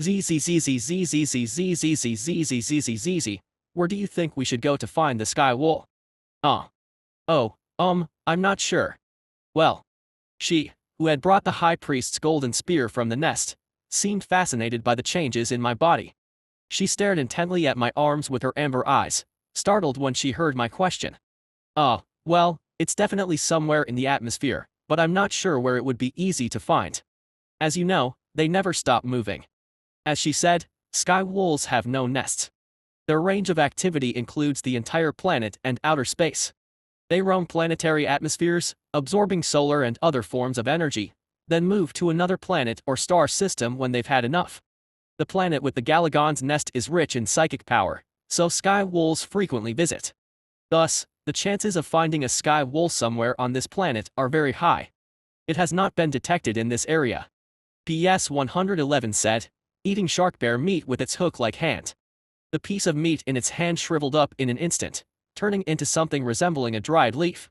ZZZZZZZZZZZZZZZZZ. Where do you think we should go to find the sky wool? Oh, I'm not sure. Well, she, who had brought the high priest's golden spear from the nest, seemed fascinated by the changes in my body. She stared intently at my arms with her amber eyes, startled when she heard my question. Well, it's definitely somewhere in the atmosphere, but I'm not sure where it would be easy to find. As you know, they never stop moving. As she said, sky wolves have no nests. Their range of activity includes the entire planet and outer space. They roam planetary atmospheres, absorbing solar and other forms of energy, then move to another planet or star system when they've had enough. The planet with the Galagon's nest is rich in psychic power, so sky wolves frequently visit. Thus, the chances of finding a sky wolf somewhere on this planet are very high. It has not been detected in this area. PS 111 said, eating shark bear meat with its hook-like hand. The piece of meat in its hand shriveled up in an instant, turning into something resembling a dried leaf.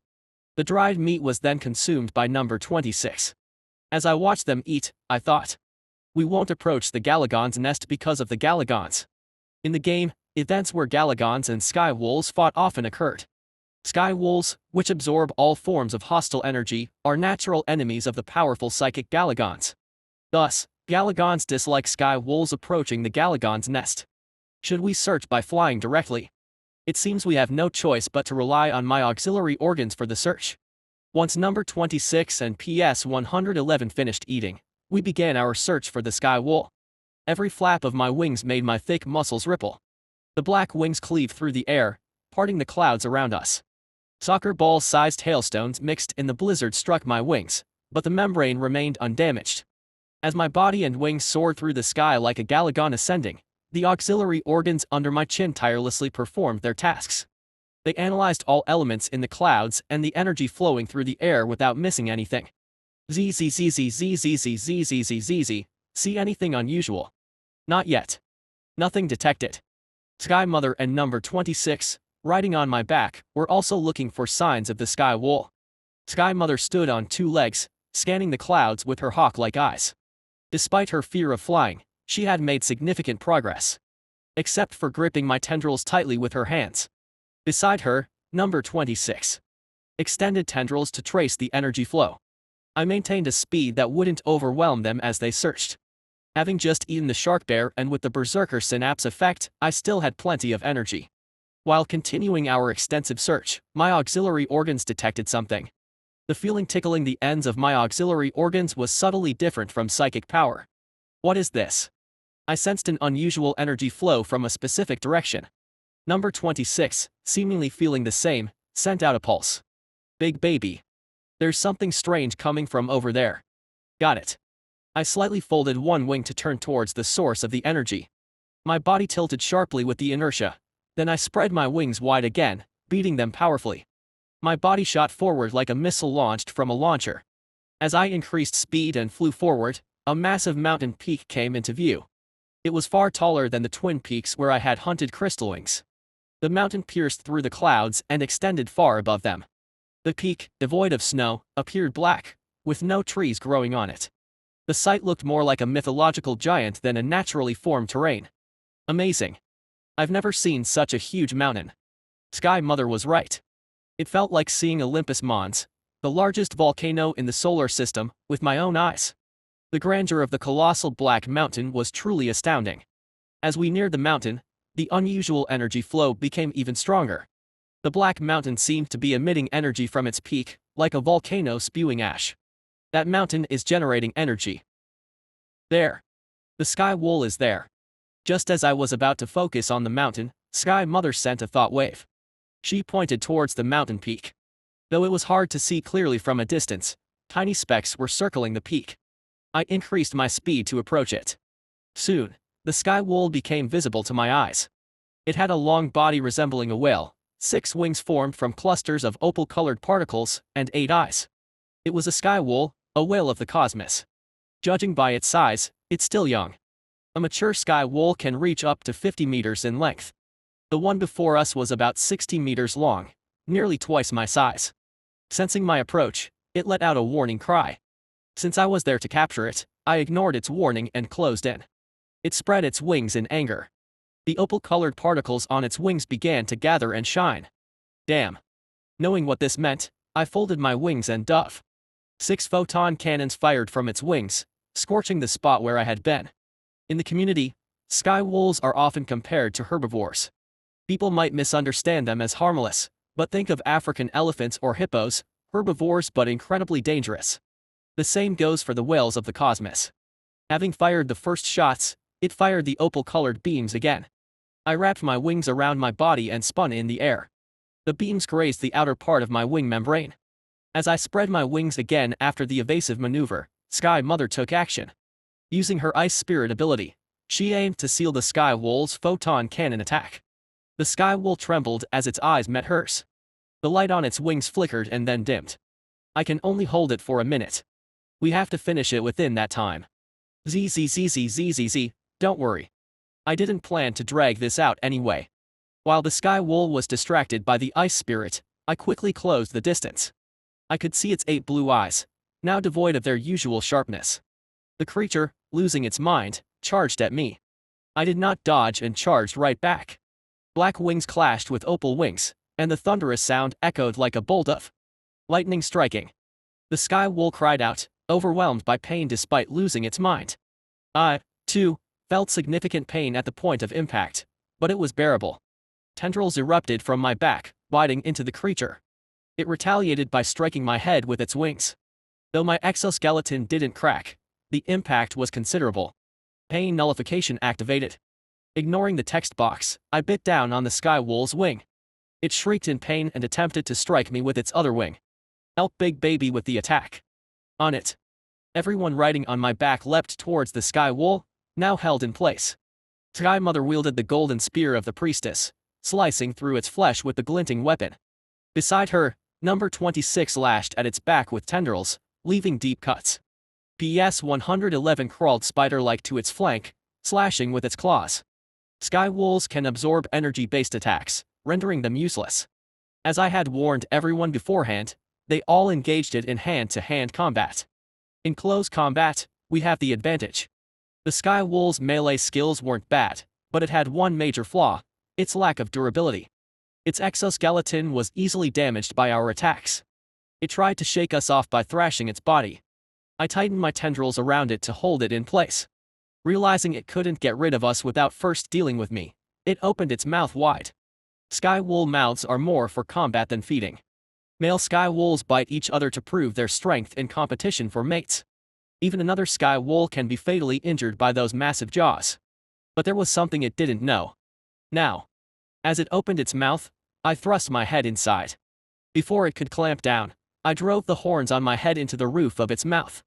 The dried meat was then consumed by number 26. As I watched them eat, I thought, we won't approach the Galagon's nest because of the Galagons. In the game, events where Galagons and sky wolves fought often occurred. Sky wolves, which absorb all forms of hostile energy, are natural enemies of the powerful psychic Galagons. Thus, Galagons dislike sky wolves approaching the Galagon's nest. Should we search by flying directly? It seems we have no choice but to rely on my auxiliary organs for the search. Once number 26 and PS 111 finished eating, we began our search for the sky wool. Every flap of my wings made my thick muscles ripple. The black wings cleaved through the air, parting the clouds around us. Soccer ball-sized hailstones mixed in the blizzard struck my wings, but the membrane remained undamaged. As my body and wings soared through the sky like a Galagon ascending, the auxiliary organs under my chin tirelessly performed their tasks. They analyzed all elements in the clouds and the energy flowing through the air without missing anything. ZZZZZZZZZZZZ. See anything unusual? Not yet. Nothing detected. Sky Mother and number 26, riding on my back, were also looking for signs of the sky wool. Sky Mother stood on two legs, scanning the clouds with her hawk-like eyes. Despite her fear of flying, she had made significant progress. Except for gripping my tendrils tightly with her hands. Beside her, number 26 extended tendrils to trace the energy flow. I maintained a speed that wouldn't overwhelm them as they searched. Having just eaten the shark bear and with the berserker synapse effect, I still had plenty of energy. While continuing our extensive search, my auxiliary organs detected something. The feeling tickling the ends of my auxiliary organs was subtly different from psychic power. What is this? I sensed an unusual energy flow from a specific direction. Number 26, seemingly feeling the same, sent out a pulse. Big baby. There's something strange coming from over there. Got it. I slightly folded one wing to turn towards the source of the energy. My body tilted sharply with the inertia. Then I spread my wings wide again, beating them powerfully. My body shot forward like a missile launched from a launcher. As I increased speed and flew forward, a massive mountain peak came into view. It was far taller than the twin peaks where I had hunted crystalwings. The mountain pierced through the clouds and extended far above them. The peak, devoid of snow, appeared black, with no trees growing on it. The sight looked more like a mythological giant than a naturally formed terrain. Amazing. I've never seen such a huge mountain. Sky Mother was right. It felt like seeing Olympus Mons, the largest volcano in the solar system, with my own eyes. The grandeur of the colossal black mountain was truly astounding. As we neared the mountain, the unusual energy flow became even stronger. The black mountain seemed to be emitting energy from its peak, like a volcano spewing ash. That mountain is generating energy. There. The sky wool is there. Just as I was about to focus on the mountain, Sky Mother sent a thought wave. She pointed towards the mountain peak. Though it was hard to see clearly from a distance, tiny specks were circling the peak. I increased my speed to approach it. Soon, the sky wool became visible to my eyes. It had a long body resembling a whale, 6 wings formed from clusters of opal-colored particles, and 8 eyes. It was a sky wool, a whale of the cosmos. Judging by its size, it's still young. A mature sky wool can reach up to 50 meters in length. The one before us was about 60 meters long, nearly twice my size. Sensing my approach, it let out a warning cry. Since I was there to capture it, I ignored its warning and closed in. It spread its wings in anger. The opal-colored particles on its wings began to gather and shine. Damn. Knowing what this meant, I folded my wings and dove. 6 photon cannons fired from its wings, scorching the spot where I had been. In the community, sky wolves are often compared to herbivores. People might misunderstand them as harmless, but think of African elephants or hippos, herbivores but incredibly dangerous. The same goes for the whales of the cosmos. Having fired the first shots, it fired the opal-colored beams again. I wrapped my wings around my body and spun in the air. The beams grazed the outer part of my wing membrane. As I spread my wings again after the evasive maneuver, Sky Mother took action. Using her Ice Spirit ability, she aimed to seal the Sky Wolf's photon cannon attack. The Sky Wolf trembled as its eyes met hers. The light on its wings flickered and then dimmed. I can only hold it for a minute. We have to finish it within that time. Zzzzzzzzz, don't worry. I didn't plan to drag this out anyway. While the Sky Wolf was distracted by the Ice Spirit, I quickly closed the distance. I could see its 8 blue eyes, now devoid of their usual sharpness. The creature, losing its mind, charged at me. I did not dodge and charged right back. Black wings clashed with opal wings, and the thunderous sound echoed like a bolt of lightning striking. The Sky Wolf cried out, overwhelmed by pain despite losing its mind. I, too, felt significant pain at the point of impact, but it was bearable. Tendrils erupted from my back, biting into the creature. It retaliated by striking my head with its wings. Though my exoskeleton didn't crack, the impact was considerable. Pain nullification activated. Ignoring the text box, I bit down on the Sky Wolf's wing. It shrieked in pain and attempted to strike me with its other wing. Help Big Baby with the attack. On it. Everyone riding on my back leapt towards the Sky Wolf, now held in place. Sky Mother wielded the golden spear of the priestess, slicing through its flesh with the glinting weapon. Beside her, number 26 lashed at its back with tendrils, leaving deep cuts. PS 111 crawled spider-like to its flank, slashing with its claws. Sky wolves can absorb energy-based attacks, rendering them useless. As I had warned everyone beforehand, they all engaged it in hand-to-hand combat. In close combat, we have the advantage. The Sky Wolf's melee skills weren't bad, but it had one major flaw: its lack of durability. Its exoskeleton was easily damaged by our attacks. It tried to shake us off by thrashing its body. I tightened my tendrils around it to hold it in place. Realizing it couldn't get rid of us without first dealing with me, it opened its mouth wide. Sky wolf mouths are more for combat than feeding. Male sky wolves bite each other to prove their strength in competition for mates. Even another sky wolf can be fatally injured by those massive jaws. But there was something it didn't know. Now, as it opened its mouth, I thrust my head inside. Before it could clamp down, I drove the horns on my head into the roof of its mouth.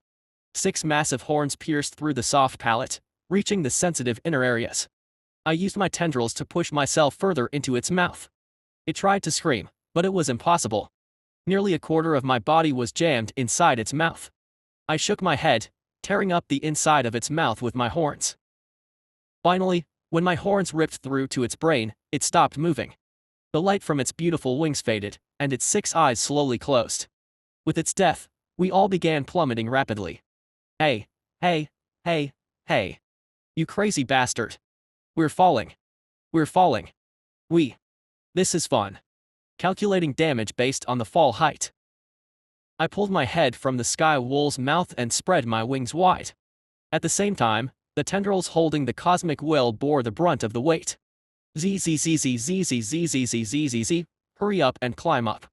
6 massive horns pierced through the soft palate, reaching the sensitive inner areas. I used my tendrils to push myself further into its mouth. It tried to scream, but it was impossible. Nearly a quarter of my body was jammed inside its mouth. I shook my head, tearing up the inside of its mouth with my horns. Finally, when my horns ripped through to its brain, it stopped moving. The light from its beautiful wings faded, and its 6 eyes slowly closed. With its death, we all began plummeting rapidly. Hey, hey, hey, hey. You crazy bastard. We're falling. We're falling. This is fun. Calculating damage based on the fall height. I pulled my head from the sky wolf's mouth and spread my wings wide. At the same time, the tendrils holding the cosmic will bore the brunt of the weight. Zzzzzzzzzzzzzzzzz, hurry up and climb up.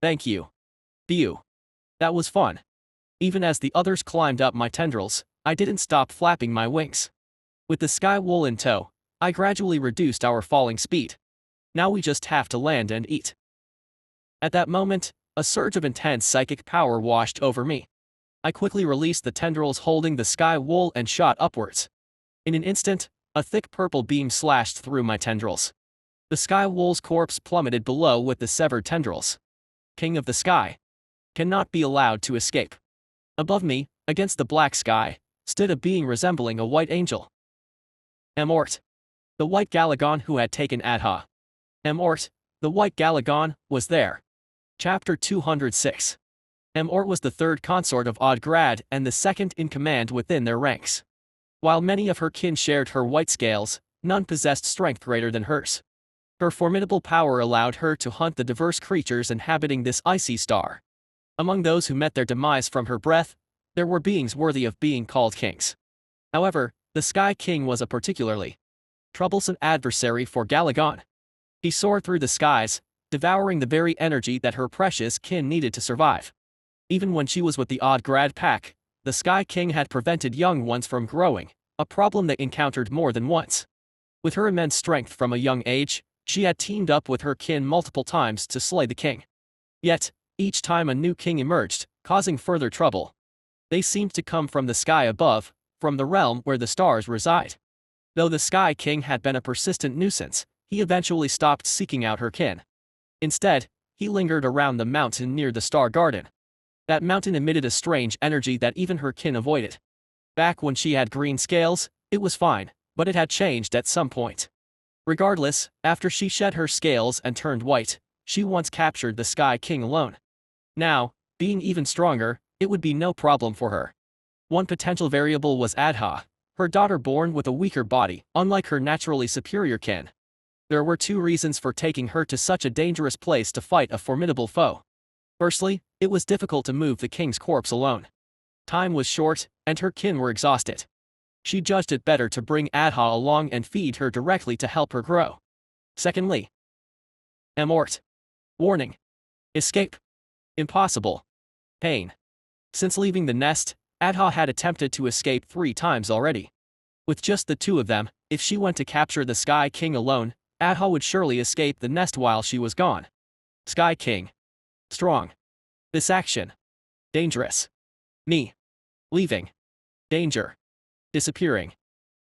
Thank you. Phew. That was fun. Even as the others climbed up my tendrils, I didn't stop flapping my wings. With the sky wool in tow, I gradually reduced our falling speed. Now we just have to land and eat. At that moment, a surge of intense psychic power washed over me. I quickly released the tendrils holding the sky wool and shot upwards. In an instant, a thick purple beam slashed through my tendrils. The sky wool's corpse plummeted below with the severed tendrils. King of the sky cannot be allowed to escape. Above me, against the black sky, stood a being resembling a white angel. Amort. The white Galagon who had taken Adha. Amort, the white Galagon, was there. Chapter 206. Amort was the third consort of Odgrad and the second in command within their ranks. While many of her kin shared her white scales, none possessed strength greater than hers. Her formidable power allowed her to hunt the diverse creatures inhabiting this icy star. Among those who met their demise from her breath, there were beings worthy of being called kings. However, the Sky King was a particularly troublesome adversary for Galagon. He soared through the skies, devouring the very energy that her precious kin needed to survive. Even when she was with the Odd Grad pack, the Sky King had prevented young ones from growing, a problem they encountered more than once. With her immense strength from a young age, she had teamed up with her kin multiple times to slay the king. Yet, each time a new king emerged, causing further trouble. They seemed to come from the sky above, from the realm where the stars reside. Though the Sky King had been a persistent nuisance, he eventually stopped seeking out her kin. Instead, he lingered around the mountain near the Star Garden. That mountain emitted a strange energy that even her kin avoided. Back when she had green scales, it was fine, but it had changed at some point. Regardless, after she shed her scales and turned white, she once captured the Sky King alone. Now, being even stronger, it would be no problem for her. One potential variable was Adha, her daughter born with a weaker body, unlike her naturally superior kin. There were two reasons for taking her to such a dangerous place to fight a formidable foe. Firstly, it was difficult to move the king's corpse alone. Time was short, and her kin were exhausted. She judged it better to bring Adha along and feed her directly to help her grow. Secondly, Amort. Warning. Escape. Impossible. Pain. Since leaving the nest, Adha had attempted to escape 3 times already. With just the two of them, if she went to capture the Sky King alone, Adha would surely escape the nest while she was gone. Sky King. Strong. This action. Dangerous. Me. Leaving. Danger. Disappearing.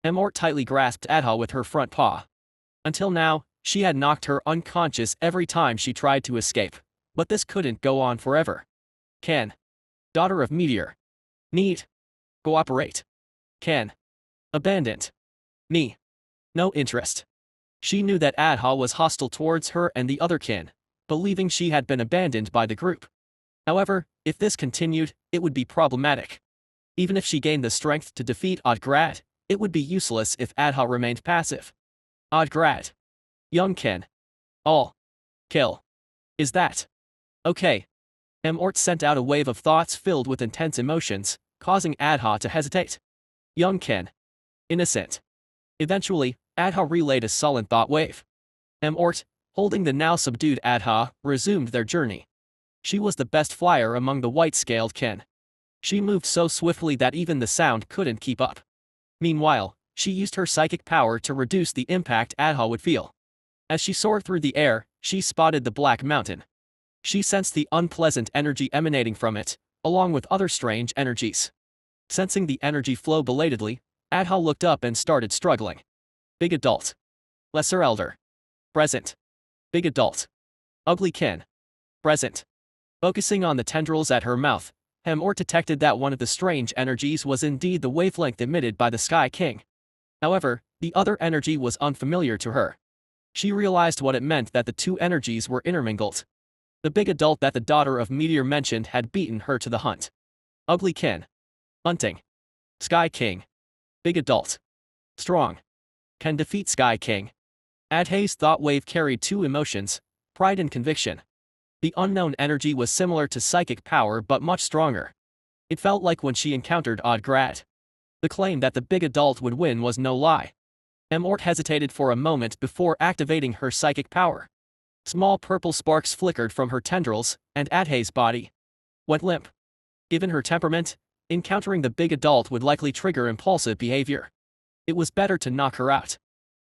Amort tightly grasped Adha with her front paw. Until now, she had knocked her unconscious every time she tried to escape, but this couldn't go on forever. Ken. Daughter of Meteor. Need. Cooperate. Ken. Abandoned. Me. No interest. She knew that Adha was hostile towards her and the other kin, believing she had been abandoned by the group. However, if this continued, it would be problematic. Even if she gained the strength to defeat Oddgrad, it would be useless if Adha remained passive. Oddgrad. Young kin. All. Kill. Is that okay? Amort sent out a wave of thoughts filled with intense emotions, causing Adha to hesitate. Young kin. Innocent. Eventually, Adha relayed a sullen thought wave. Amort, holding the now subdued Adha, resumed their journey. She was the best flyer among the white-scaled kin. She moved so swiftly that even the sound couldn't keep up. Meanwhile, she used her psychic power to reduce the impact Adha would feel. As she soared through the air, she spotted the Black Mountain. She sensed the unpleasant energy emanating from it, along with other strange energies. Sensing the energy flow belatedly, Adha looked up and started struggling. Big adult. Lesser elder. Present. Big adult. Ugly kin. Present. Focusing on the tendrils at her mouth, Amort detected that one of the strange energies was indeed the wavelength emitted by the Sky King. However, the other energy was unfamiliar to her. She realized what it meant that the two energies were intermingled. The big adult that the daughter of Meteor mentioned had beaten her to the hunt. Ugly kin. Hunting. Sky King. Big adult. Strong. Can defeat Sky King. Adha's thought wave carried two emotions, pride and conviction. The unknown energy was similar to psychic power but much stronger. It felt like when she encountered Oddgrad. The claim that the big adult would win was no lie. Amort hesitated for a moment before activating her psychic power. Small purple sparks flickered from her tendrils, and Adha's body went limp. Given her temperament, encountering the big adult would likely trigger impulsive behavior. It was better to knock her out.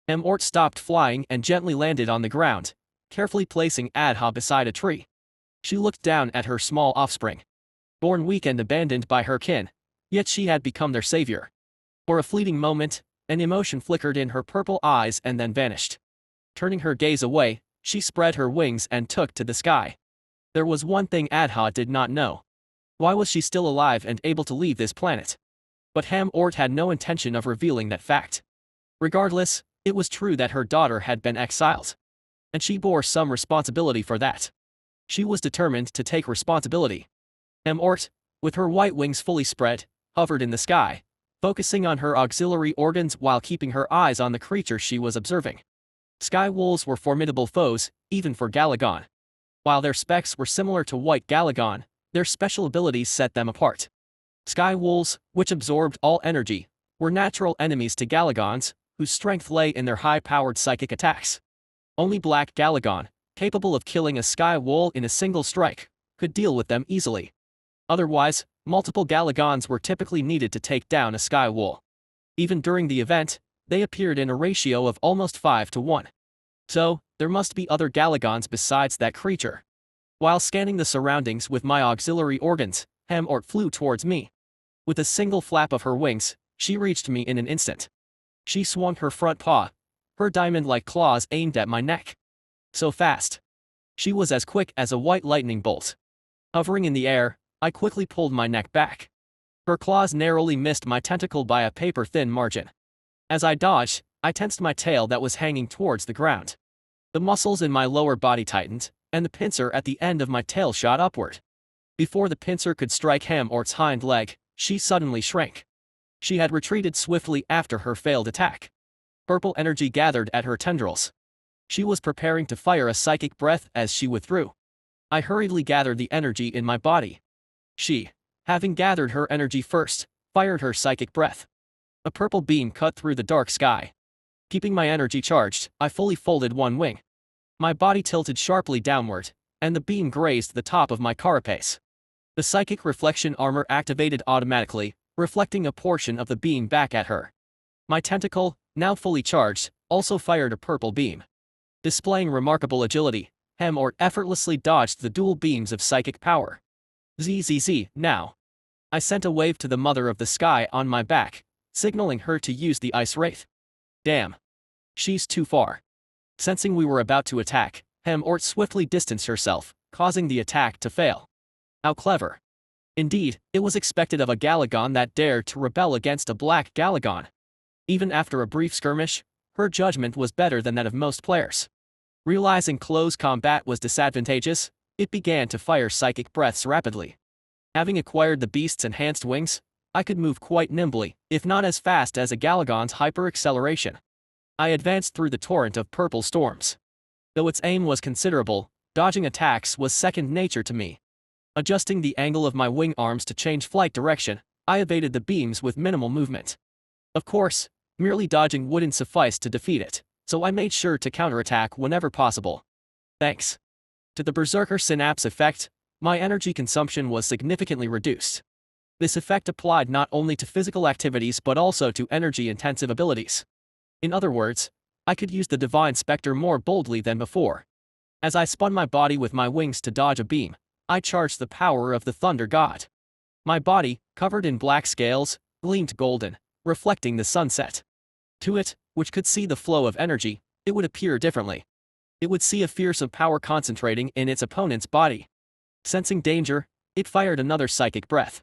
Amort stopped flying and gently landed on the ground, carefully placing Adha beside a tree. She looked down at her small offspring. Born weak and abandoned by her kin, yet she had become their savior. For a fleeting moment, an emotion flickered in her purple eyes and then vanished. Turning her gaze away, she spread her wings and took to the sky. There was one thing Adha did not know. Why was she still alive and able to leave this planet? But Amort had no intention of revealing that fact. Regardless, it was true that her daughter had been exiled. And she bore some responsibility for that. She was determined to take responsibility. Amort, with her white wings fully spread, hovered in the sky, focusing on her auxiliary organs while keeping her eyes on the creature she was observing. Sky wolves were formidable foes, even for Galagon. While their specs were similar to white Galagon, their special abilities set them apart. Sky wolves, which absorbed all energy, were natural enemies to Galagons, whose strength lay in their high-powered psychic attacks. Only black Galagon, capable of killing a sky wolf in a single strike, could deal with them easily. Otherwise, multiple Galagons were typically needed to take down a sky wolf. Even during the event, they appeared in a ratio of almost 5 to 1. So, there must be other Galagons besides that creature. While scanning the surroundings with my auxiliary organs, Hemort flew towards me. With a single flap of her wings, she reached me in an instant. She swung her front paw, her diamond-like claws aimed at my neck. So fast. She was as quick as a white lightning bolt. Hovering in the air, I quickly pulled my neck back. Her claws narrowly missed my tentacle by a paper-thin margin. As I dodged, I tensed my tail that was hanging towards the ground. The muscles in my lower body tightened, and the pincer at the end of my tail shot upward. Before the pincer could strike Hemort's hind leg, she suddenly shrank. She had retreated swiftly after her failed attack. Purple energy gathered at her tendrils. She was preparing to fire a psychic breath as she withdrew. I hurriedly gathered the energy in my body. She, having gathered her energy first, fired her psychic breath. A purple beam cut through the dark sky. Keeping my energy charged, I fully folded one wing. My body tilted sharply downward, and the beam grazed the top of my carapace. The psychic reflection armor activated automatically, reflecting a portion of the beam back at her. My tentacle, now fully charged, also fired a purple beam. Displaying remarkable agility, Hemort effortlessly dodged the dual beams of psychic power. ZZZ, now. I sent a wave to the mother of the sky on my back, signaling her to use the ice wraith. Damn. She's too far. Sensing we were about to attack, Hemort swiftly distanced herself, causing the attack to fail. How clever. Indeed, it was expected of a Galagon that dared to rebel against a black Galagon. Even after a brief skirmish, her judgment was better than that of most players. Realizing close combat was disadvantageous, it began to fire psychic breaths rapidly. Having acquired the beast's enhanced wings, I could move quite nimbly, if not as fast as a Galagon's hyper-acceleration. I advanced through the torrent of purple storms. Though its aim was considerable, dodging attacks was second nature to me. Adjusting the angle of my wing arms to change flight direction, I evaded the beams with minimal movement. Of course, merely dodging wouldn't suffice to defeat it, so I made sure to counterattack whenever possible. Thanks to the Berserker Synapse effect, my energy consumption was significantly reduced. This effect applied not only to physical activities but also to energy-intensive abilities. In other words, I could use the Divine Spectre more boldly than before. As I spun my body with my wings to dodge a beam, I charged the power of the Thunder God. My body, covered in black scales, gleamed golden, reflecting the sunset. To it, which could see the flow of energy, it would appear differently. It would see a fearsome power concentrating in its opponent's body. Sensing danger, it fired another psychic breath.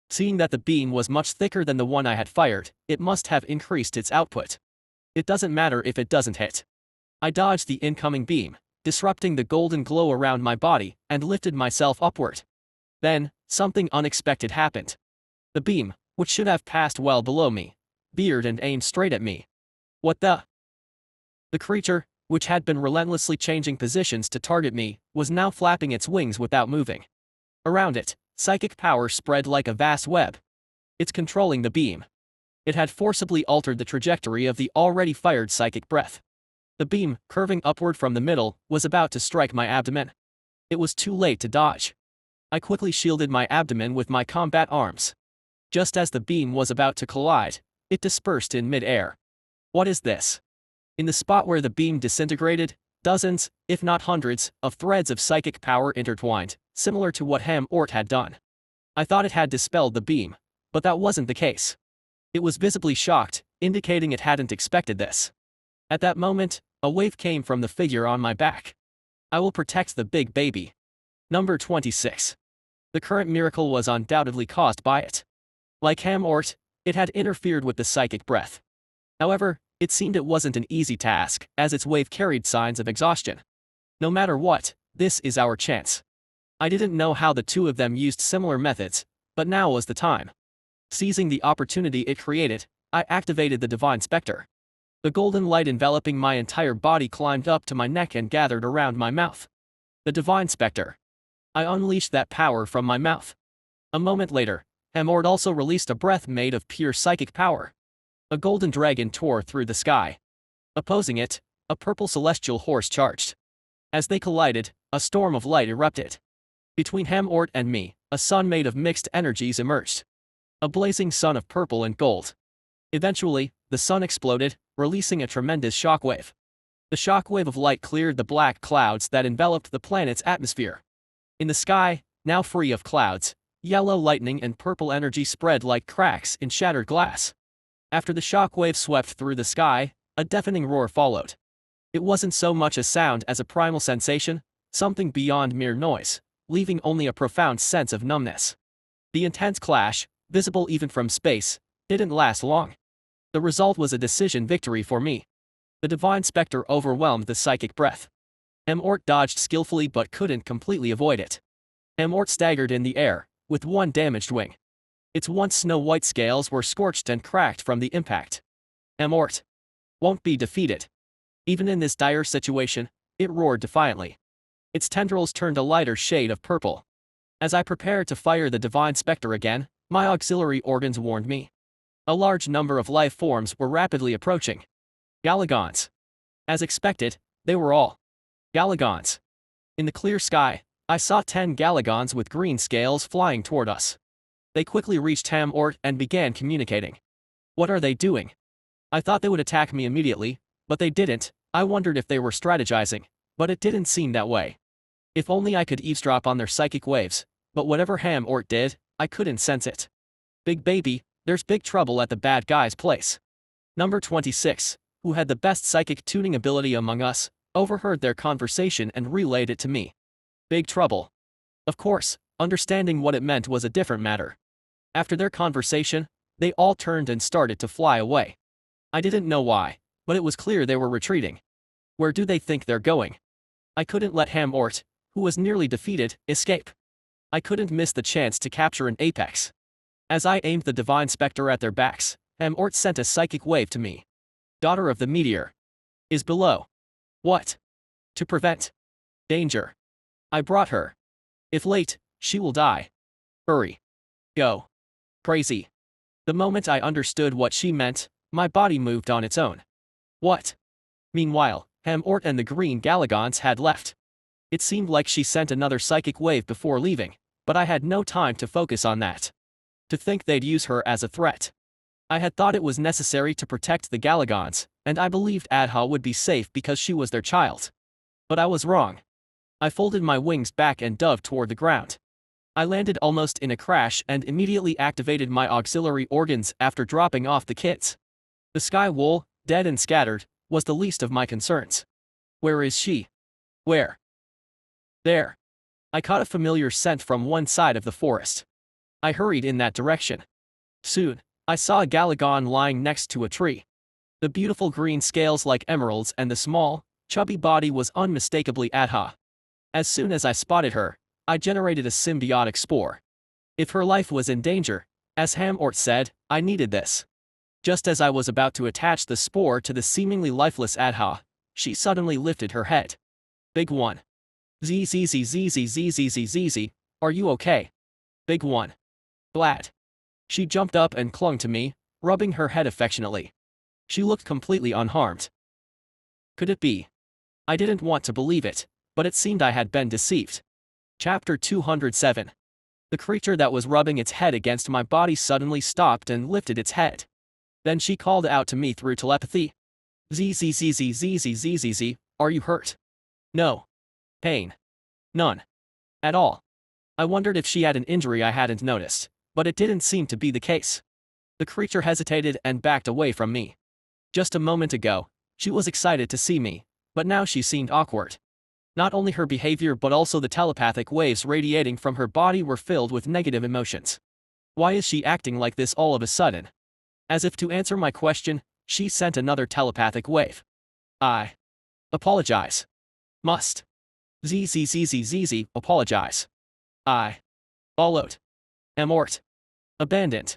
Seeing that the beam was much thicker than the one I had fired, it must have increased its output. It doesn't matter if it doesn't hit. I dodged the incoming beam, disrupting the golden glow around my body, and lifted myself upward. Then, something unexpected happened. The beam, which should have passed well below me, veered and aimed straight at me. What the? The creature, which had been relentlessly changing positions to target me, was now flapping its wings without moving. Around it, psychic power spread like a vast web. It's controlling the beam. It had forcibly altered the trajectory of the already fired psychic breath. The beam, curving upward from the middle, was about to strike my abdomen. It was too late to dodge. I quickly shielded my abdomen with my combat arms. Just as the beam was about to collide, it dispersed in mid-air. What is this? In the spot where the beam disintegrated, dozens, if not hundreds, of threads of psychic power intertwined, similar to what Hemort had done. I thought it had dispelled the beam, but that wasn't the case. It was visibly shocked, indicating it hadn't expected this. At that moment, a wave came from the figure on my back. I will protect the big baby. Number 26. The current miracle was undoubtedly caused by it. Like Hemort, it had interfered with the psychic breath. However, it seemed it wasn't an easy task, as its wave carried signs of exhaustion. No matter what, this is our chance. I didn't know how the two of them used similar methods, but now was the time. Seizing the opportunity it created, I activated the Divine Spectre. The golden light enveloping my entire body climbed up to my neck and gathered around my mouth. The Divine Spectre. I unleashed that power from my mouth. A moment later, Hamord also released a breath made of pure psychic power. A golden dragon tore through the sky. Opposing it, a purple celestial horse charged. As they collided, a storm of light erupted. Between Hamord and me, a sun made of mixed energies emerged. A blazing sun of purple and gold. Eventually, the sun exploded, releasing a tremendous shockwave. The shockwave of light cleared the black clouds that enveloped the planet's atmosphere. In the sky, now free of clouds, yellow lightning and purple energy spread like cracks in shattered glass. After the shockwave swept through the sky, a deafening roar followed. It wasn't so much a sound as a primal sensation, something beyond mere noise, leaving only a profound sense of numbness. The intense clash, visible even from space, didn't last long. The result was a decision victory for me. The Divine Spectre overwhelmed the psychic breath. Hamort dodged skillfully but couldn't completely avoid it. Hamort staggered in the air, with one damaged wing. Its once snow-white scales were scorched and cracked from the impact. Hamort won't be defeated. Even in this dire situation, it roared defiantly. Its tendrils turned a lighter shade of purple. As I prepared to fire the Divine Spectre again, my auxiliary organs warned me. A large number of life forms were rapidly approaching. Galagons. As expected, they were all Galagons. In the clear sky, I saw 10 Galagons with green scales flying toward us. They quickly reached Hamort and began communicating. What are they doing? I thought they would attack me immediately, but they didn't. I wondered if they were strategizing, but it didn't seem that way. If only I could eavesdrop on their psychic waves, but whatever Hamort did, I couldn't sense it. Big baby, there's big trouble at the bad guy's place. Number 26, who had the best psychic tuning ability among us, overheard their conversation and relayed it to me. Big trouble. Of course, understanding what it meant was a different matter. After their conversation, they all turned and started to fly away. I didn't know why, but it was clear they were retreating. Where do they think they're going? I couldn't let Hamort, who was nearly defeated, escape. I couldn't miss the chance to capture an apex. As I aimed the Divine Spectre at their backs, Hamort sent a psychic wave to me. Daughter of the meteor is below. What? To prevent danger. I brought her. If late, she will die. Hurry. Go. Crazy. The moment I understood what she meant, my body moved on its own. What? Meanwhile, Hamort and the green Galagons had left. It seemed like she sent another psychic wave before leaving, but I had no time to focus on that. To think they'd use her as a threat. I had thought it was necessary to protect the Galagons, and I believed Adha would be safe because she was their child. But I was wrong. I folded my wings back and dove toward the ground. I landed almost in a crash and immediately activated my auxiliary organs after dropping off the kids. The sky wool, dead and scattered, was the least of my concerns. Where is she? Where? There. I caught a familiar scent from one side of the forest. I hurried in that direction. Soon, I saw a Galagon lying next to a tree. The beautiful green scales like emeralds and the small, chubby body was unmistakably Adha. As soon as I spotted her, I generated a symbiotic spore. If her life was in danger, as Hamort said, I needed this. Just as I was about to attach the spore to the seemingly lifeless Adha, she suddenly lifted her head. Big one. ZZZZZZZZZ, are you okay? Big one. Glad. She jumped up and clung to me, rubbing her head affectionately. She looked completely unharmed. Could it be? I didn't want to believe it, but it seemed I had been deceived. Chapter 207. The creature that was rubbing its head against my body suddenly stopped and lifted its head. Then she called out to me through telepathy. ZZZZZZZZZ, are you hurt? No. Pain. None. At all. I wondered if she had an injury I hadn't noticed, but it didn't seem to be the case. The creature hesitated and backed away from me. Just a moment ago, she was excited to see me, but now she seemed awkward. Not only her behavior but also the telepathic waves radiating from her body were filled with negative emotions. Why is she acting like this all of a sudden? As if to answer my question, she sent another telepathic wave. I apologize. Must. ZZZZZZ, apologize. I followed. Amort. Abandoned.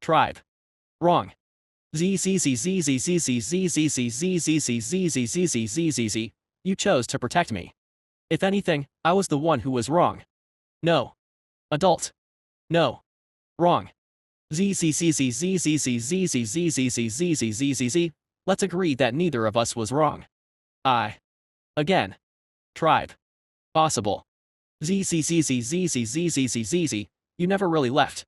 Tribe. Wrong. Z. You chose to protect me. If anything, I was the one who was wrong. No. Adult. No. Wrong. Z. Let's agree that neither of us was wrong. I. Again. Tribe. Possible. Z. You never really left.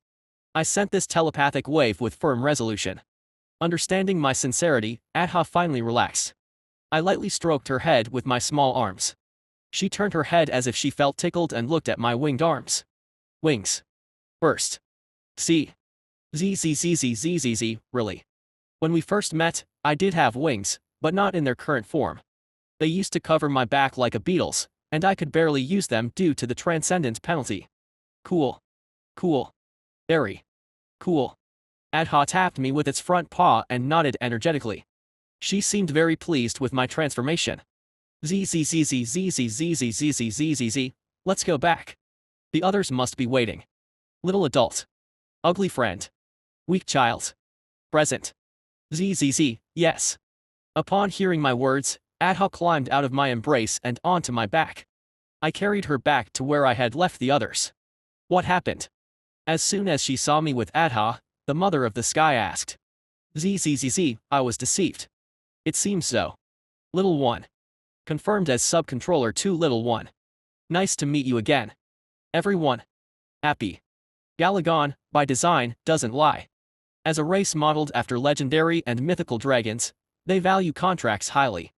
I sent this telepathic wave with firm resolution. Understanding my sincerity, Adha finally relaxed. I lightly stroked her head with my small arms. She turned her head as if she felt tickled and looked at my winged arms. Wings. Burst. Z. Really. When we first met, I did have wings, but not in their current form. They used to cover my back like a beetle's, and I could barely use them due to the transcendence penalty. Cool. Cool. Very. Cool. Adha tapped me with its front paw and nodded energetically. She seemed very pleased with my transformation. Let's go back. The others must be waiting. Little adult. Ugly friend. Weak child. Present. Yes. Upon hearing my words, Adha climbed out of my embrace and onto my back. I carried her back to where I had left the others. What happened? As soon as she saw me with Adha, the mother of the sky asked. I was deceived. It seems so. Little one. Confirmed as Sub-Controller 2 Little one. Nice to meet you again. Everyone. Happy. Galagon, by design, doesn't lie. As a race modeled after legendary and mythical dragons, they value contracts highly.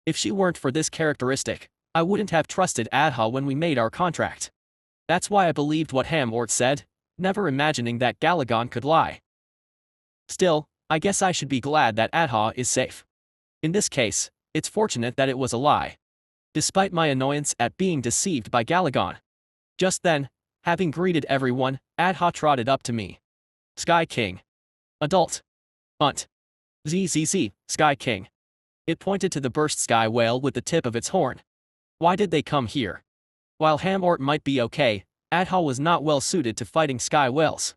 If she weren't for this characteristic, I wouldn't have trusted Adha when we made our contract. That's why I believed what Hamort said, never imagining that Galagon could lie. Still, I guess I should be glad that Adha is safe. In this case, it's fortunate that it was a lie. Despite my annoyance at being deceived by Galagon. Just then, having greeted everyone, Adha trotted up to me. Sky King. Adult. Unt. Sky King. It pointed to the burst sky whale with the tip of its horn. Why did they come here? While Hamort might be okay, Adha was not well suited to fighting sky whales.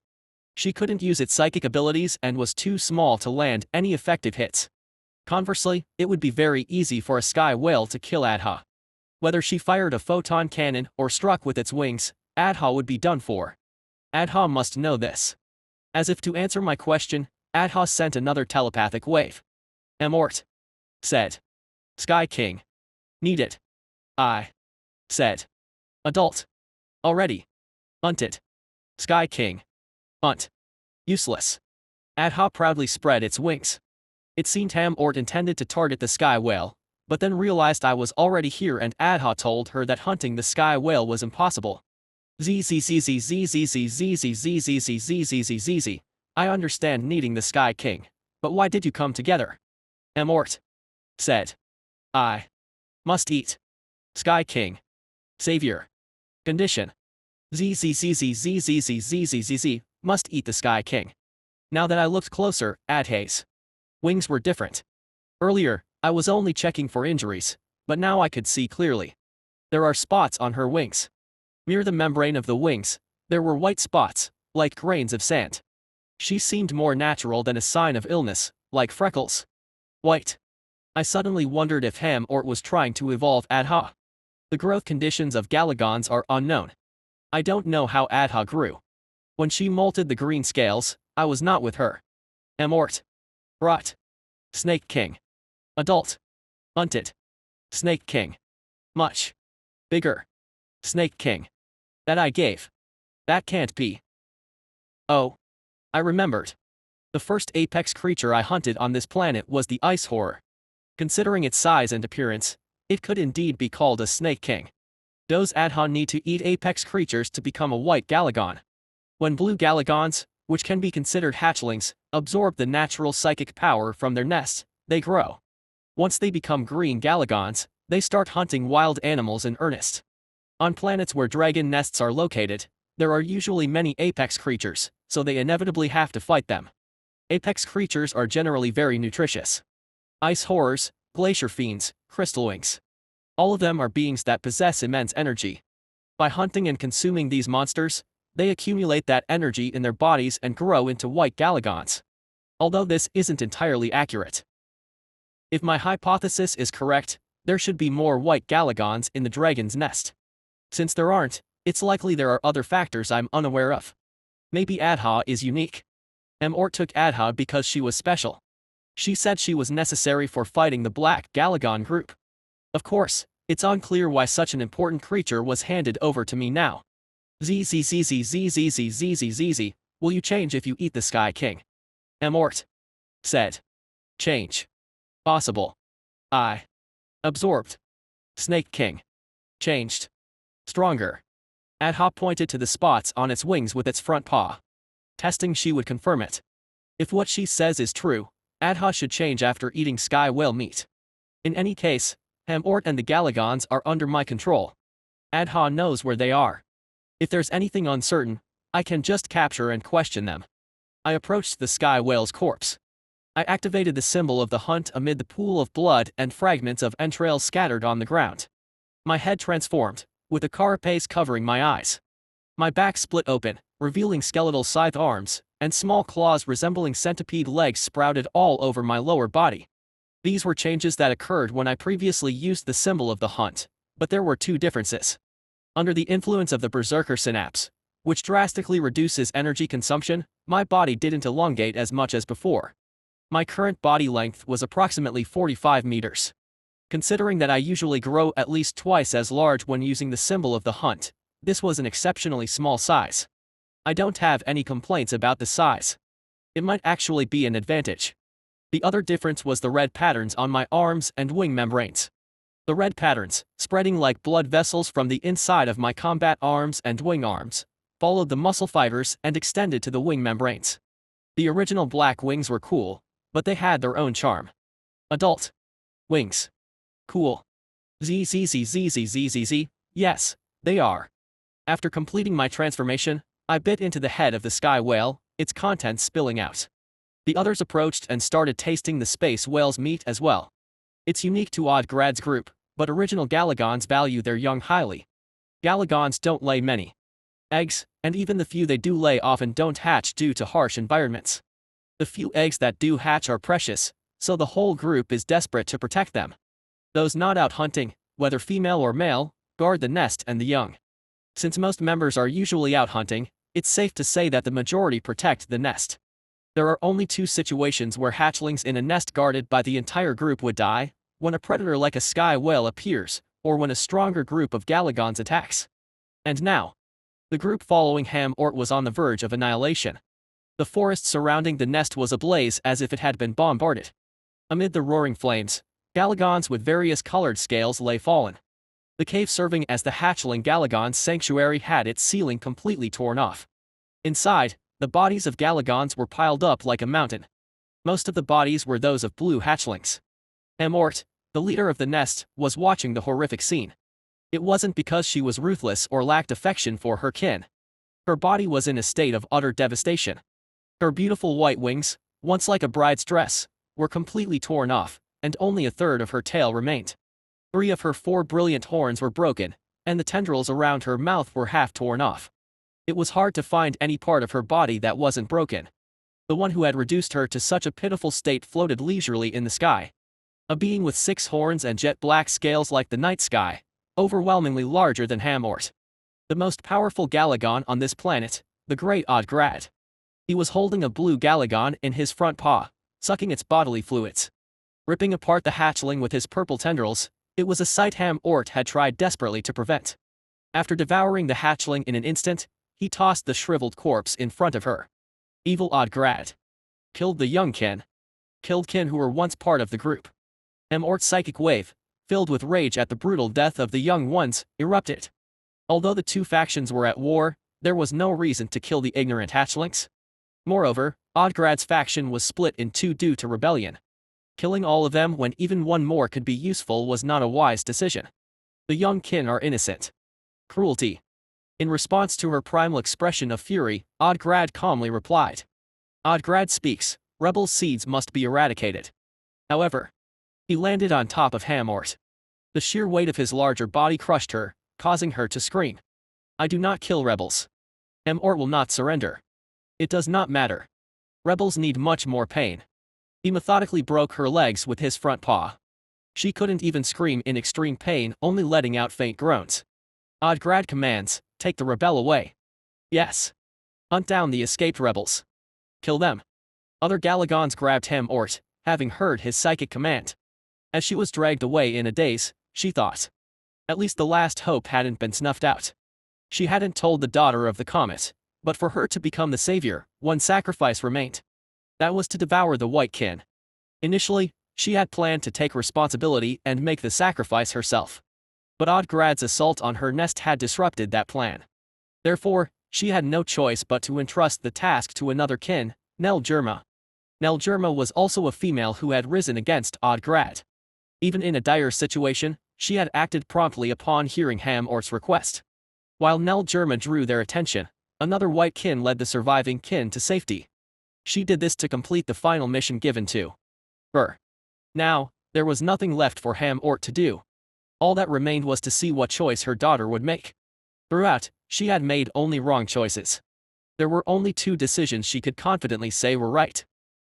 She couldn't use its psychic abilities and was too small to land any effective hits. Conversely, it would be very easy for a sky whale to kill Adha. Whether she fired a photon cannon or struck with its wings, Adha would be done for. Adha must know this. As if to answer my question, Adha sent another telepathic wave. Amort. Said. Sky King. Need it. I. Said. Adult. Already. Unted. Sky King. Unt. Useless. Adha proudly spread its wings. It seemed Hamort intended to target the sky whale, but then realized I was already here and Adha told her that hunting the sky whale was impossible. I understand needing the Sky King, but why did you come together? Amort. Said. I. Must eat. Sky King. Savior. Condition. ZZZZZZZZZZ must eat the Sky King. Now that I looked closer, Adha's wings were different. Earlier, I was only checking for injuries, but now I could see clearly. There are spots on her wings. Near the membrane of the wings, there were white spots, like grains of sand. She seemed more natural than a sign of illness, like freckles. White. I suddenly wondered if Ham-Ort was trying to evolve Adha. The growth conditions of Galagons are unknown. I don't know how Adha grew. When she molted the green scales, I was not with her. Ham-Ort. Rot. Snake King. Adult. Unted. Snake King. Much. Bigger. Snake King. That I gave. That can't be. Oh. I remembered. The first apex creature I hunted on this planet was the ice horror. Considering its size and appearance, it could indeed be called a Snake King. Does Adha need to eat apex creatures to become a white Galagon? When blue Galagons, which can be considered hatchlings, absorb the natural psychic power from their nests, they grow. Once they become green Galagons, they start hunting wild animals in earnest. On planets where dragon nests are located, there are usually many apex creatures, so they inevitably have to fight them. Apex creatures are generally very nutritious. Ice horrors, glacier fiends, crystal wings. All of them are beings that possess immense energy. By hunting and consuming these monsters, they accumulate that energy in their bodies and grow into white Galagons. Although this isn't entirely accurate. If my hypothesis is correct, there should be more white Galagons in the dragon's nest. Since there aren't, it's likely there are other factors I'm unaware of. Maybe Adha is unique. Ham-Ort took Adha because she was special. She said she was necessary for fighting the Black Galagon group. Of course, it's unclear why such an important creature was handed over to me now. ZZZZZZZZZZ, will you change if you eat the Sky King? Ham-Ort said. Change. Possible. I absorbed. Snake King. Changed. Stronger. Adha pointed to the spots on its wings with its front paw. Testing she would confirm it. If what she says is true, Adha should change after eating sky whale meat. In any case, Ham-Ort and the Galagons are under my control. Adha knows where they are. If there's anything uncertain, I can just capture and question them. I approached the sky whale's corpse. I activated the symbol of the hunt amid the pool of blood and fragments of entrails scattered on the ground. My head transformed, with a carapace covering my eyes. My back split open, revealing skeletal scythe arms, and small claws resembling centipede legs sprouted all over my lower body. These were changes that occurred when I previously used the symbol of the hunt, but there were two differences. Under the influence of the Berserker synapse, which drastically reduces energy consumption, my body didn't elongate as much as before. My current body length was approximately 45 meters. Considering that I usually grow at least twice as large when using the symbol of the hunt, this was an exceptionally small size. I don't have any complaints about the size. It might actually be an advantage. The other difference was the red patterns on my arms and wing membranes. The red patterns, spreading like blood vessels from the inside of my combat arms and wing arms, followed the muscle fibers and extended to the wing membranes. The original black wings were cool, but they had their own charm. Adult wings. Cool. ZZZZZZZ, yes, they are. After completing my transformation, I bit into the head of the sky whale, its contents spilling out. The others approached and started tasting the space whale's meat as well. It's unique to Odd Grad's group, but original Galagons value their young highly. Galagons don't lay many eggs, and even the few they do lay often don't hatch due to harsh environments. The few eggs that do hatch are precious, so the whole group is desperate to protect them. Those not out hunting, whether female or male, guard the nest and the young. Since most members are usually out hunting, it's safe to say that the majority protect the nest. There are only two situations where hatchlings in a nest guarded by the entire group would die: when a predator like a sky whale appears, or when a stronger group of Galagons attacks. And now, the group following Ham-Ort was on the verge of annihilation. The forest surrounding the nest was ablaze as if it had been bombarded. Amid the roaring flames, Galagons with various colored scales lay fallen. The cave serving as the hatchling Galagon's sanctuary had its ceiling completely torn off. Inside, the bodies of Galagons were piled up like a mountain. Most of the bodies were those of blue hatchlings. Ham-Ort, the leader of the nest, was watching the horrific scene. It wasn't because she was ruthless or lacked affection for her kin. Her body was in a state of utter devastation. Her beautiful white wings, once like a bride's dress, were completely torn off, and only a third of her tail remained. 3 of her 4 brilliant horns were broken, and the tendrils around her mouth were half torn off. It was hard to find any part of her body that wasn't broken. The one who had reduced her to such a pitiful state floated leisurely in the sky. A being with 6 horns and jet-black scales like the night sky, overwhelmingly larger than Hamort. The most powerful Galagon on this planet, the great Odgrad. He was holding a blue Galagon in his front paw, sucking its bodily fluids. Ripping apart the hatchling with his purple tendrils, it was a sight Hamort had tried desperately to prevent. After devouring the hatchling in an instant, he tossed the shriveled corpse in front of her. Evil Odgrad. Killed the young kin. Killed kin who were once part of the group. Hamort's psychic wave, filled with rage at the brutal death of the young ones, erupted. Although the 2 factions were at war, there was no reason to kill the ignorant hatchlings. Moreover, Odgrad's faction was split in 2 due to rebellion. Killing all of them when even one more could be useful was not a wise decision. The young kin are innocent. Cruelty. In response to her primal expression of fury, Odgrad calmly replied. Odgrad speaks, rebel seeds must be eradicated. However, he landed on top of Hamort. The sheer weight of his larger body crushed her, causing her to scream. I do not kill rebels. Hamort will not surrender. It does not matter. Rebels need much more pain. He methodically broke her legs with his front paw. She couldn't even scream in extreme pain, only letting out faint groans. Odgrad commands, take the rebel away. Yes. Hunt down the escaped rebels. Kill them. Other Galagons grabbed Hamort, having heard his psychic command. As she was dragged away in a daze, she thought. At least the last hope hadn't been snuffed out. She hadn't told the daughter of the comet, but for her to become the savior, one sacrifice remained. That was to devour the white kin. Initially, she had planned to take responsibility and make the sacrifice herself. But Odgrad's assault on her nest had disrupted that plan. Therefore, she had no choice but to entrust the task to another kin, Nelgerma. Nelgerma was also a female who had risen against Odgrad. Even in a dire situation, she had acted promptly upon hearing Hamort's request. While Nelgerma drew their attention, another white kin led the surviving kin to safety. She did this to complete the final mission given to her. Now, there was nothing left for Hamort to do. All that remained was to see what choice her daughter would make. Throughout, she had made only wrong choices. There were only 2 decisions she could confidently say were right.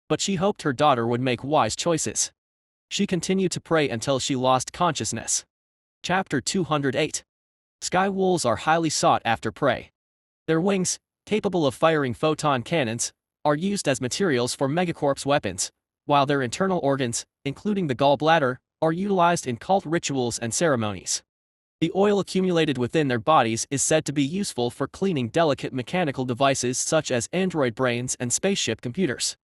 But she hoped her daughter would make wise choices. She continued to pray until she lost consciousness. Chapter 208. Sky wolves are highly sought after prey. Their wings, capable of firing photon cannons, are used as materials for megacorp's weapons, while their internal organs, including the gallbladder, are utilized in cult rituals and ceremonies. The oil accumulated within their bodies is said to be useful for cleaning delicate mechanical devices such as android brains and spaceship computers.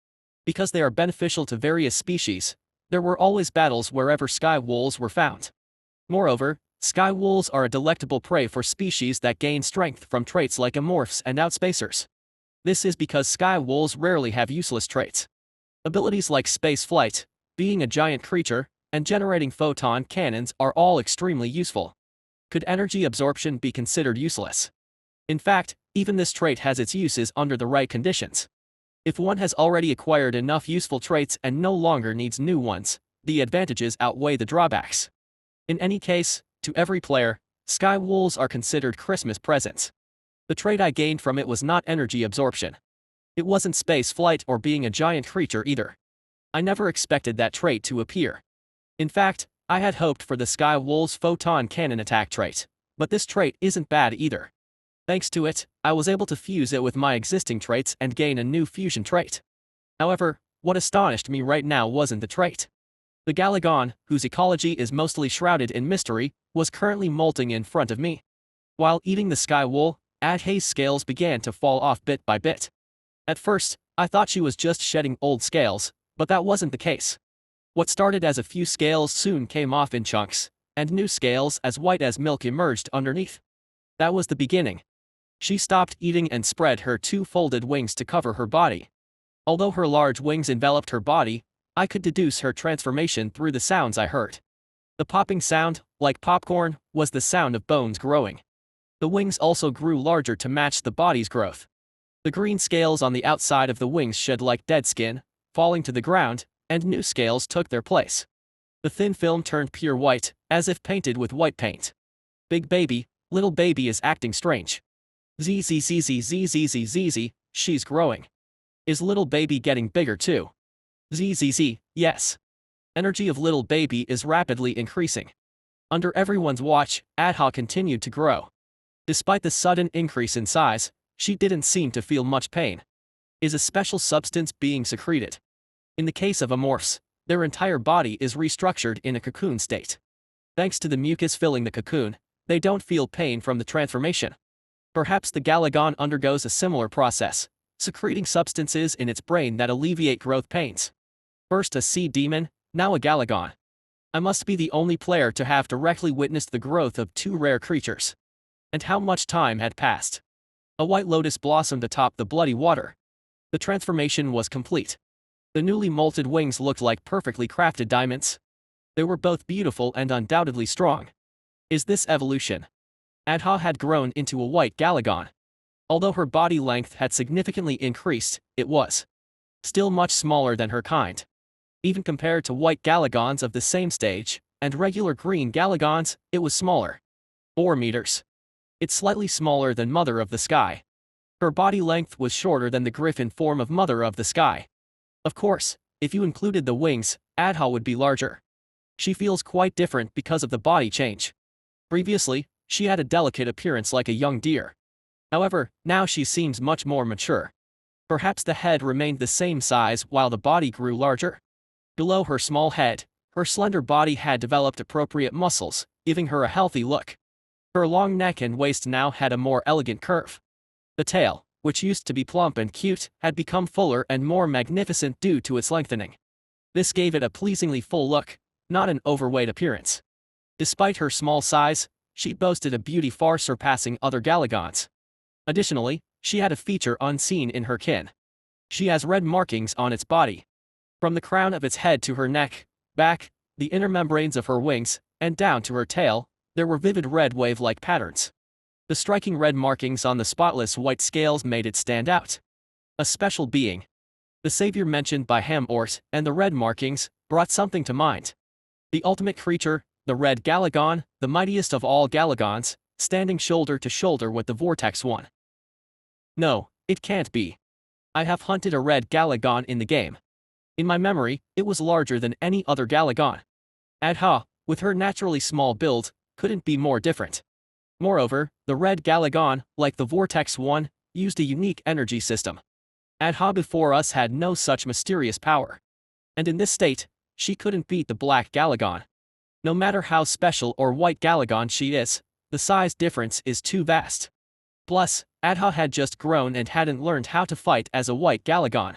Because they are beneficial to various species, there were always battles wherever sky wolves were found. Moreover, sky wolves are a delectable prey for species that gain strength from traits like amorphs and outspacers. This is because sky wolves rarely have useless traits. Abilities like space flight, being a giant creature, and generating photon cannons are all extremely useful. Could energy absorption be considered useless? In fact, even this trait has its uses under the right conditions. If one has already acquired enough useful traits and no longer needs new ones, the advantages outweigh the drawbacks. In any case, to every player, sky wolves are considered Christmas presents. The trait I gained from it was not energy absorption. It wasn't space flight or being a giant creature either. I never expected that trait to appear. In fact, I had hoped for the sky wolf's photon cannon attack trait, but this trait isn't bad either. Thanks to it, I was able to fuse it with my existing traits and gain a new fusion trait. However, what astonished me right now wasn't the trait. The Galagon, whose ecology is mostly shrouded in mystery, was currently molting in front of me. While eating the sky wool, Adhay's scales began to fall off bit by bit. At first, I thought she was just shedding old scales, but that wasn't the case. What started as a few scales soon came off in chunks, and new scales as white as milk emerged underneath. That was the beginning. She stopped eating and spread her 2 folded wings to cover her body. Although her large wings enveloped her body, I could deduce her transformation through the sounds I heard. The popping sound, like popcorn, was the sound of bones growing. The wings also grew larger to match the body's growth. The green scales on the outside of the wings shed like dead skin, falling to the ground, and new scales took their place. The thin film turned pure white, as if painted with white paint. Big baby, little baby is acting strange. Zzz, she's growing. Is little baby getting bigger too? Zzz, yes. Energy of little baby is rapidly increasing. Under everyone's watch, Adha continued to grow. Despite the sudden increase in size, she didn't seem to feel much pain. Is a special substance being secreted? In the case of amorphs, their entire body is restructured in a cocoon state. Thanks to the mucus filling the cocoon, they don't feel pain from the transformation. Perhaps the Galagon undergoes a similar process, secreting substances in its brain that alleviate growth pains. First a sea demon, now a Galagon. I must be the only player to have directly witnessed the growth of two rare creatures. And how much time had passed? A white lotus blossomed atop the bloody water. The transformation was complete. The newly molted wings looked like perfectly crafted diamonds. They were both beautiful and undoubtedly strong. Is this evolution? Adha had grown into a white Galagon. Although her body length had significantly increased, it was still much smaller than her kind. Even compared to white Galagons of the same stage, and regular green Galagons, it was smaller. 4 meters. It's slightly smaller than Mother of the Sky. Her body length was shorter than the griffin form of Mother of the Sky. Of course, if you included the wings, Adha would be larger. She feels quite different because of the body change. Previously, she had a delicate appearance like a young deer. However, now she seems much more mature. Perhaps the head remained the same size while the body grew larger. Below her small head, her slender body had developed appropriate muscles, giving her a healthy look. Her long neck and waist now had a more elegant curve. The tail, which used to be plump and cute, had become fuller and more magnificent due to its lengthening. This gave it a pleasingly full look, not an overweight appearance. Despite her small size, she boasted a beauty far surpassing other Galagons. Additionally, she had a feature unseen in her kin. She has red markings on its body. From the crown of its head to her neck, back, the inner membranes of her wings, and down to her tail, there were vivid red wave-like patterns. The striking red markings on the spotless white scales made it stand out. A special being. The savior mentioned by Ham-Ort and the red markings brought something to mind. The ultimate creature, the red Galagon, the mightiest of all Galagons, standing shoulder to shoulder with the Vortex One. No, it can't be. I have hunted a red Galagon in the game. In my memory, it was larger than any other Galagon. Adha, with her naturally small build, couldn't be more different. Moreover, the red Galagon, like the Vortex One, used a unique energy system. Adha before us had no such mysterious power. And in this state, she couldn't beat the black Galagon. No matter how special or white Galagon she is, the size difference is too vast. Plus, Adha had just grown and hadn't learned how to fight as a white Galagon.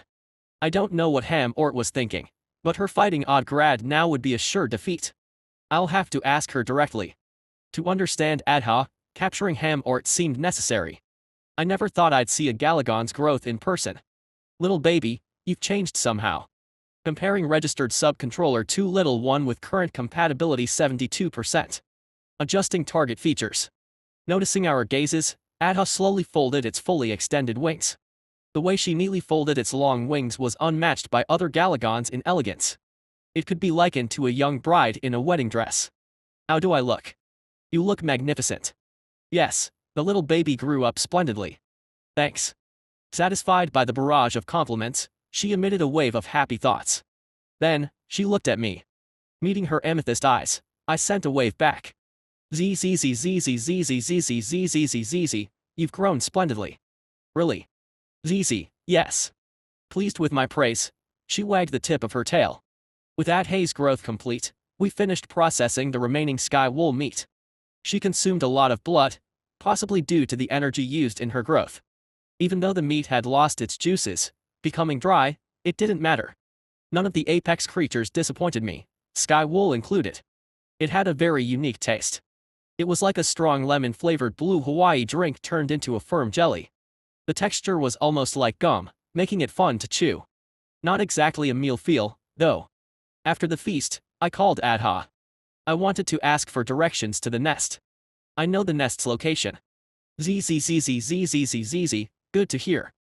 I don't know what Ham-Ort was thinking, but her fighting Odgrad now would be a sure defeat. I'll have to ask her directly. To understand Adha, capturing Ham-Ort seemed necessary. I never thought I'd see a Galagon's growth in person. Little baby, you've changed somehow. Comparing registered sub-controller to little one with current compatibility 72%. Adjusting target features. Noticing our gazes, Adha slowly folded its fully extended wings. The way she neatly folded its long wings was unmatched by other Galagons in elegance. It could be likened to a young bride in a wedding dress. How do I look? You look magnificent. Yes, the little baby grew up splendidly. Thanks. Satisfied by the barrage of compliments, she emitted a wave of happy thoughts. Then, she looked at me. Meeting her amethyst eyes, I sent a wave back. Zzz, you've grown splendidly. Really? Zzz, yes. Pleased with my praise, she wagged the tip of her tail. With Adha's growth complete, we finished processing the remaining sky wool meat. She consumed a lot of blood, possibly due to the energy used in her growth. Even though the meat had lost its juices, becoming dry, it didn't matter. None of the apex creatures disappointed me, sky wool included. It had a very unique taste. It was like a strong lemon-flavored blue Hawaii drink turned into a firm jelly. The texture was almost like gum, making it fun to chew. Not exactly a meal feel, though. After the feast, I called Adha. I wanted to ask for directions to the nest. I know the nest's location. Zzzzzzzzzzzzz, good to hear.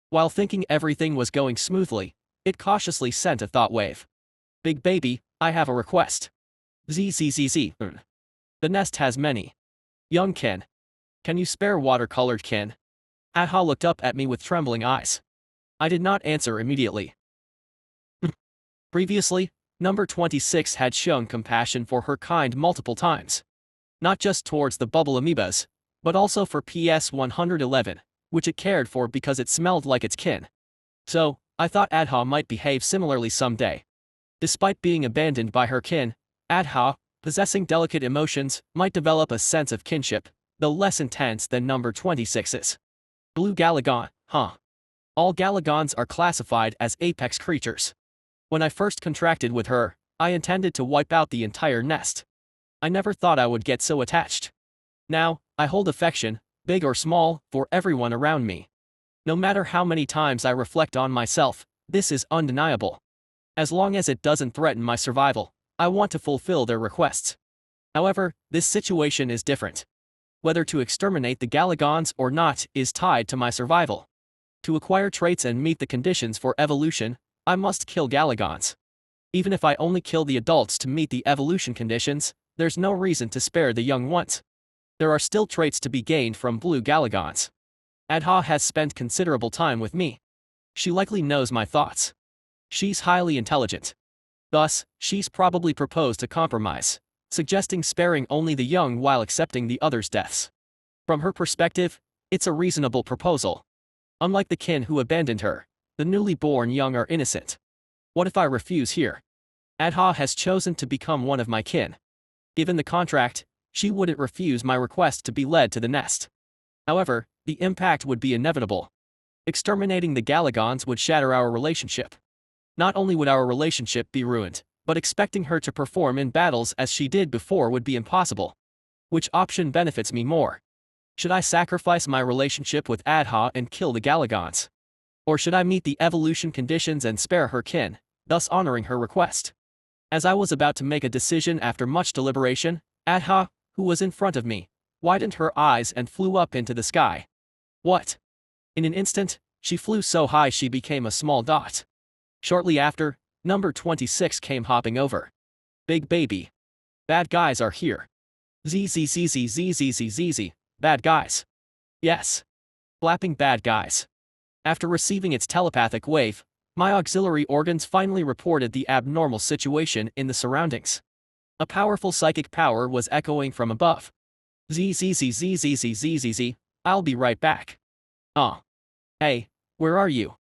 While thinking everything was going smoothly, it cautiously sent a thought wave. Big baby, I have a request. Zzzzz. The nest has many young kin. Can you spare watercolored kin? Adha looked up at me with trembling eyes. I did not answer immediately. Previously, number 26 had shown compassion for her kind multiple times. Not just towards the bubble amoebas, but also for PS-111, which it cared for because it smelled like its kin. So, I thought Adha might behave similarly someday. Despite being abandoned by her kin, Adha, possessing delicate emotions, might develop a sense of kinship, though less intense than number 26's. Blue Galagon, huh? All Galagons are classified as apex creatures. When I first contracted with her, I intended to wipe out the entire nest. I never thought I would get so attached. Now, I hold affection, big or small, for everyone around me. No matter how many times I reflect on myself, this is undeniable. As long as it doesn't threaten my survival, I want to fulfill their requests. However, this situation is different. Whether to exterminate the Galagons or not is tied to my survival. To acquire traits and meet the conditions for evolution, I must kill Galagons. Even if I only kill the adults to meet the evolution conditions, there's no reason to spare the young ones. There are still traits to be gained from blue Galagons. Adha has spent considerable time with me. She likely knows my thoughts. She's highly intelligent. Thus, she's probably proposed a compromise, suggesting sparing only the young while accepting the others' deaths. From her perspective, it's a reasonable proposal. Unlike the kin who abandoned her, the newly born young are innocent. What if I refuse here? Adha has chosen to become one of my kin. Given the contract, she wouldn't refuse my request to be led to the nest. However, the impact would be inevitable. Exterminating the Galagons would shatter our relationship. Not only would our relationship be ruined, but expecting her to perform in battles as she did before would be impossible. Which option benefits me more? Should I sacrifice my relationship with Adha and kill the Galagons? Or should I meet the evolution conditions and spare her kin, thus honoring her request? As I was about to make a decision after much deliberation, Adha, who was in front of me, widened her eyes and flew up into the sky. What? In an instant, she flew so high she became a small dot. Shortly after, number 26 came hopping over. Big baby. Bad guys are here. Zzzzzzzzzzz, bad guys. Yes. Flapping bad guys. After receiving its telepathic wave, my auxiliary organs finally reported the abnormal situation in the surroundings. A powerful psychic power was echoing from above. Zzzzzzzzzzz, I'll be right back. Hey, where are you?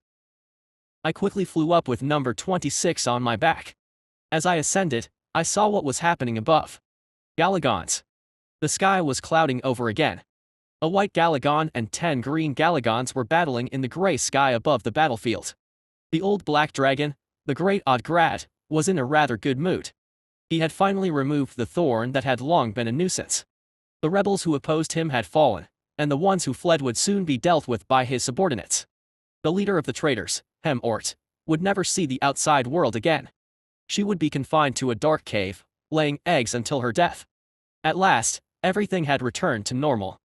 I quickly flew up with number 26 on my back. As I ascended, I saw what was happening above. Galagons. The sky was clouding over again. A white Galagon and 10 green Galagons were battling in the gray sky above the battlefield. The old black dragon, the great Odgrad, was in a rather good mood. He had finally removed the thorn that had long been a nuisance. The rebels who opposed him had fallen, and the ones who fled would soon be dealt with by his subordinates. The leader of the traitors, Ort, would never see the outside world again. She would be confined to a dark cave, laying eggs until her death. At last, everything had returned to normal.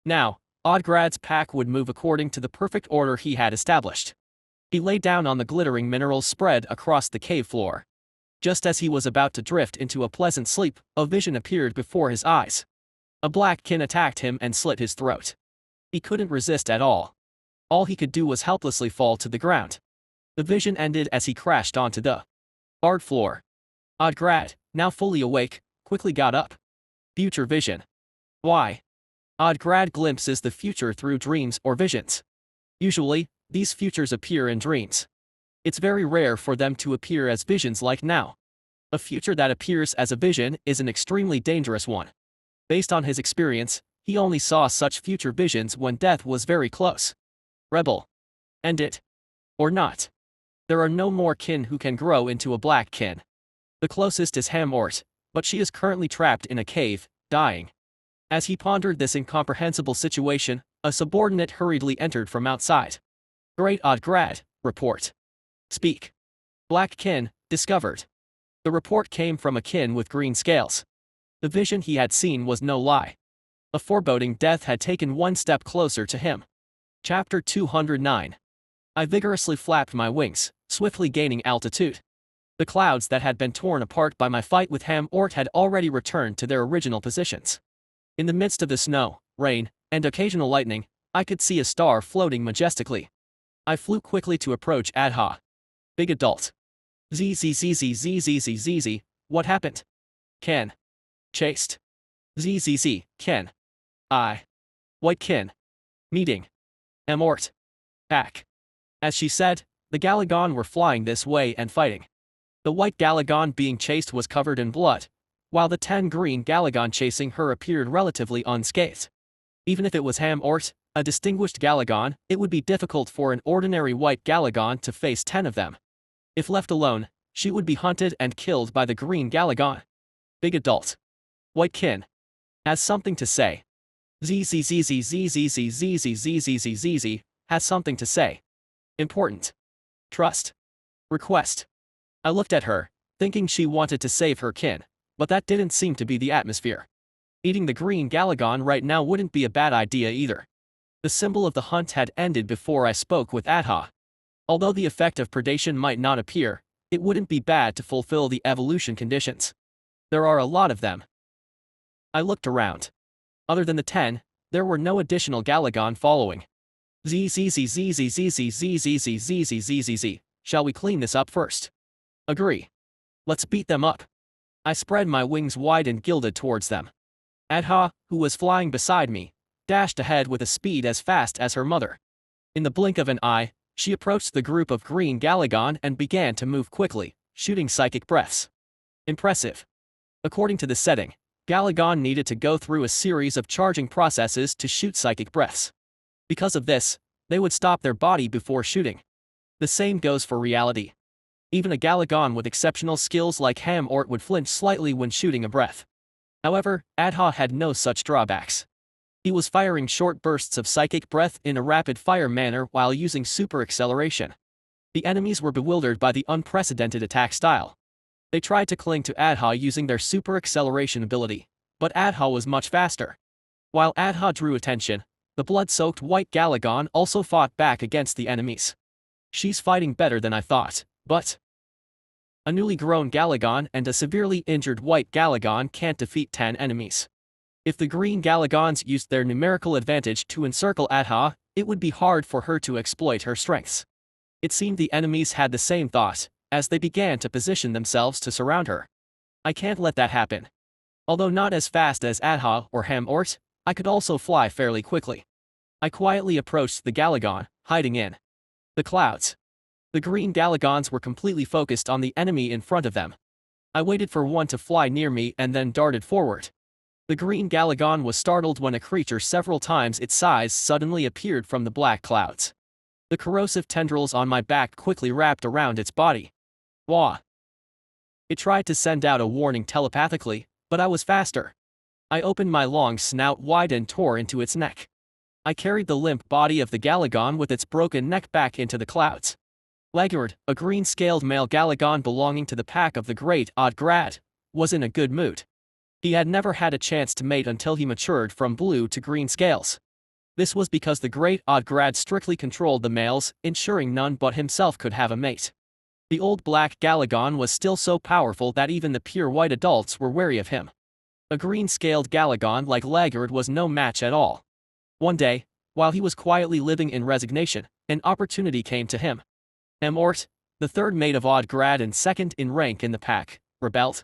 Now, Odgrad's pack would move according to the perfect order he had established. He lay down on the glittering minerals spread across the cave floor. Just as he was about to drift into a pleasant sleep, a vision appeared before his eyes. A black kin attacked him and slit his throat. He couldn't resist at all. All he could do was helplessly fall to the ground. The vision ended as he crashed onto the barred floor. Odgrad, now fully awake, quickly got up. Future vision. Why? Odgrad glimpses the future through dreams or visions. Usually, these futures appear in dreams. It's very rare for them to appear as visions like now. A future that appears as a vision is an extremely dangerous one. Based on his experience, he only saw such future visions when death was very close. Rebel. End it. Or not. There are no more kin who can grow into a black kin. The closest is Ort, but she is currently trapped in a cave, dying. As he pondered this incomprehensible situation, a subordinate hurriedly entered from outside. Great Odgrad, report. Speak. Black kin, discovered. The report came from a kin with green scales. The vision he had seen was no lie. A foreboding death had taken one step closer to him. Chapter 209. I vigorously flapped my wings, swiftly gaining altitude. The clouds that had been torn apart by my fight with Ham-Ort had already returned to their original positions. In the midst of the snow, rain, and occasional lightning, I could see a star floating majestically. I flew quickly to approach Adha. Big adult. ZZZZZZZZZ, what happened? Ken. Chased. ZZZ, Ken. I. White Kin. Meeting. Amort. Pack. As she said, the Galagon were flying this way and fighting. The white Galagon being chased was covered in blood, while the 10 green Galagon chasing her appeared relatively unscathed. Even if it was Ham-Ort, a distinguished Galagon, it would be difficult for an ordinary white Galagon to face 10 of them. If left alone, she would be hunted and killed by the green Galagon. Big adult. White Kin. Has something to say. ZZZZZZZZZZZZZ has something to say. Important. Trust. Request. I looked at her, thinking she wanted to save her kin, but that didn't seem to be the atmosphere. Eating the green Galagon right now wouldn't be a bad idea either. The symbol of the hunt had ended before I spoke with Adha. Although the effect of predation might not appear, it wouldn't be bad to fulfill the evolution conditions. There are a lot of them. I looked around. Other than the 10, there were no additional Galagon following. ZZZZZZZZZZZZZZZ. Shall we clean this up first? Agree. Let's beat them up. I spread my wings wide and gilded towards them. Adha, who was flying beside me, dashed ahead with a speed as fast as her mother. In the blink of an eye, she approached the group of green Galagon and began to move quickly, shooting psychic breaths. Impressive. According to the setting, Galagon needed to go through a series of charging processes to shoot psychic breaths. Because of this, they would stop their body before shooting. The same goes for reality. Even a Galagon with exceptional skills like Ham-Ort would flinch slightly when shooting a breath. However, Adha had no such drawbacks. He was firing short bursts of psychic breath in a rapid-fire manner while using super acceleration. The enemies were bewildered by the unprecedented attack style. They tried to cling to Adha using their super acceleration ability, but Adha was much faster. While Adha drew attention, the blood-soaked white Galagon also fought back against the enemies. She's fighting better than I thought, but a newly grown Galagon and a severely injured white Galagon can't defeat 10 enemies. If the green Galagons used their numerical advantage to encircle Adha, it would be hard for her to exploit her strengths. It seemed the enemies had the same thought, as they began to position themselves to surround her. I can't let that happen. Although not as fast as Adha or Ham-Ort, I could also fly fairly quickly. I quietly approached the Galagon, hiding in the clouds. The green Galagons were completely focused on the enemy in front of them. I waited for one to fly near me and then darted forward. The green Galagon was startled when a creature several times its size suddenly appeared from the black clouds. The corrosive tendrils on my back quickly wrapped around its body. Wah! It tried to send out a warning telepathically, but I was faster. I opened my long snout wide and tore into its neck. I carried the limp body of the Galagon with its broken neck back into the clouds. Laggard, a green-scaled male Galagon belonging to the pack of the Great Odd-Grad, was in a good mood. He had never had a chance to mate until he matured from blue to green scales. This was because the Great Odd-Grad strictly controlled the males, ensuring none but himself could have a mate. The old black Galagon was still so powerful that even the pure white adults were wary of him. A green-scaled Galagon like Laggard was no match at all. One day, while he was quietly living in resignation, an opportunity came to him. Amort, the third mate of Odd-Grad and second in rank in the pack, rebelled.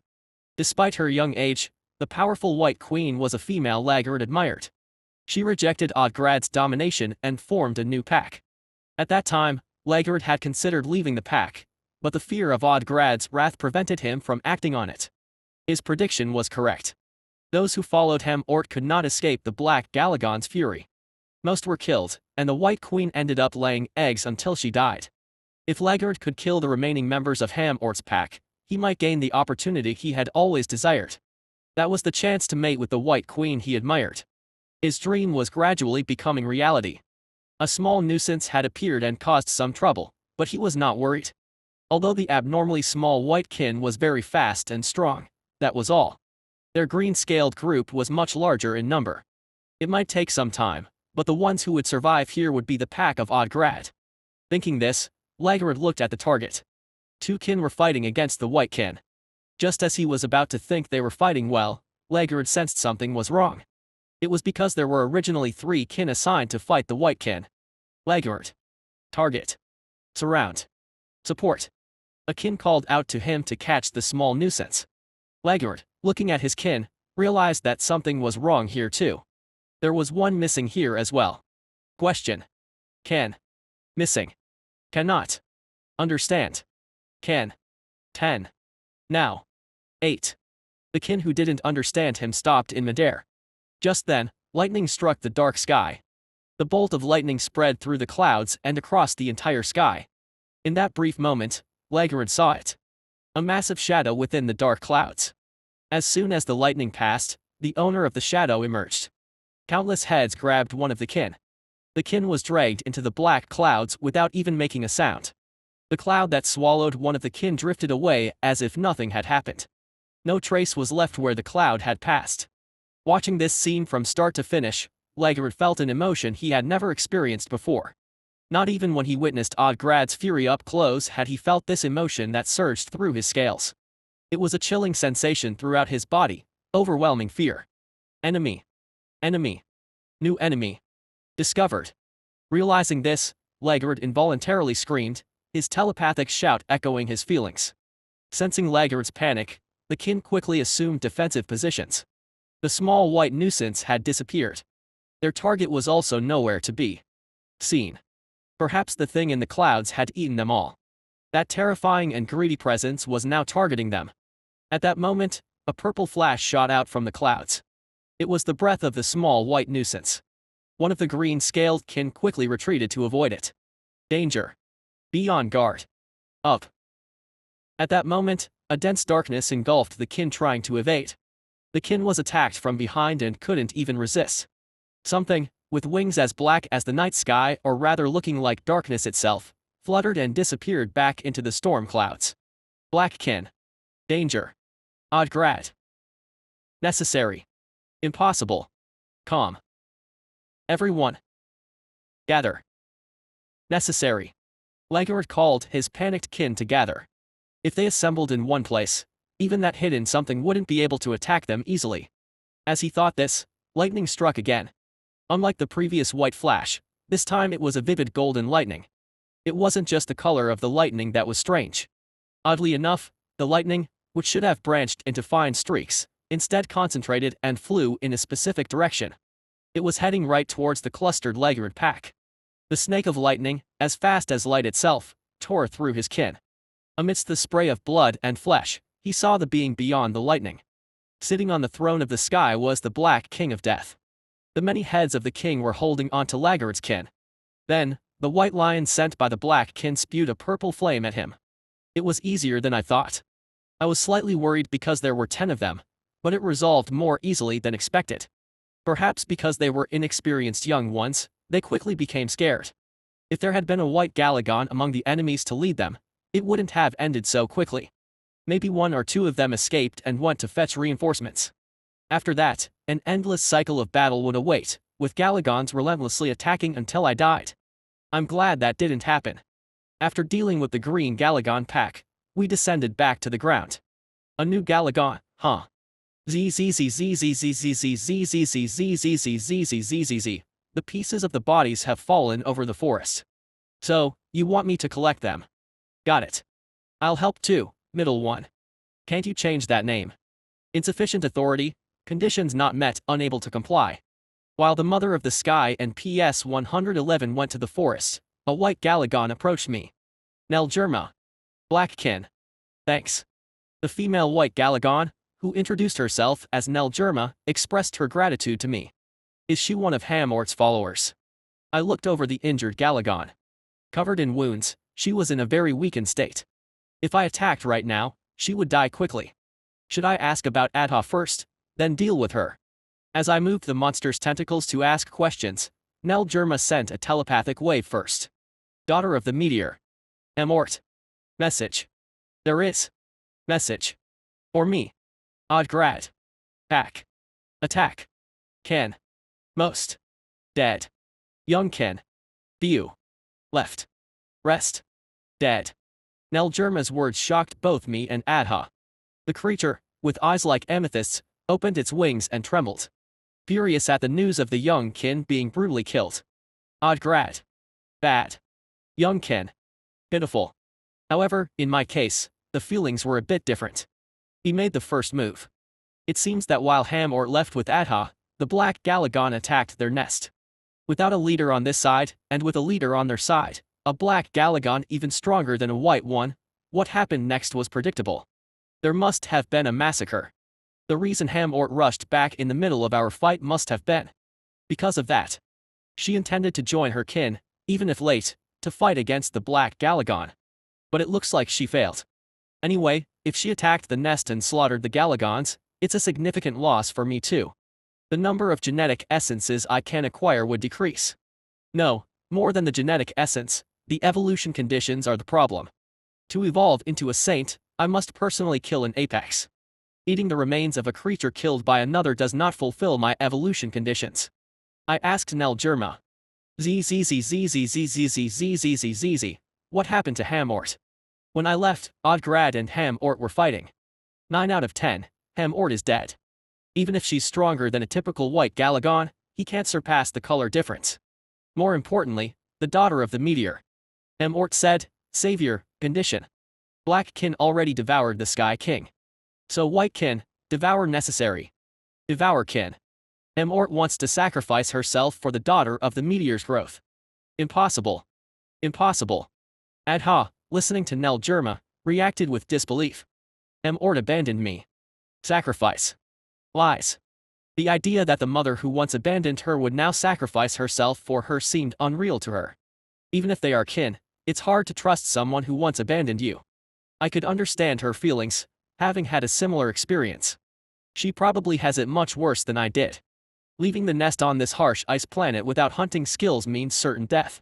Despite her young age, the powerful White Queen was a female Laggard admired. She rejected Odd-Grad's domination and formed a new pack. At that time, Laggard had considered leaving the pack, but the fear of Odd-Grad's wrath prevented him from acting on it. His prediction was correct. Those who followed Ham-Ort could not escape the Black Galagon's fury. Most were killed, and the White Queen ended up laying eggs until she died. If Laggard could kill the remaining members of Ham-Ort's pack, he might gain the opportunity he had always desired. That was the chance to mate with the White Queen he admired. His dream was gradually becoming reality. A small nuisance had appeared and caused some trouble, but he was not worried. Although the abnormally small White Kin was very fast and strong, that was all. Their green-scaled group was much larger in number. It might take some time, but the ones who would survive here would be the pack of Odd-Grad. Thinking this, Lagard looked at the target. Two kin were fighting against the white kin. Just as he was about to think they were fighting well, Lagard sensed something was wrong. It was because there were originally 3 kin assigned to fight the white kin. Lagard. Target. Surround. Support. A kin called out to him to catch the small nuisance. Lagard, looking at his kin, realized that something was wrong here too. There was one missing here as well. Question. Can. Missing. Cannot. Understand. Can. 10. Now. 8. The kin who didn't understand him stopped in midair. Just then, lightning struck the dark sky. The bolt of lightning spread through the clouds and across the entire sky. In that brief moment, Lagard saw it. A massive shadow within the dark clouds. As soon as the lightning passed, the owner of the shadow emerged. Countless heads grabbed one of the kin. The kin was dragged into the black clouds without even making a sound. The cloud that swallowed one of the kin drifted away as if nothing had happened. No trace was left where the cloud had passed. Watching this scene from start to finish, Lagard felt an emotion he had never experienced before. Not even when he witnessed Odd-Grad's fury up close had he felt this emotion that surged through his scales. It was a chilling sensation throughout his body, overwhelming fear. Enemy. Enemy. New enemy. Discovered. Realizing this, Lagard involuntarily screamed, his telepathic shout echoing his feelings. Sensing Lagard's panic, the kin quickly assumed defensive positions. The small white nuisance had disappeared. Their target was also nowhere to be seen. Perhaps the thing in the clouds had eaten them all. That terrifying and greedy presence was now targeting them. At that moment, a purple flash shot out from the clouds. It was the breath of the small white nuisance. One of the green-scaled kin quickly retreated to avoid it. Danger. Be on guard. Up. At that moment, a dense darkness engulfed the kin trying to evade. The kin was attacked from behind and couldn't even resist. Something, with wings as black as the night sky or rather looking like darkness itself, fluttered and disappeared back into the storm clouds. Black kin. Danger. Odd-Grad. Necessary. Impossible. Calm. Everyone. Gather. Necessary. Lagard called his panicked kin to gather. If they assembled in one place, even that hidden something wouldn't be able to attack them easily. As he thought this, lightning struck again. Unlike the previous white flash, this time it was a vivid golden lightning. It wasn't just the color of the lightning that was strange. Oddly enough, the lightning, which should have branched into fine streaks, instead concentrated and flew in a specific direction. It was heading right towards the clustered Lagard pack. The snake of lightning, as fast as light itself, tore through his kin. Amidst the spray of blood and flesh, he saw the being beyond the lightning. Sitting on the throne of the sky was the Black King of Death. The many heads of the king were holding onto Lagard's kin. Then, the white lion sent by the black kin spewed a purple flame at him. It was easier than I thought. I was slightly worried because there were 10 of them, but it resolved more easily than expected. Perhaps because they were inexperienced young ones, they quickly became scared. If there had been a white Galagon among the enemies to lead them, it wouldn't have ended so quickly. Maybe 1 or 2 of them escaped and went to fetch reinforcements. After that, an endless cycle of battle would await, with Galagons relentlessly attacking until I died. I'm glad that didn't happen. After dealing with the green Galagon pack, we descended back to the ground. A new Galagon, huh? The pieces of the bodies have fallen over the forest. So, you want me to collect them? Got it. I'll help too, middle one. Can't you change that name? Insufficient authority, conditions not met, unable to comply. While the Mother of the Sky and PS-111 went to the forest, a white Galagon approached me. Nelgerma. Blackkin. Thanks. The female white Galagon, who introduced herself as Nelgerma, expressed her gratitude to me. Is she one of Hamort's followers? I looked over the injured Galagon. Covered in wounds, she was in a very weakened state. If I attacked right now, she would die quickly. Should I ask about Adha first, then deal with her? As I moved the monster's tentacles to ask questions, Nelgerma sent a telepathic wave first. Daughter of the meteor. Amort. Message. There is. Message. For me. Odd-Grad. Pack. Attack. Can. Most. Dead. Young can. Few. Left. Rest. Dead. Nelgerma's words shocked both me and Adha. The creature, with eyes like amethysts, opened its wings and trembled, furious at the news of the young kin being brutally killed. Odd grad. Bad. Young kin. Pitiful. However, in my case, the feelings were a bit different. He made the first move. It seems that while Hamort left with Adha, the Black Galagon attacked their nest. Without a leader on this side, and with a leader on their side, a Black Galagon even stronger than a white one, what happened next was predictable. There must have been a massacre. The reason Hamort rushed back in the middle of our fight must have been because of that. She intended to join her kin, even if late, to fight against the Black Galagon. But it looks like she failed. Anyway, if she attacked the nest and slaughtered the Galagons, it's a significant loss for me too. The number of genetic essences I can acquire would decrease. No, more than the genetic essence, the evolution conditions are the problem. To evolve into a saint, I must personally kill an apex. Eating the remains of a creature killed by another does not fulfill my evolution conditions. I asked Nelgerma. ZZZZZZZZZZZZZ, what happened to Hamort? When I left, Odgrad and Hamort were fighting. 9 out of 10, Hamort is dead. Even if she's stronger than a typical white Galagon, he can't surpass the color difference. More importantly, the daughter of the meteor. Hamort said, savior, condition. Black kin already devoured the Sky King. So white kin, devour necessary. Devour kin. Hamort wants to sacrifice herself for the daughter of the meteor's growth. Impossible. Impossible. Adha, listening to Nelgerma, reacted with disbelief. Hamort abandoned me. Sacrifice. Lies. The idea that the mother who once abandoned her would now sacrifice herself for her seemed unreal to her. Even if they are kin, it's hard to trust someone who once abandoned you. I could understand her feelings, having had a similar experience. She probably has it much worse than I did. Leaving the nest on this harsh ice planet without hunting skills means certain death.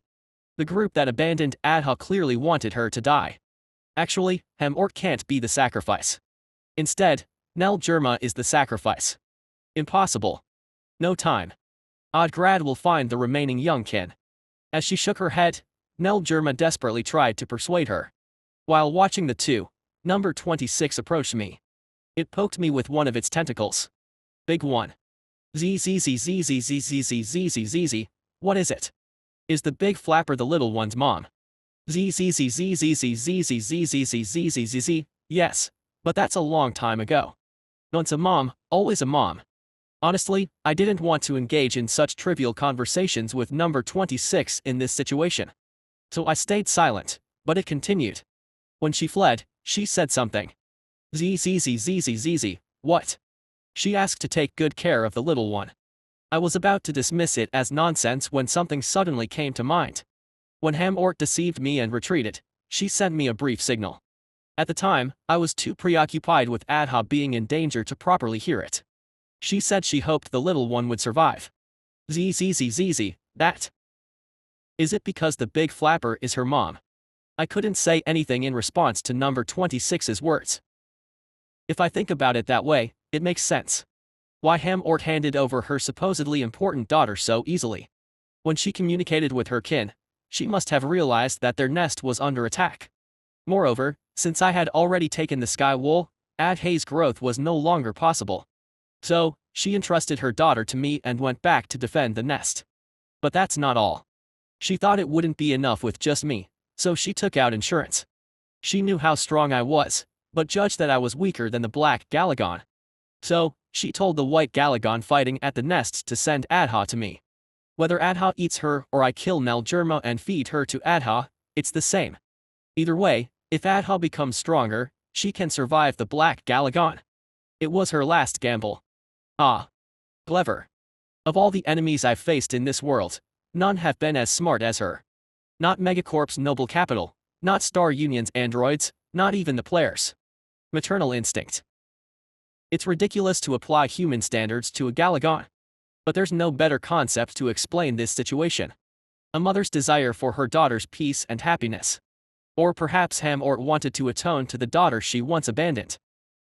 The group that abandoned Adha clearly wanted her to die. Actually, Hamort can't be the sacrifice. Instead, Nelgerma is the sacrifice. Impossible. No time. Odgrad will find the remaining young kin. As she shook her head, Nelgerma desperately tried to persuade her. While watching the two, number 26 approached me. It poked me with one of its tentacles. Big one. ZZZZZZZZZZZZ, what is it? Is the big flapper the little one's mom? ZZZZZZZZZZZZZZ, yes, but that's a long time ago. Once a mom, always a mom. Honestly, I didn't want to engage in such trivial conversations with number 26 in this situation. So I stayed silent, but it continued. When she fled, she said something. ZZZZZZZ, what? She asked to take good care of the little one. I was about to dismiss it as nonsense when something suddenly came to mind. When Hamort deceived me and retreated, she sent me a brief signal. At the time, I was too preoccupied with Adha being in danger to properly hear it. She said she hoped the little one would survive. ZZZZZ, that? Is it because the big flapper is her mom? I couldn't say anything in response to number 26's words. If I think about it that way, it makes sense. Why Hamort handed over her supposedly important daughter so easily? When she communicated with her kin, she must have realized that their nest was under attack. Moreover, since I had already taken the Sky Wool, Adha's growth was no longer possible. So, she entrusted her daughter to me and went back to defend the nest. But that's not all. She thought it wouldn't be enough with just me, so she took out insurance. She knew how strong I was, but judged that I was weaker than the Black Galagon. So, she told the White Galagon fighting at the nest to send Adha to me. Whether Adha eats her or I kill Nelgerma and feed her to Adha, it's the same. Either way, if Adha becomes stronger, she can survive the Black Galagon. It was her last gamble. Ah. Clever. Of all the enemies I've faced in this world, none have been as smart as her. Not Megacorp's noble capital, not Star Union's androids, not even the players. Maternal instinct. It's ridiculous to apply human standards to a Galagon. But there's no better concept to explain this situation. A mother's desire for her daughter's peace and happiness. Or perhaps Hamort wanted to atone to the daughter she once abandoned.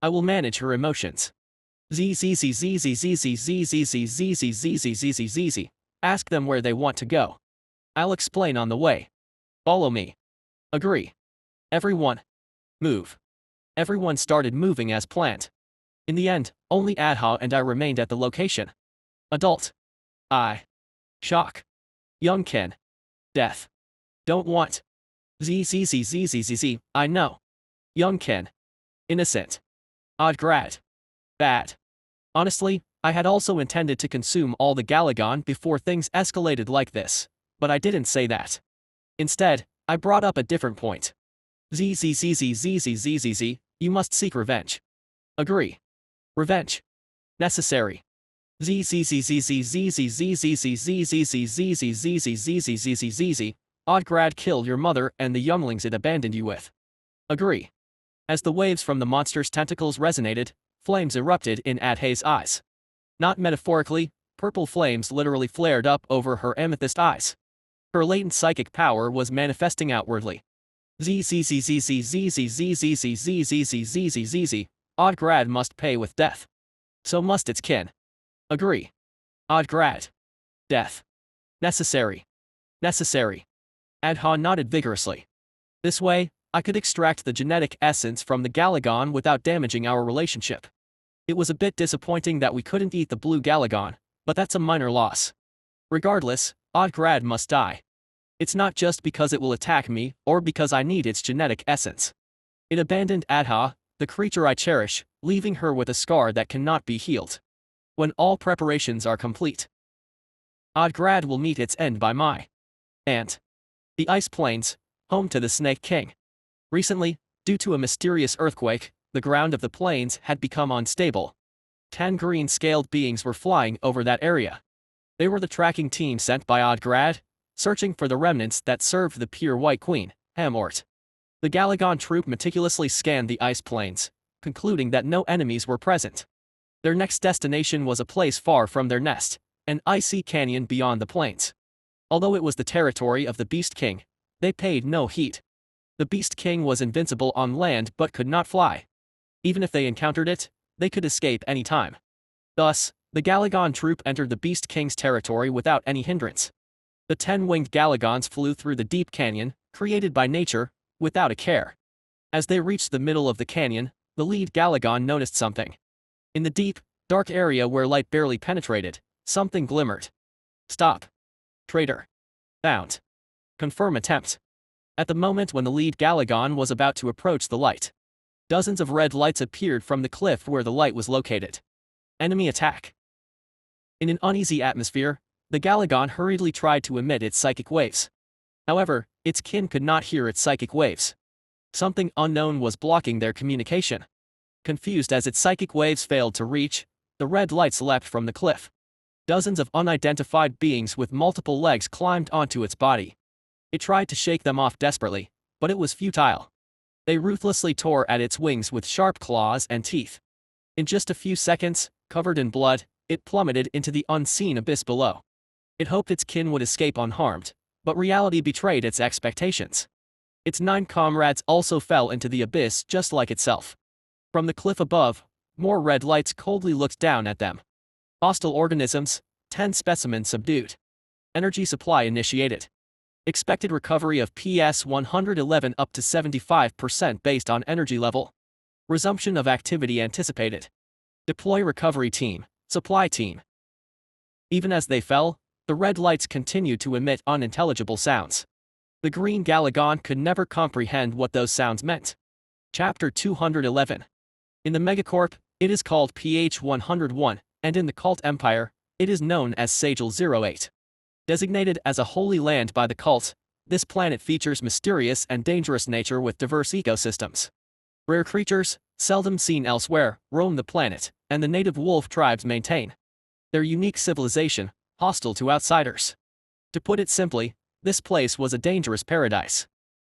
I will manage her emotions. Z. Ask them where they want to go. I'll explain on the way. Follow me. Agree. Everyone. Move. Everyone started moving as planned. In the end, only Adha and I remained at the location. Adult. I. Shock. Young Ken. Death. Don't want. Z. I know. Young Ken. Innocent. Odd grad. Bad. Honestly, I had also intended to consume all the Galagon before things escalated like this, but I didn't say that. Instead, I brought up a different point. Z, you must seek revenge. Agree. Revenge. Necessary. Z. Odd grad killed your mother and the younglings it abandoned you with. Agree. As the waves from the monster's tentacles resonated, flames erupted in Adhe's eyes. Not metaphorically, purple flames literally flared up over her amethyst eyes. Her latent psychic power was manifesting outwardly. Odd grad must pay with death. So must its kin. Agree. Odd grad. Death. Necessary. Necessary. Adha nodded vigorously. This way, I could extract the genetic essence from the Galagon without damaging our relationship. It was a bit disappointing that we couldn't eat the blue Galagon, but that's a minor loss. Regardless, Odd grad must die. It's not just because it will attack me or because I need its genetic essence. It abandoned Adha, the creature I cherish, leaving her with a scar that cannot be healed. When all preparations are complete, Odd grad will meet its end by my aunt. The Ice Plains, home to the Snake King. Recently, due to a mysterious earthquake, the ground of the plains had become unstable. 10 green-scaled beings were flying over that area. They were the tracking team sent by Odd grad, searching for the remnants that served the pure White Queen, Amort. The Galagon troop meticulously scanned the ice plains, concluding that no enemies were present. Their next destination was a place far from their nest, an icy canyon beyond the plains. Although it was the territory of the Beast King, they paid no heed. The Beast King was invincible on land but could not fly. Even if they encountered it, they could escape any time. Thus, the Galagon troop entered the Beast King's territory without any hindrance. The 10-winged Galagons flew through the deep canyon, created by nature, without a care. As they reached the middle of the canyon, the lead Galagon noticed something. In the deep, dark area where light barely penetrated, something glimmered. Stop. Traitor. Bound. Confirm attempt. At the moment when the lead Galagon was about to approach the light, dozens of red lights appeared from the cliff where the light was located. Enemy attack. In an uneasy atmosphere, the Galagon hurriedly tried to emit its psychic waves. However, its kin could not hear its psychic waves. Something unknown was blocking their communication. Confused as its psychic waves failed to reach, the red lights leapt from the cliff. Dozens of unidentified beings with multiple legs climbed onto its body. It tried to shake them off desperately, but it was futile. They ruthlessly tore at its wings with sharp claws and teeth. In just a few seconds, covered in blood, it plummeted into the unseen abyss below. It hoped its kin would escape unharmed, but reality betrayed its expectations. Its 9 comrades also fell into the abyss just like itself. From the cliff above, more red lights coldly looked down at them. Hostile organisms, 10 specimens subdued. Energy supply initiated. Expected recovery of PS 111 up to 75% based on energy level. Resumption of activity anticipated. Deploy recovery team, supply team. Even as they fell, the red lights continued to emit unintelligible sounds. The green Galagon could never comprehend what those sounds meant. Chapter 211. In the Megacorp, it is called PH 101, and in the Cult Empire, it is known as Sagel 08. Designated as a holy land by the cult, this planet features mysterious and dangerous nature with diverse ecosystems. Rare creatures, seldom seen elsewhere, roam the planet, and the native wolf tribes maintain their unique civilization, hostile to outsiders. To put it simply, this place was a dangerous paradise.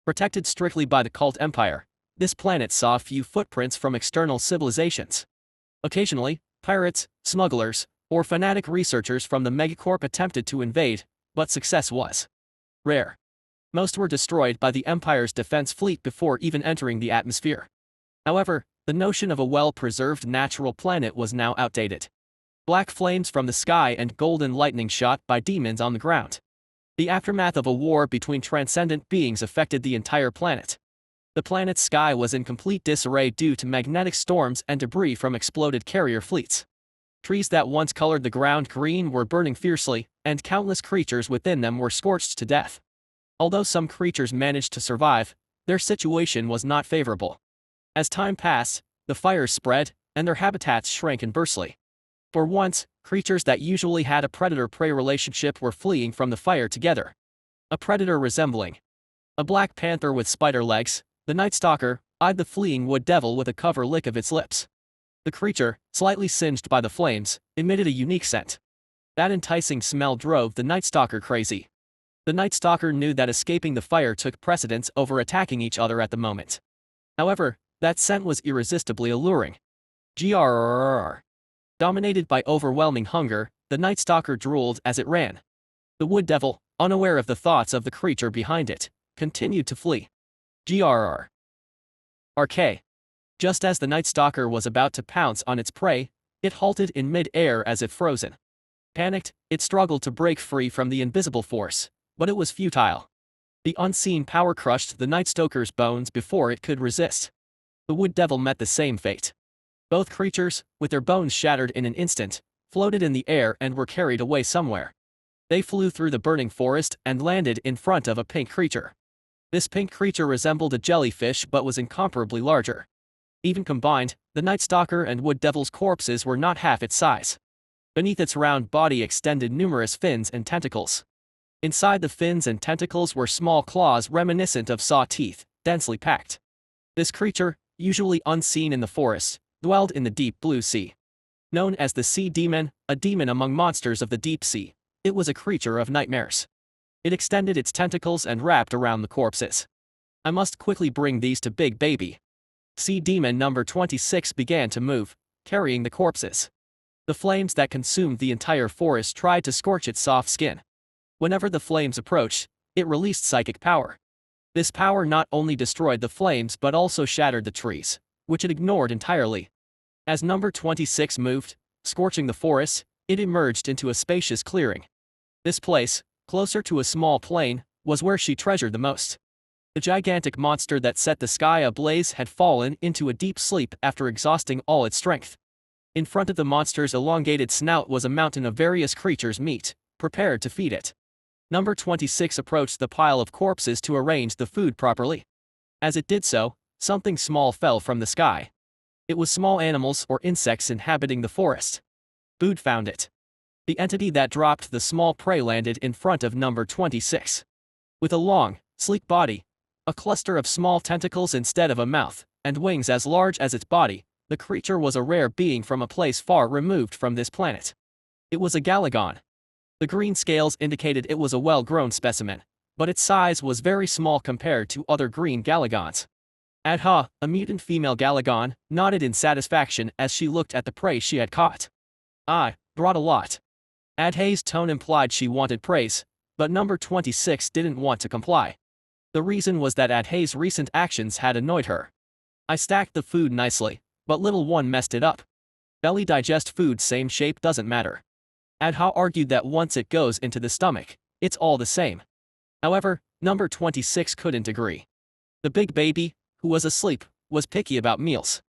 Protected strictly by the Cult Empire, this planet saw few footprints from external civilizations. Occasionally, pirates, smugglers, or fanatic researchers from the Megacorp attempted to invade, but success was rare. Most were destroyed by the Empire's defense fleet before even entering the atmosphere. However, The notion of a well-preserved natural planet was now outdated. Black flames from the sky and golden lightning shot by demons on the ground. The aftermath of a war between transcendent beings affected the entire planet. The planet's sky was in complete disarray due to magnetic storms and debris from exploded carrier fleets. Trees that once colored the ground green were burning fiercely, and countless creatures within them were scorched to death. Although some creatures managed to survive, their situation was not favorable. As time passed, the fires spread, and their habitats shrank inversely. For once, creatures that usually had a predator-prey relationship were fleeing from the fire together. A predator resembling a black panther with spider legs, the Night Stalker eyed the fleeing wood devil with a cover lick of its lips. The creature, slightly singed by the flames, emitted a unique scent. That enticing smell drove the Night Stalker crazy. The Night Stalker knew that escaping the fire took precedence over attacking each other at the moment. However, that scent was irresistibly alluring. Grrrr. Dominated by overwhelming hunger, the Night Stalker drooled as it ran. The wood devil, unaware of the thoughts of the creature behind it, continued to flee. Grrrr. RK. Just as the Night Stalker was about to pounce on its prey, it halted in mid-air as if frozen. Panicked, it struggled to break free from the invisible force, but it was futile. The unseen power crushed the Night Stalker's bones before it could resist. The wood devil met the same fate. Both creatures, with their bones shattered in an instant, floated in the air and were carried away somewhere. They flew through the burning forest and landed in front of a pink creature. This pink creature resembled a jellyfish but was incomparably larger. Even combined, the Night Stalker and wood devil's corpses were not half its size. Beneath its round body extended numerous fins and tentacles. Inside the fins and tentacles were small claws reminiscent of saw teeth, densely packed. This creature, usually unseen in the forest, dwelled in the deep blue sea. Known as the Sea Demon, a demon among monsters of the deep sea, it was a creature of nightmares. It extended its tentacles and wrapped around the corpses. I must quickly bring these to Big Baby. Sea Demon number 26 began to move, carrying the corpses. The flames that consumed the entire forest tried to scorch its soft skin. Whenever the flames approached, it released psychic power. This power not only destroyed the flames but also shattered the trees, which it ignored entirely. As number 26 moved, scorching the forest, it emerged into a spacious clearing. This place, closer to a small plain, was where she treasured the most. The gigantic monster that set the sky ablaze had fallen into a deep sleep after exhausting all its strength. In front of the monster's elongated snout was a mountain of various creatures' meat, prepared to feed it. Number 26 approached the pile of corpses to arrange the food properly. As it did so, something small fell from the sky. It was small animals or insects inhabiting the forest. Food found it. The entity that dropped the small prey landed in front of number 26. With a long, sleek body, a cluster of small tentacles instead of a mouth, and wings as large as its body, the creature was a rare being from a place far removed from this planet. It was a Galagon. The green scales indicated it was a well-grown specimen, but its size was very small compared to other green Galagons. Adha, a mutant female Galagon, nodded in satisfaction as she looked at the prey she had caught. I brought a lot. Adha's tone implied she wanted praise, but number 26 didn't want to comply. The reason was that Adha's recent actions had annoyed her. I stacked the food nicely, but little one messed it up. Belly digest food same shape doesn't matter. Adha argued that once it goes into the stomach, it's all the same. However, number 26 couldn't agree. The big baby, who was asleep, was picky about meals.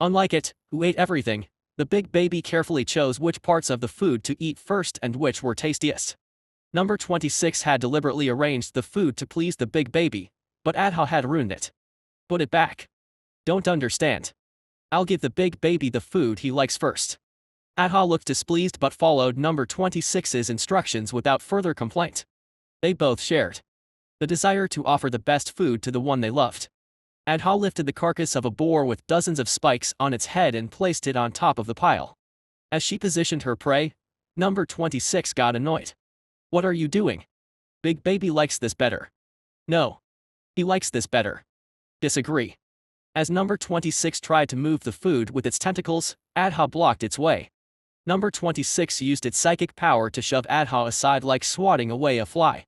Unlike it, who ate everything, the big baby carefully chose which parts of the food to eat first and which were tastiest. Number 26 had deliberately arranged the food to please the big baby, but Adha had ruined it. Put it back. Don't understand. I'll give the big baby the food he likes first. Adha looked displeased but followed number 26's instructions without further complaint. They both shared the desire to offer the best food to the one they loved. Adha lifted the carcass of a boar with dozens of spikes on its head and placed it on top of the pile. As she positioned her prey, number 26 got annoyed. What are you doing? Big baby likes this better. No. He likes this better. Disagree. As number 26 tried to move the food with its tentacles, Adha blocked its way. Number 26 used its psychic power to shove Adha aside like swatting away a fly.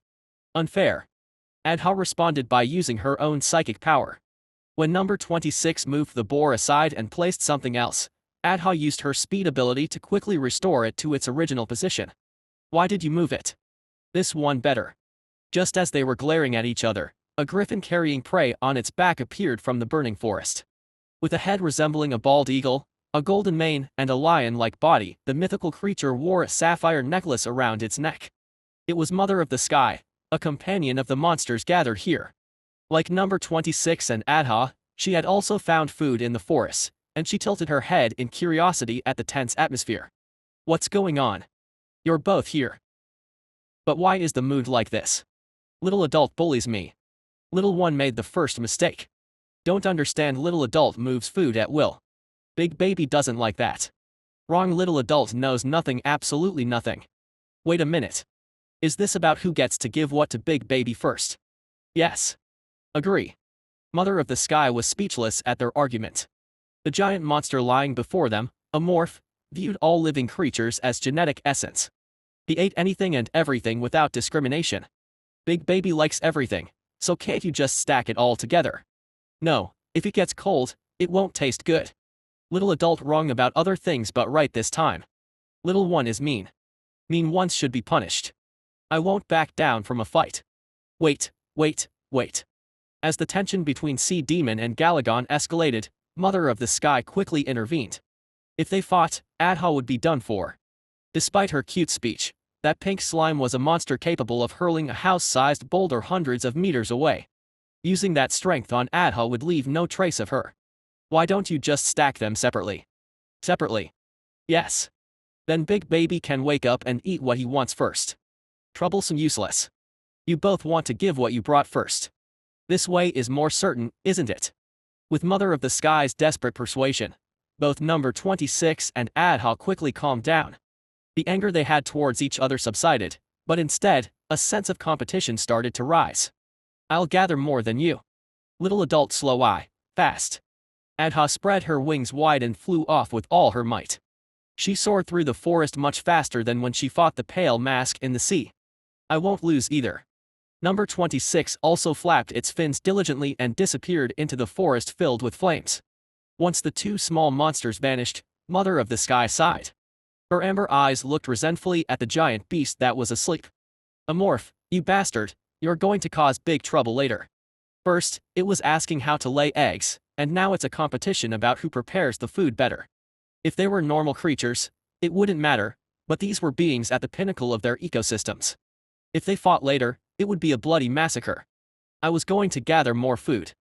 Unfair. Adha responded by using her own psychic power. When number 26 moved the boar aside and placed something else, Adha used her speed ability to quickly restore it to its original position. Why did you move it? This one better. Just as they were glaring at each other, a griffin carrying prey on its back appeared from the burning forest. With a head resembling a bald eagle, a golden mane, and a lion-like body, the mythical creature wore a sapphire necklace around its neck. It was Mother of the Sky, a companion of the monsters gathered here. Like number 26 and Adha, she had also found food in the forest, and she tilted her head in curiosity at the tense atmosphere. What's going on? You're both here. But why is the mood like this? Little adult bullies me. Little one made the first mistake. Don't understand, little adult moves food at will. Big baby doesn't like that. Wrong, little adult knows nothing, absolutely nothing. Wait a minute. Is this about who gets to give what to big baby first? Yes. Agree. Mother of the Sky was speechless at their argument. The giant monster lying before them, a morph, viewed all living creatures as genetic essence. He ate anything and everything without discrimination. Big baby likes everything, so can't you just stack it all together? No, if it gets cold, it won't taste good. Little adult wrong about other things but right this time. Little one is mean. Mean ones should be punished. I won't back down from a fight. Wait. As the tension between Sea Demon and Galagon escalated, Mother of the Sky quickly intervened. If they fought, Adha would be done for. Despite her cute speech, that pink slime was a monster capable of hurling a house-sized boulder hundreds of meters away. Using that strength on Adha would leave no trace of her. Why don't you just stack them separately? Separately. Yes. Then big baby can wake up and eat what he wants first. Troublesome, useless. You both want to give what you brought first. This way is more certain, isn't it? With Mother of the Sky's desperate persuasion, both number 26 and Adha quickly calmed down. The anger they had towards each other subsided, but instead, a sense of competition started to rise. I'll gather more than you. Little adult slow eye, fast. Adha spread her wings wide and flew off with all her might. She soared through the forest much faster than when she fought the pale mask in the sea. I won't lose either. Number 26 also flapped its fins diligently and disappeared into the forest filled with flames. Once the two small monsters vanished, Mother of the Sky sighed. Her amber eyes looked resentfully at the giant beast that was asleep. Amorph, you bastard, you're going to cause big trouble later. First, it was asking how to lay eggs, and now it's a competition about who prepares the food better. If they were normal creatures, it wouldn't matter, but these were beings at the pinnacle of their ecosystems. If they fought later, it would be a bloody massacre. I was going to gather more food.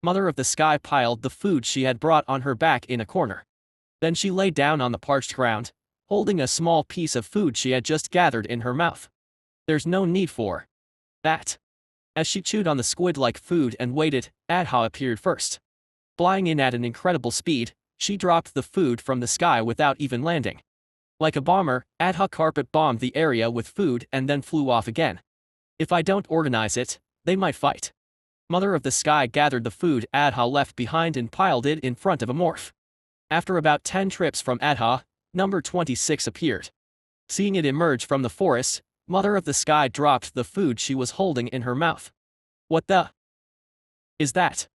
Mother of the Sky piled the food she had brought on her back in a corner. Then she lay down on the parched ground, holding a small piece of food she had just gathered in her mouth. There's no need for that. As she chewed on the squid-like food and waited, Adha appeared first. Flying in at an incredible speed, she dropped the food from the sky without even landing. Like a bomber, Adha carpet bombed the area with food and then flew off again. If I don't organize it, they might fight. Mother of the Sky gathered the food Adha left behind and piled it in front of a morph. After about 10 trips from Adha, number 26 appeared. Seeing it emerge from the forest, Mother of the Sky dropped the food she was holding in her mouth. What the is that?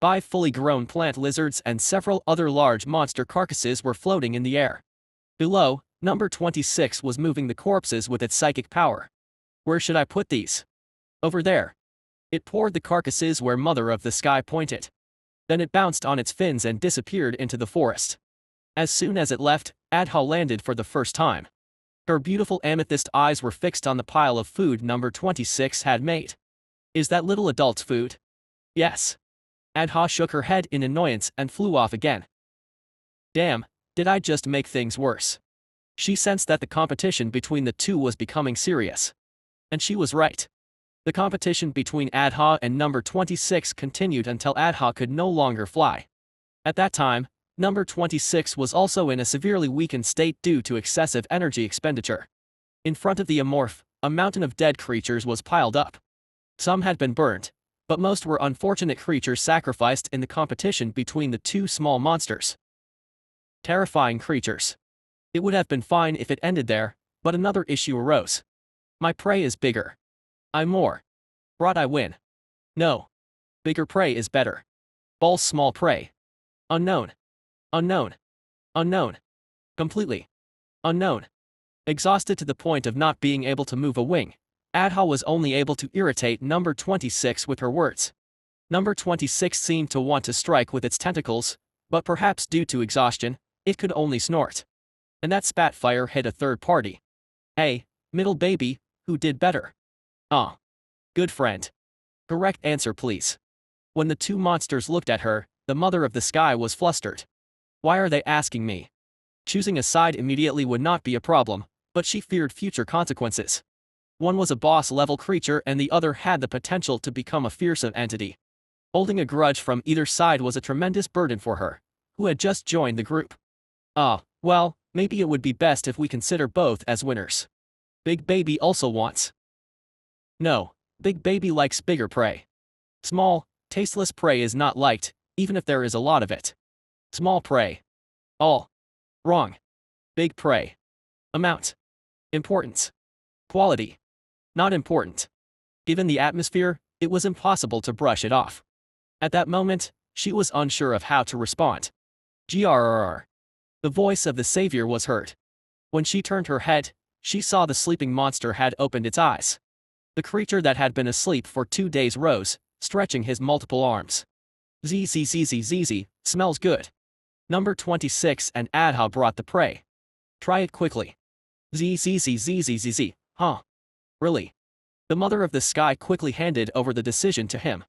5 fully grown plant lizards and several other large monster carcasses were floating in the air. Below, number 26 was moving the corpses with its psychic power. Where should I put these? Over there. It poured the carcasses where Mother of the Sky pointed. Then it bounced on its fins and disappeared into the forest. As soon as it left, Adha landed for the first time. Her beautiful amethyst eyes were fixed on the pile of food number 26 had made. Is that little adult's food? Yes. Adha shook her head in annoyance and flew off again. Damn, did I just make things worse? She sensed that the competition between the two was becoming serious. And she was right. The competition between Adha and number 26 continued until Adha could no longer fly. At that time, number 26 was also in a severely weakened state due to excessive energy expenditure. In front of the Amorph, a mountain of dead creatures was piled up. Some had been burned, but most were unfortunate creatures sacrificed in the competition between the two small monsters. Terrifying creatures. It would have been fine if it ended there, but another issue arose. My prey is bigger. I'm more. Brought I win. No. Bigger prey is better. Balls small prey. Unknown. Unknown. Unknown. Completely. Unknown. Exhausted to the point of not being able to move a wing, Adha was only able to irritate number 26 with her words. Number 26 seemed to want to strike with its tentacles, but perhaps due to exhaustion, it could only snort. And that spat-fire hit a third party. Hey, middle baby, who did better? Ah. Good friend. Correct answer please. When the two monsters looked at her, the mother of the sky was flustered. Why are they asking me? Choosing a side immediately would not be a problem, but she feared future consequences. One was a boss-level creature and the other had the potential to become a fearsome entity. Holding a grudge from either side was a tremendous burden for her, who had just joined the group. Well, maybe it would be best if we consider both as winners. Big Baby also wants. No, Big Baby likes bigger prey. Small, tasteless prey is not liked, even if there is a lot of it. Small prey. All. Wrong. Big prey. Amount. Importance. Quality. Not important. Given the atmosphere, it was impossible to brush it off. At that moment, she was unsure of how to respond. Grrr. The voice of the savior was heard. When she turned her head, she saw the sleeping monster had opened its eyes. The creature that had been asleep for 2 days rose, stretching his multiple arms. Zzz, smells good. Number 26 and Adha brought the prey. Try it quickly. Zzz, huh? Really? The mother of the sky quickly handed over the decision to him.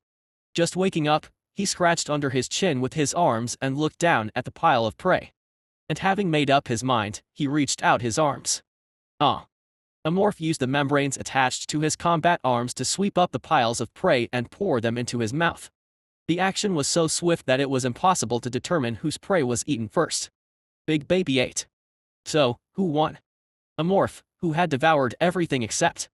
Just waking up, he scratched under his chin with his arms and looked down at the pile of prey. And having made up his mind, he reached out his arms. Amorph used the membranes attached to his combat arms to sweep up the piles of prey and pour them into his mouth. The action was so swift that it was impossible to determine whose prey was eaten first. Big Baby ate. So, who won? Amorph, who had devoured everything except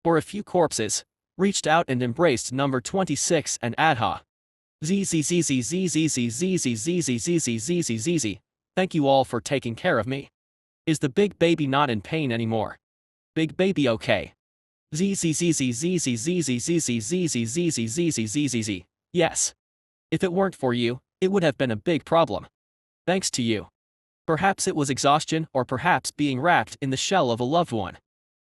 for a few corpses, reached out and embraced number 26 and Adha. Zzz, thank you all for taking care of me. Is the Big Baby not in pain anymore? Big Baby okay? Zzz, yes. If it weren't for you, it would have been a big problem. Thanks to you. Perhaps it was exhaustion or perhaps being wrapped in the shell of a loved one.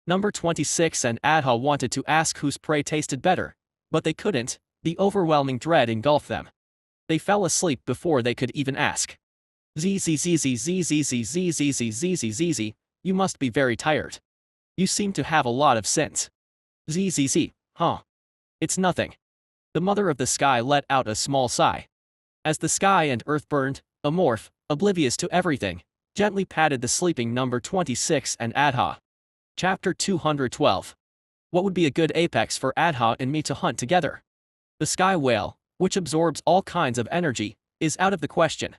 Number 26 and Adha wanted to ask whose prey tasted better, but they couldn't, the overwhelming dread engulfed them. They fell asleep before they could even ask. Zzz, you must be very tired. You seem to have a lot of sense. Zzz, huh? It's nothing. The mother of the sky let out a small sigh. As the sky and earth burned, Amorph, oblivious to everything, gently patted the sleeping number 26 and Adha. Chapter 212. What would be a good apex for Adha and me to hunt together? The sky whale, which absorbs all kinds of energy, is out of the question.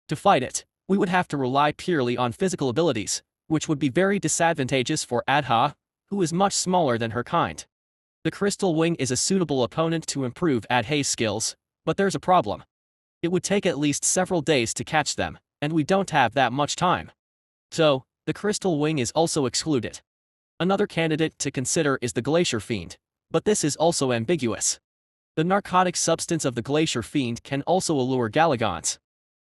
To fight it, we would have to rely purely on physical abilities, which would be very disadvantageous for Adha, who is much smaller than her kind. The crystal wing is a suitable opponent to improve Adha's skills, but there's a problem. It would take at least several days to catch them, and we don't have that much time. So, the crystal wing is also excluded. Another candidate to consider is the glacier fiend, but this is also ambiguous. The narcotic substance of the glacier fiend can also allure galagons.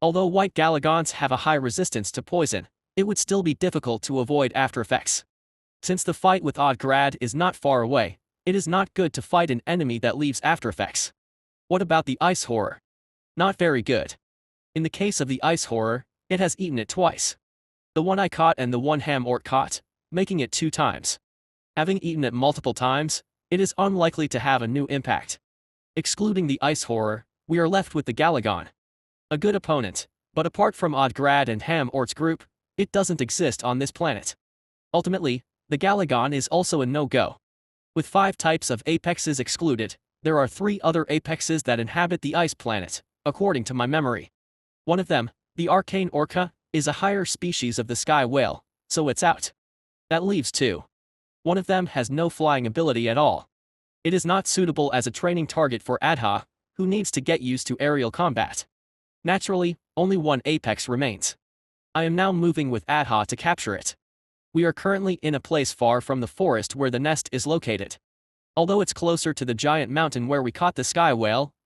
Although white galagons have a high resistance to poison, it would still be difficult to avoid after effects. Since the fight with Odgrad is not far away, it is not good to fight an enemy that leaves after effects. What about the ice horror? Not very good. In the case of the ice horror, it has eaten it twice. The one I caught and the one Ham-Ort caught, making it 2 times. Having eaten it multiple times, it is unlikely to have a new impact. Excluding the ice horror, we are left with the Galagon. A good opponent, but apart from Odgrad and Ham-Ort's group, it doesn't exist on this planet. Ultimately, the Galagon is also a no-go. With 5 types of apexes excluded, there are 3 other apexes that inhabit the ice planet, according to my memory. One of them, the arcane orca, is a higher species of the sky whale, so it's out. That leaves 2. One of them has no flying ability at all. It is not suitable as a training target for Adha, who needs to get used to aerial combat. Naturally, only 1 apex remains. I am now moving with Adha to capture it. We are currently in a place far from the forest where the nest is located. Although it's closer to the giant mountain where we caught the sky whale,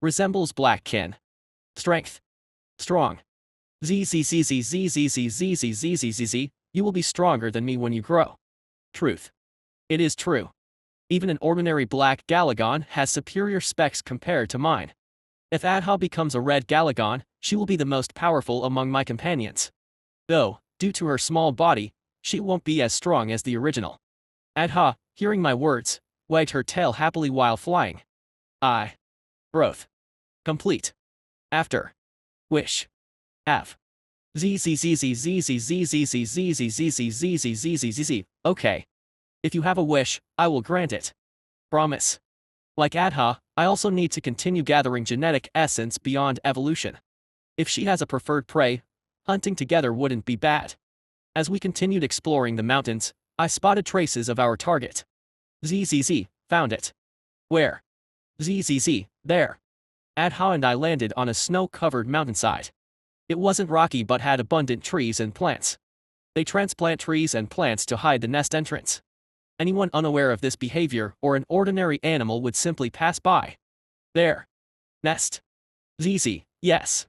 Resembles black kin. Strength. Strong. ZZZZZZZZZZZZ. You will be stronger than me when you grow. Truth. It is true. Even an ordinary black Galagon has superior specs compared to mine. If Adha becomes a red Galagon, she will be the most powerful among my companions. Though, due to her small body, she won't be as strong as the original. Adha, hearing my words, wagged her tail happily while flying. Growth. Complete. After. Wish. Have. ZZZZZZZZZZZZZZZZZZZ. Okay. If you have a wish, I will grant it. Promise. Like Adha, I also need to continue gathering genetic essence beyond evolution. If she has a preferred prey, hunting together wouldn't be bad. As we continued exploring the mountains, I spotted traces of our target. ZZZ, found it. Where? ZZZ, there. Adha and I landed on a snow-covered mountainside. It wasn't rocky but had abundant trees and plants. They transplant trees and plants to hide the nest entrance. Anyone unaware of this behavior or an ordinary animal would simply pass by. There. Nest. ZZ, yes.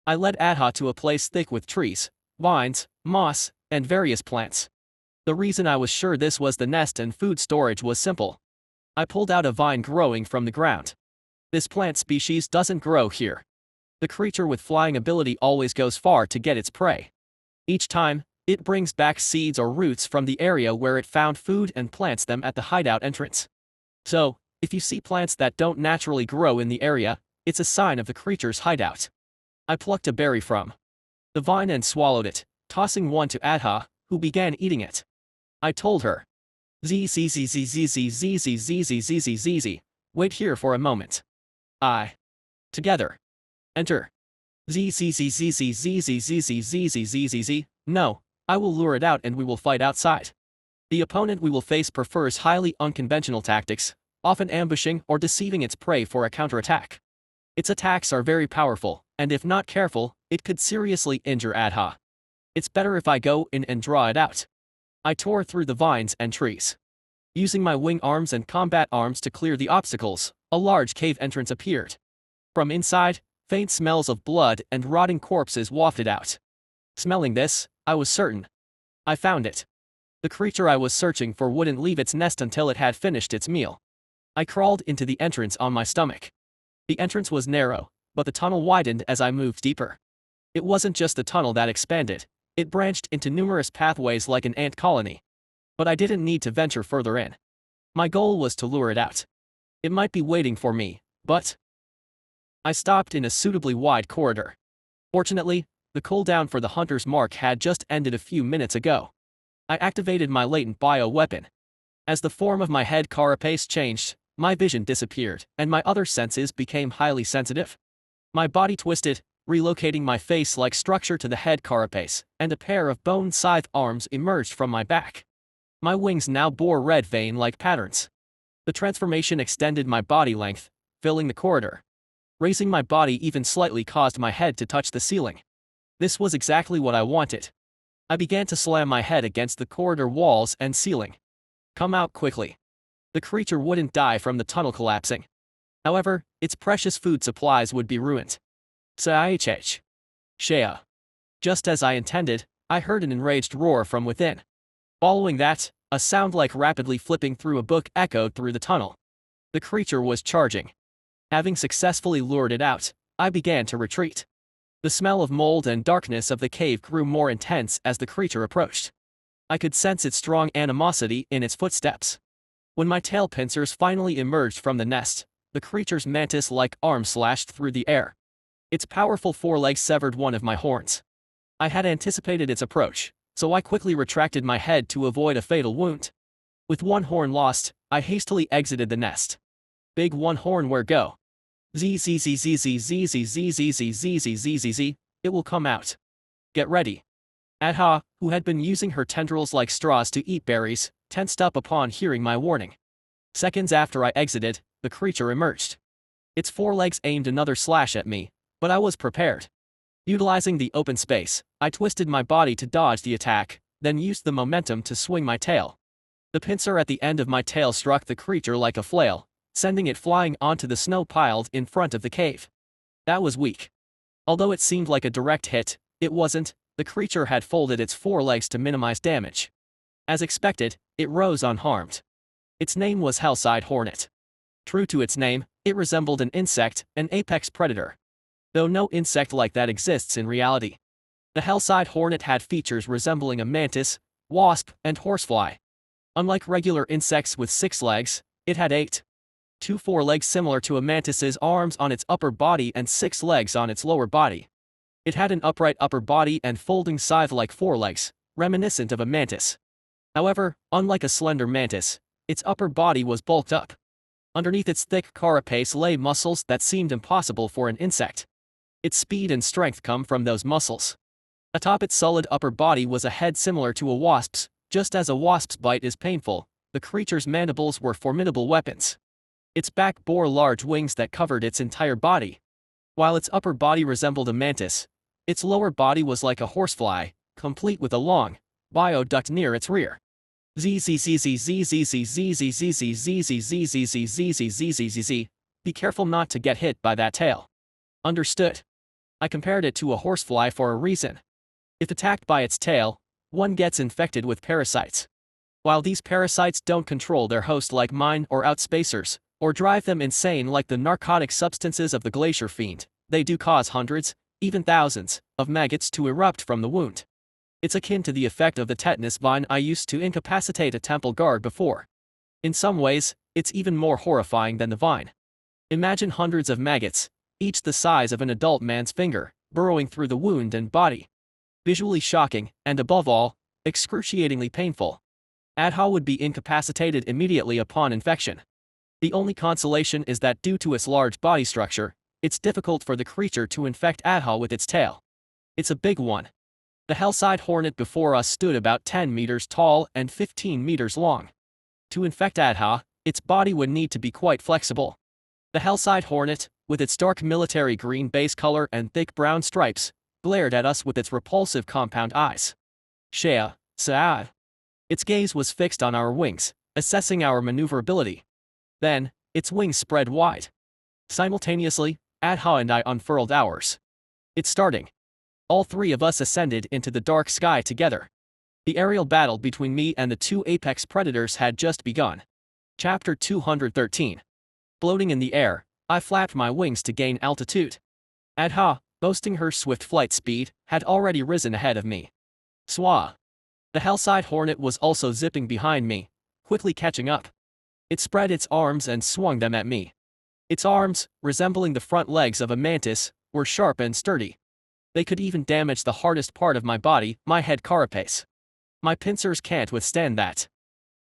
I led Adha to a place thick with trees, vines, moss, and various plants. The reason I was sure this was the nest and food storage was simple. I pulled out a vine growing from the ground. This plant species doesn't grow here. The creature with flying ability always goes far to get its prey. Each time, it brings back seeds or roots from the area where it found food and plants them at the hideout entrance. So, if you see plants that don't naturally grow in the area, it's a sign of the creature's hideout. I plucked a berry from the vine and swallowed it, tossing one to Adha, who began eating it. I told her, "Zzz, wait here for a moment. Together. Enter. Zzz. No, I will lure it out and we will fight outside. The opponent we will face prefers highly unconventional tactics, often ambushing or deceiving its prey for a counterattack. Its attacks are very powerful, and if not careful, it could seriously injure Adha. It's better if I go in and draw it out." I tore through the vines and trees. Using my wing arms and combat arms to clear the obstacles, a large cave entrance appeared. From inside, faint smells of blood and rotting corpses wafted out. Smelling this, I was certain. I found it. The creature I was searching for wouldn't leave its nest until it had finished its meal. I crawled into the entrance on my stomach. The entrance was narrow, but the tunnel widened as I moved deeper. It wasn't just the tunnel that expanded, it branched into numerous pathways like an ant colony. But I didn't need to venture further in. My goal was to lure it out. It might be waiting for me, but I stopped in a suitably wide corridor. Fortunately, the cooldown for the hunter's mark had just ended a few minutes ago. I activated my latent bioweapon. As the form of my head carapace changed, my vision disappeared, and my other senses became highly sensitive. My body twisted, relocating my face-like structure to the head carapace, and a pair of bone scythe arms emerged from my back. My wings now bore red vein-like patterns. The transformation extended my body length, filling the corridor. Raising my body even slightly caused my head to touch the ceiling. This was exactly what I wanted. I began to slam my head against the corridor walls and ceiling. "Come out quickly." The creature wouldn't die from the tunnel collapsing. However, its precious food supplies would be ruined. Shea. Just as I intended, I heard an enraged roar from within. Following that, a sound like rapidly flipping through a book echoed through the tunnel. The creature was charging. Having successfully lured it out, I began to retreat. The smell of mold and darkness of the cave grew more intense as the creature approached. I could sense its strong animosity in its footsteps. When my tail pincers finally emerged from the nest, the creature's mantis-like arm slashed through the air. Its powerful forelegs severed one of my horns. I had anticipated its approach, so I quickly retracted my head to avoid a fatal wound. With one horn lost, I hastily exited the nest. Big one horn where go? Zzz, it will come out. Get ready. Adha, who had been using her tendrils like straws to eat berries, tensed up upon hearing my warning. Seconds after I exited, the creature emerged. Its forelegs aimed another slash at me, but I was prepared. Utilizing the open space, I twisted my body to dodge the attack, then used the momentum to swing my tail. The pincer at the end of my tail struck the creature like a flail, sending it flying onto the snow piled in front of the cave. That was weak. Although it seemed like a direct hit, it wasn't. The creature had folded its forelegs to minimize damage. As expected, it rose unharmed. Its name was Hellside Hornet. True to its name, it resembled an insect, an apex predator. Though no insect like that exists in reality. The Hellside Hornet had features resembling a mantis, wasp, and horsefly. Unlike regular insects with 6 legs, it had 8. 2 forelegs similar to a mantis's arms on its upper body and 6 legs on its lower body. It had an upright upper body and folding scythe-like forelegs, reminiscent of a mantis. However, unlike a slender mantis, its upper body was bulked up. Underneath its thick carapace lay muscles that seemed impossible for an insect. Its speed and strength come from those muscles. Atop its solid upper body was a head similar to a wasp's. Just as a wasp's bite is painful, the creature's mandibles were formidable weapons. Its back bore large wings that covered its entire body. While its upper body resembled a mantis, its lower body was like a horsefly, complete with a long bioduct near its rear. Be careful not to get hit by that tail. Understood. I compared it to a horsefly for a reason. If attacked by its tail, one gets infected with parasites. While these parasites don't control their host like mine or outspacers, or drive them insane like the narcotic substances of the glacier fiend, they do cause hundreds, even thousands, of maggots to erupt from the wound. It's akin to the effect of the tetanus vine I used to incapacitate a temple guard before. In some ways, it's even more horrifying than the vine. Imagine hundreds of maggots, each the size of an adult man's finger, burrowing through the wound and body. Visually shocking, and above all, excruciatingly painful. Adha would be incapacitated immediately upon infection. The only consolation is that due to its large body structure, it's difficult for the creature to infect Adha with its tail. It's a big one. The hellside hornet before us stood about 10 meters tall and 15 meters long. To infect Adha, its body would need to be quite flexible. The hellside hornet, with its dark military green base color and thick brown stripes, glared at us with its repulsive compound eyes. Shea, Saad. Its gaze was fixed on our wings, assessing our maneuverability. Then, its wings spread wide. Simultaneously, Adha and I unfurled ours. It's starting. All three of us ascended into the dark sky together. The aerial battle between me and the two apex predators had just begun. Chapter 213. Floating in the air, I flapped my wings to gain altitude. Adha, boasting her swift flight speed, had already risen ahead of me. Swah. The hellside hornet was also zipping behind me, quickly catching up. It spread its arms and swung them at me. Its arms, resembling the front legs of a mantis, were sharp and sturdy. They could even damage the hardest part of my body, my head carapace. My pincers can't withstand that.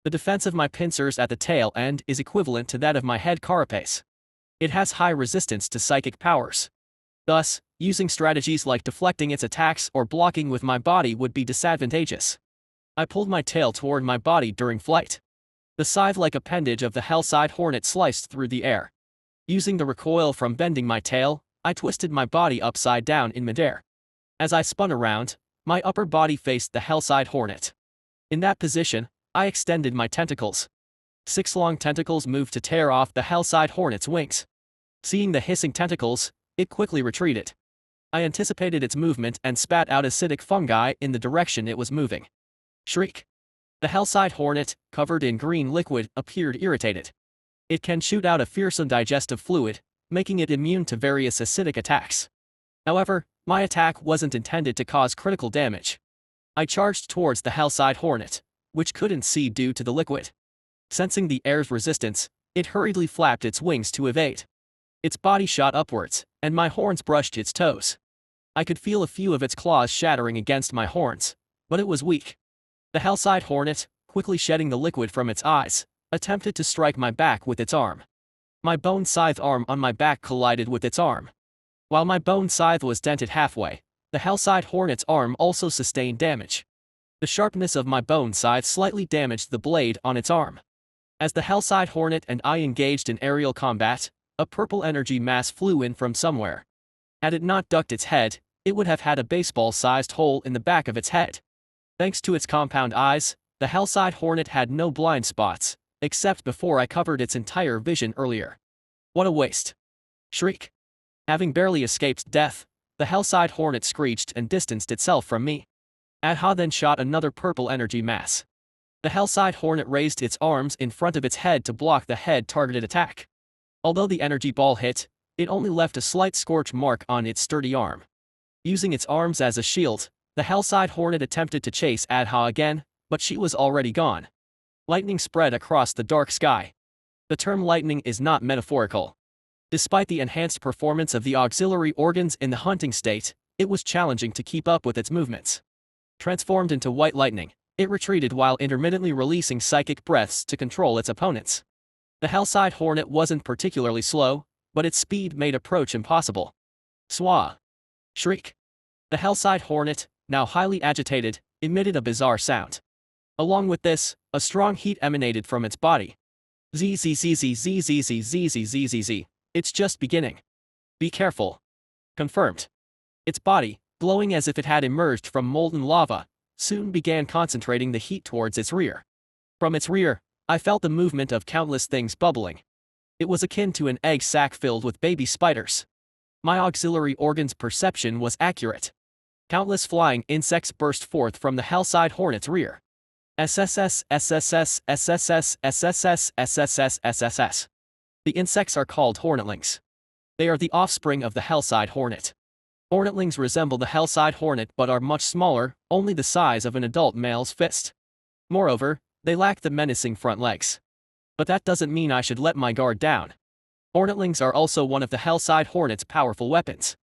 The defense of my pincers at the tail end is equivalent to that of my head carapace. It has high resistance to psychic powers. Thus, using strategies like deflecting its attacks or blocking with my body would be disadvantageous. I pulled my tail toward my body during flight. The scythe-like appendage of the hellside hornet sliced through the air. Using the recoil from bending my tail, I twisted my body upside down in midair. As I spun around, my upper body faced the hellside hornet. In that position, I extended my tentacles. 6 long tentacles moved to tear off the hellside hornet's wings. Seeing the hissing tentacles, it quickly retreated. I anticipated its movement and spat out acidic fungi in the direction it was moving. Shriek. The hellside hornet, covered in green liquid, appeared irritated. It can shoot out a fearsome digestive fluid, making it immune to various acidic attacks. However, my attack wasn't intended to cause critical damage. I charged towards the hellside hornet, which couldn't see due to the liquid. Sensing the air's resistance, it hurriedly flapped its wings to evade. Its body shot upwards, and my horns brushed its toes. I could feel a few of its claws shattering against my horns, but it was weak. The hellside hornet, quickly shedding the liquid from its eyes, attempted to strike my back with its arm. My bone scythe arm on my back collided with its arm. While my bone scythe was dented halfway, the hellside hornet's arm also sustained damage. The sharpness of my bone scythe slightly damaged the blade on its arm. As the hellside hornet and I engaged in aerial combat, a purple energy mass flew in from somewhere. Had it not ducked its head, it would have had a baseball-sized hole in the back of its head. Thanks to its compound eyes, the hellside hornet had no blind spots, except before I covered its entire vision earlier. What a waste. Shriek. Having barely escaped death, the hellside hornet screeched and distanced itself from me. Adha then shot another purple energy mass. The hellside hornet raised its arms in front of its head to block the head-targeted attack. Although the energy ball hit, it only left a slight scorch mark on its sturdy arm. Using its arms as a shield, the hellside hornet attempted to chase Adha again, but she was already gone. Lightning spread across the dark sky. The term lightning is not metaphorical. Despite the enhanced performance of the auxiliary organs in the hunting state, it was challenging to keep up with its movements. Transformed into white lightning, it retreated while intermittently releasing psychic breaths to control its opponents. The hellside hornet wasn't particularly slow, but its speed made approach impossible. Swah. Shriek. The hellside hornet, now highly agitated, emitted a bizarre sound. Along with this, a strong heat emanated from its body. Zzzzzzzzzzzzzzzzz. It's just beginning. Be careful. Confirmed. Its body, glowing as if it had emerged from molten lava, soon began concentrating the heat towards its rear. From its rear, I felt the movement of countless things bubbling. It was akin to an egg sac filled with baby spiders. My auxiliary organ's perception was accurate. Countless flying insects burst forth from the hellside hornet's rear. SSS, SSS, SSS, SSS, SSS, SSS. The insects are called hornetlings. They are the offspring of the Hellside hornet. Hornetlings resemble the Hellside hornet but are much smaller, only the size of an adult male's fist. Moreover, they lack the menacing front legs. But that doesn't mean I should let my guard down. Hornetlings are also one of the Hellside hornet's powerful weapons.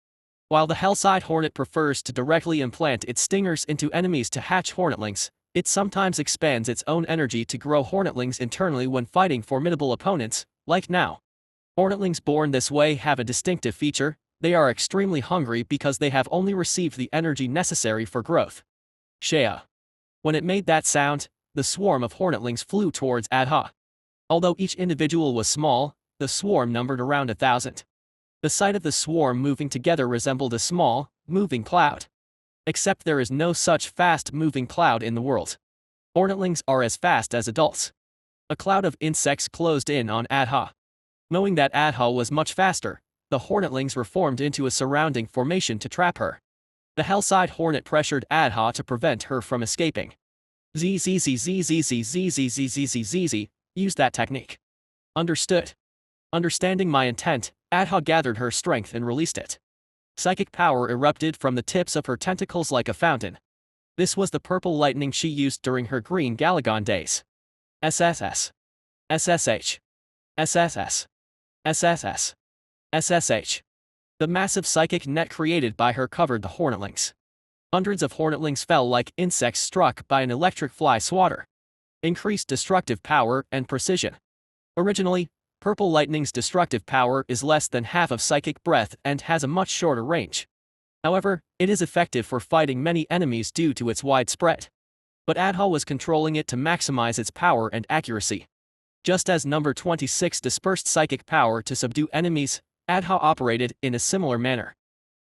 While the Hellside hornet prefers to directly implant its stingers into enemies to hatch hornetlings, it sometimes expands its own energy to grow hornetlings internally when fighting formidable opponents, like now. Hornetlings born this way have a distinctive feature: they are extremely hungry because they have only received the energy necessary for growth. Shea. When it made that sound, the swarm of hornetlings flew towards Adha. Although each individual was small, the swarm numbered around 1,000. The sight of the swarm moving together resembled a small, moving cloud. Except there is no such fast-moving cloud in the world. Hornetlings are as fast as adults. A cloud of insects closed in on Adha. Knowing that Adha was much faster, the hornetlings were formed into a surrounding formation to trap her. The Hellside hornet pressured Adha to prevent her from escaping. ZZZZZZZZZZZZ, use that technique. Understood. Understanding my intent, Adha gathered her strength and released it. Psychic power erupted from the tips of her tentacles like a fountain. This was the purple lightning she used during her green Galagon days. SSS. SSH. SSS. SSS. SSH. The massive psychic net created by her covered the hornetlings. Hundreds of hornetlings fell like insects struck by an electric fly swatter. Increased destructive power and precision. Originally, purple lightning's destructive power is less than half of psychic breath and has a much shorter range. However, it is effective for fighting many enemies due to its wide spread. But Adha was controlling it to maximize its power and accuracy. Just as number 26 dispersed psychic power to subdue enemies, Adha operated in a similar manner.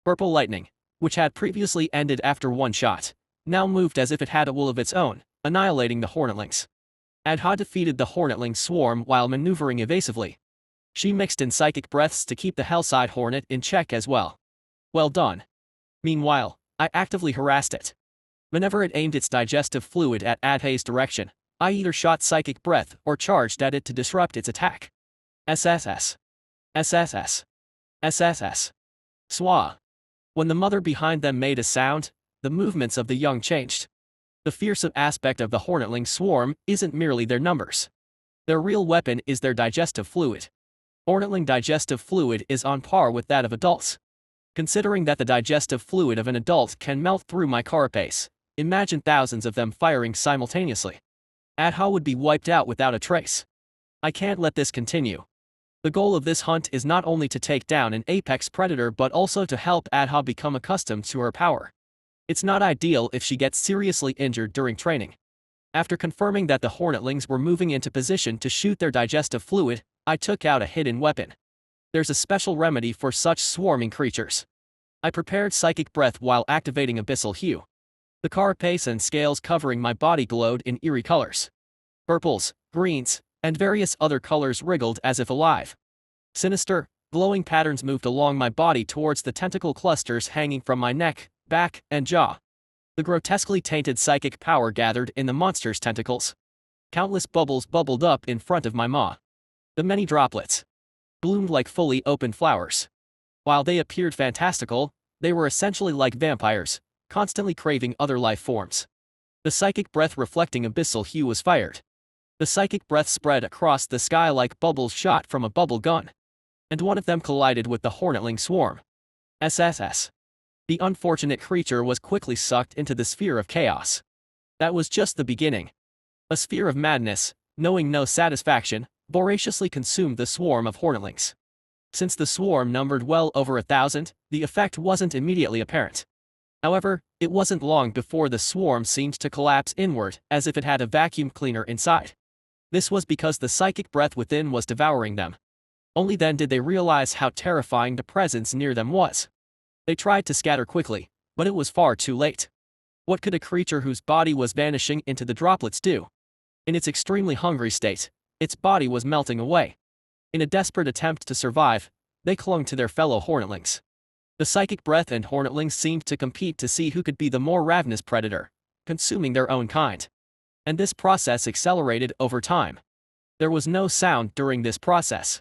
Purple lightning, which had previously ended after one shot, now moved as if it had a will of its own, annihilating the hornetlings. Adha defeated the hornetling swarm while maneuvering evasively. She mixed in psychic breaths to keep the Hellside hornet in check as well. Well done. Meanwhile, I actively harassed it. Whenever it aimed its digestive fluid at Adha's direction, I either shot psychic breath or charged at it to disrupt its attack. SSS. SSS. SSS. Swa. When the mother behind them made a sound, the movements of the young changed. The fearsome aspect of the hornetling swarm isn't merely their numbers. Their real weapon is their digestive fluid. Hornetling digestive fluid is on par with that of adults. Considering that the digestive fluid of an adult can melt through my carapace, imagine thousands of them firing simultaneously. Adha would be wiped out without a trace. I can't let this continue. The goal of this hunt is not only to take down an apex predator but also to help Adha become accustomed to her power. It's not ideal if she gets seriously injured during training. After confirming that the hornetlings were moving into position to shoot their digestive fluid, I took out a hidden weapon. There's a special remedy for such swarming creatures. I prepared psychic breath while activating abyssal hue. The carapace and scales covering my body glowed in eerie colors. Purples, greens, and various other colors wriggled as if alive. Sinister, glowing patterns moved along my body towards the tentacle clusters hanging from my neck, back, and jaw. The grotesquely tainted psychic power gathered in the monster's tentacles. Countless bubbles bubbled up in front of my maw. The many droplets bloomed like fully opened flowers. While they appeared fantastical, they were essentially like vampires, constantly craving other life forms. The psychic breath reflecting abyssal hue was fired. The psychic breath spread across the sky like bubbles shot from a bubble gun. And one of them collided with the hornetling swarm. SSS. The unfortunate creature was quickly sucked into the sphere of chaos. That was just the beginning. A sphere of madness, knowing no satisfaction, voraciously consumed the swarm of hornetlings. Since the swarm numbered well over 1,000, the effect wasn't immediately apparent. However, it wasn't long before the swarm seemed to collapse inward as if it had a vacuum cleaner inside. This was because the psychic breath within was devouring them. Only then did they realize how terrifying the presence near them was. They tried to scatter quickly, but it was far too late. What could a creature whose body was vanishing into the droplets do? In its extremely hungry state, its body was melting away. In a desperate attempt to survive, they clung to their fellow hornetlings. The psychic breath and hornetlings seemed to compete to see who could be the more ravenous predator, consuming their own kind. And this process accelerated over time. There was no sound during this process.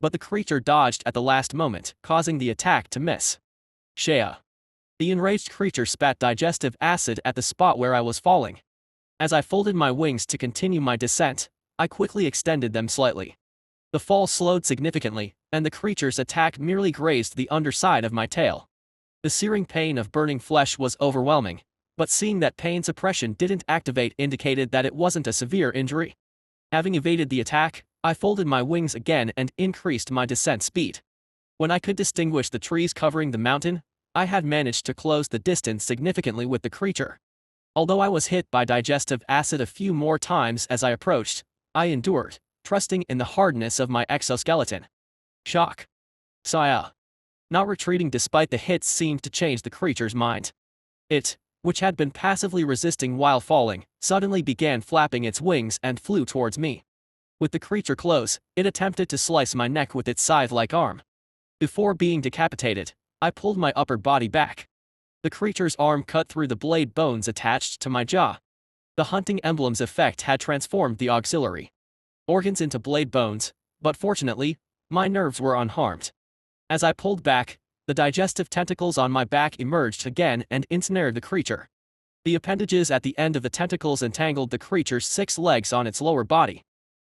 but the creature dodged at the last moment, causing the attack to miss. Shea. The enraged creature spat digestive acid at the spot where I was falling. As I folded my wings to continue my descent, I quickly extended them slightly. The fall slowed significantly, and the creature's attack merely grazed the underside of my tail. The searing pain of burning flesh was overwhelming, but seeing that pain suppression didn't activate indicated that it wasn't a severe injury. Having evaded the attack, I folded my wings again and increased my descent speed. When I could distinguish the trees covering the mountain, I had managed to close the distance significantly with the creature. Although I was hit by digestive acid a few more times as I approached, I endured, trusting in the hardness of my exoskeleton. Shock. Saya. Not retreating despite the hits seemed to change the creature's mind. It, which had been passively resisting while falling, suddenly began flapping its wings and flew towards me. With the creature close, it attempted to slice my neck with its scythe-like arm. Before being decapitated, I pulled my upper body back. The creature's arm cut through the blade bones attached to my jaw. The hunting emblem's effect had transformed the auxiliary organs into blade bones, but fortunately, my nerves were unharmed. As I pulled back, the digestive tentacles on my back emerged again and ensnared the creature. The appendages at the end of the tentacles entangled the creature's 6 legs on its lower body.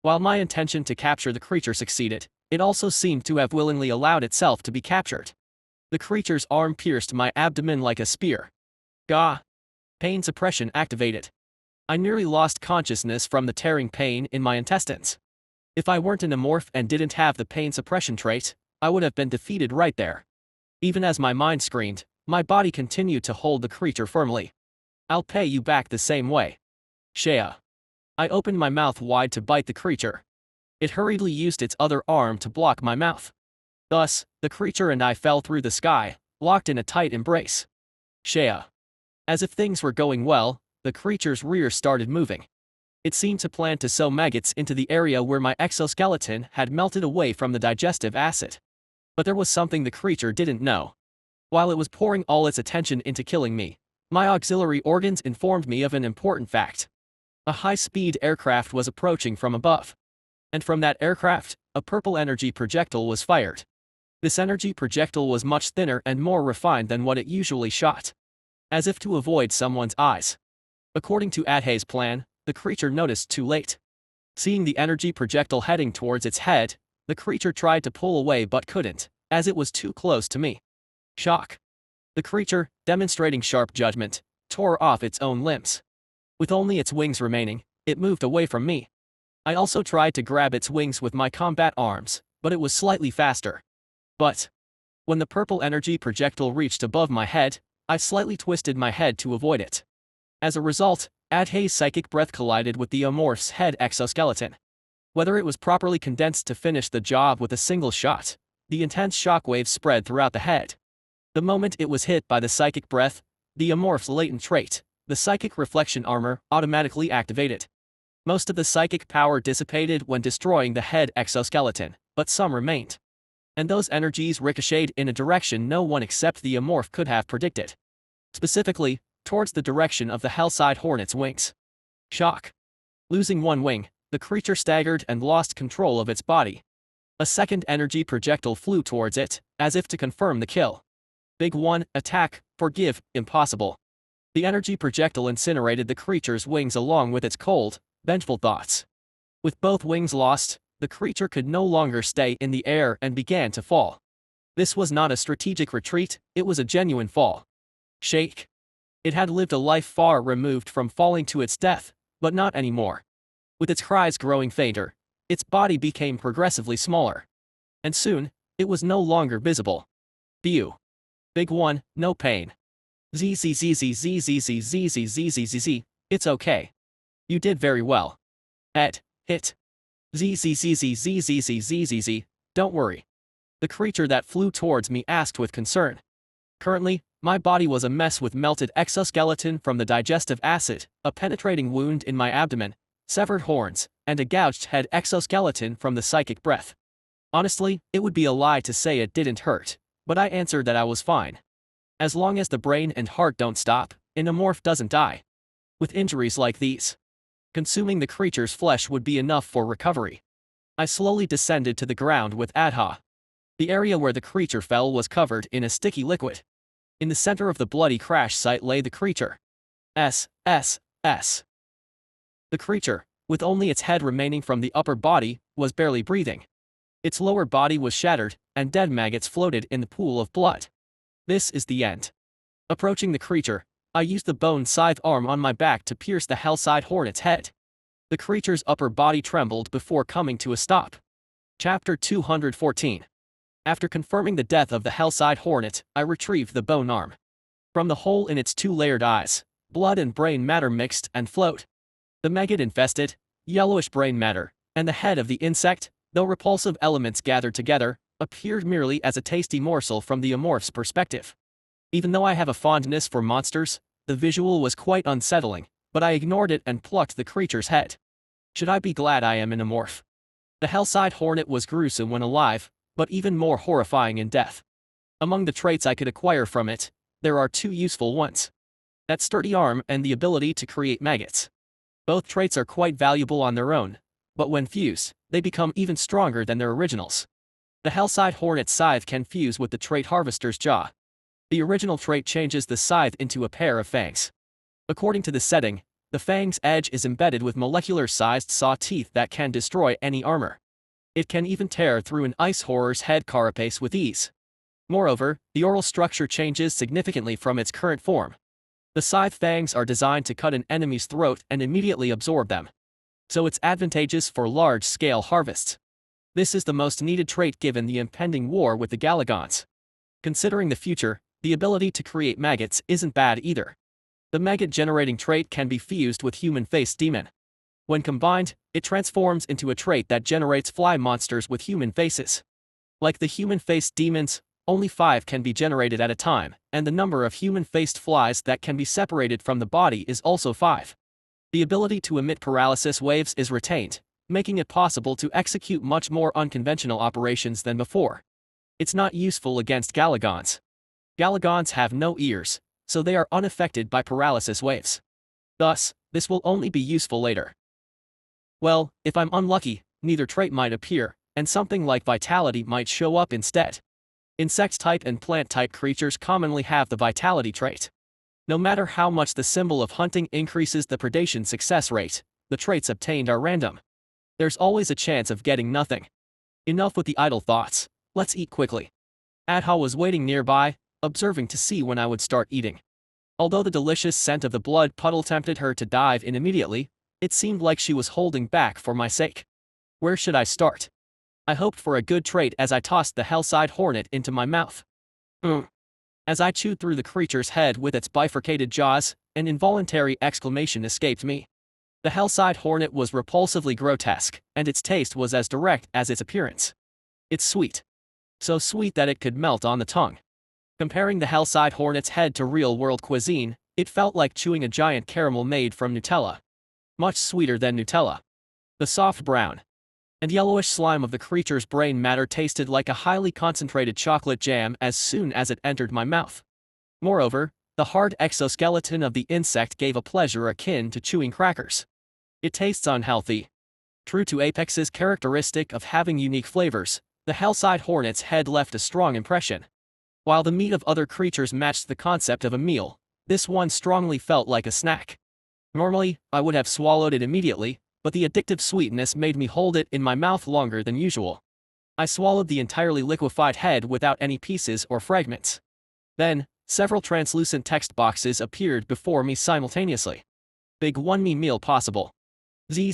While my intention to capture the creature succeeded, it also seemed to have willingly allowed itself to be captured. The creature's arm pierced my abdomen like a spear. Gah! Pain suppression activated. I nearly lost consciousness from the tearing pain in my intestines. If I weren't an amorph and didn't have the pain suppression trait, I would have been defeated right there. Even as my mind screamed, my body continued to hold the creature firmly. I'll pay you back the same way. Shea. I opened my mouth wide to bite the creature. It hurriedly used its other arm to block my mouth. Thus, the creature and I fell through the sky, locked in a tight embrace. Shea. As if things were going well, the creature's rear started moving. It seemed to plan to sow maggots into the area where my exoskeleton had melted away from the digestive acid. But there was something the creature didn't know. While it was pouring all its attention into killing me, my auxiliary organs informed me of an important fact. A high-speed aircraft was approaching from above. And from that aircraft, a purple energy projectile was fired. This energy projectile was much thinner and more refined than what it usually shot. As if to avoid someone's eyes. According to Adhay's plan, the creature noticed too late. Seeing the energy projectile heading towards its head, the creature tried to pull away but couldn't, as it was too close to me. Shock. The creature, demonstrating sharp judgment, tore off its own limbs. With only its wings remaining, it moved away from me. I also tried to grab its wings with my combat arms, but it was slightly faster. But when the purple energy projectile reached above my head, I slightly twisted my head to avoid it. As a result, Adhay's psychic breath collided with the amorph's head exoskeleton. Whether it was properly condensed to finish the job with a single shot, the intense shockwaves spread throughout the head. The moment it was hit by the psychic breath, the amorph's latent trait, the psychic reflection armor, automatically activated. Most of the psychic power dissipated when destroying the head exoskeleton, but some remained. And those energies ricocheted in a direction no one except the amorph could have predicted. Specifically, towards the direction of the Hellside Hornet's wings. Shock. Losing one wing, the creature staggered and lost control of its body. A second energy projectile flew towards it, as if to confirm the kill. Big one, attack, forgive, impossible. The energy projectile incinerated the creature's wings along with its cold, vengeful thoughts. With both wings lost, the creature could no longer stay in the air and began to fall. This was not a strategic retreat, it was a genuine fall. Shake. It had lived a life far removed from falling to its death, but not anymore. With its cries growing fainter, its body became progressively smaller. And soon, it was no longer visible. Phew. Big one, no pain. ZZZZZZZZZZZZZ, it's okay. You did very well. Hit. ZZZZZZZZZZ, don't worry. The creature that flew towards me asked with concern. Currently, my body was a mess with melted exoskeleton from the digestive acid, a penetrating wound in my abdomen, severed horns, and a gouged head exoskeleton from the psychic breath. Honestly, it would be a lie to say it didn't hurt, but I answered that I was fine. As long as the brain and heart don't stop, an amorph doesn't die. With injuries like these, consuming the creature's flesh would be enough for recovery. I slowly descended to the ground with Adha. The area where the creature fell was covered in a sticky liquid. In the center of the bloody crash site lay the creature. S. The creature, with only its head remaining from the upper body, was barely breathing. Its lower body was shattered, and dead maggots floated in the pool of blood. This is the end. Approaching the creature, I used the bone scythe arm on my back to pierce the Hellside Hornet's head. The creature's upper body trembled before coming to a stop. Chapter 214. After confirming the death of the Hellside Hornet, I retrieved the bone arm. From the hole in its two-layered eyes, blood and brain matter mixed and flowed. The maggot-infested, yellowish brain matter, and the head of the insect, though repulsive elements gathered together, appeared merely as a tasty morsel from the amorph's perspective. Even though I have a fondness for monsters, the visual was quite unsettling, but I ignored it and plucked the creature's head. Should I be glad I am an amorph? The Hellside Hornet was gruesome when alive, but even more horrifying in death. Among the traits I could acquire from it, there are two useful ones. That sturdy arm and the ability to create maggots. Both traits are quite valuable on their own, but when fused, they become even stronger than their originals. The Hellside Hornet's scythe can fuse with the trait Harvester's Jaw. The original trait changes the scythe into a pair of fangs. According to the setting, the fang's edge is embedded with molecular-sized saw teeth that can destroy any armor. It can even tear through an ice horror's head carapace with ease. Moreover, the oral structure changes significantly from its current form. The scythe fangs are designed to cut an enemy's throat and immediately absorb them. So it's advantageous for large-scale harvests. This is the most needed trait given the impending war with the Galagons. Considering the future, the ability to create maggots isn't bad either. The maggot-generating trait can be fused with human-faced demon. When combined, it transforms into a trait that generates fly monsters with human faces. Like the human-faced demons, only 5 can be generated at a time, and the number of human-faced flies that can be separated from the body is also 5. The ability to emit paralysis waves is retained, making it possible to execute much more unconventional operations than before. It's not useful against Galagons. Galagons have no ears, so they are unaffected by paralysis waves. Thus, this will only be useful later. Well, if I'm unlucky, neither trait might appear, and something like vitality might show up instead. Insect-type and plant-type creatures commonly have the vitality trait. No matter how much the symbol of hunting increases the predation success rate, the traits obtained are random. There's always a chance of getting nothing. Enough with the idle thoughts, let's eat quickly. Adha was waiting nearby, observing to see when I would start eating. Although the delicious scent of the blood puddle tempted her to dive in immediately, it seemed like she was holding back for my sake. Where should I start? I hoped for a good trait as I tossed the Hellside Hornet into my mouth. As I chewed through the creature's head with its bifurcated jaws, an involuntary exclamation escaped me. The Hellside Hornet was repulsively grotesque, and its taste was as direct as its appearance. It's sweet. So sweet that it could melt on the tongue. Comparing the Hellside Hornet's head to real-world cuisine, it felt like chewing a giant caramel made from Nutella. Much sweeter than Nutella. The soft brown and yellowish slime of the creature's brain matter tasted like a highly concentrated chocolate jam as soon as it entered my mouth. Moreover, the hard exoskeleton of the insect gave a pleasure akin to chewing crackers. It tastes unhealthy. True to Apex's characteristic of having unique flavors, the Hellside Hornet's head left a strong impression. While the meat of other creatures matched the concept of a meal, this one strongly felt like a snack. Normally, I would have swallowed it immediately, but the addictive sweetness made me hold it in my mouth longer than usual. I swallowed the entirely liquefied head without any pieces or fragments. Then, several translucent text boxes appeared before me simultaneously. Big one me meal possible. Z.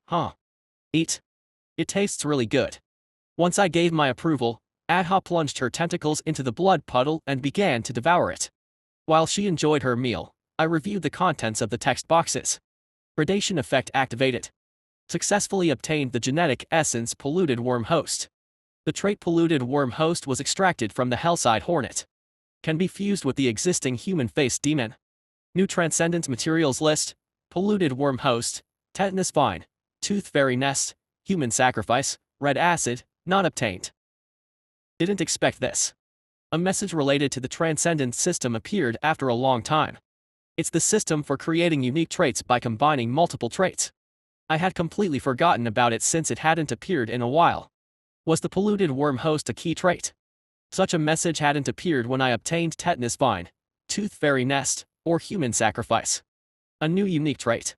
Huh. Eat. It tastes really good. Once I gave my approval, Adha plunged her tentacles into the blood puddle and began to devour it. While she enjoyed her meal, I reviewed the contents of the text boxes. Predation effect activated. Successfully obtained the genetic essence polluted worm host. The trait polluted worm host was extracted from the Hellside Hornet. Can be fused with the existing human-faced demon. New transcendence materials list: polluted worm host, tetanus vine, tooth fairy nest, human sacrifice, red acid, not obtained. Didn't expect this. A message related to the transcendence system appeared after a long time. It's the system for creating unique traits by combining multiple traits. I had completely forgotten about it since it hadn't appeared in a while. Was the polluted worm host a key trait? Such a message hadn't appeared when I obtained tetanus vine, tooth fairy nest, or human sacrifice. A new unique trait.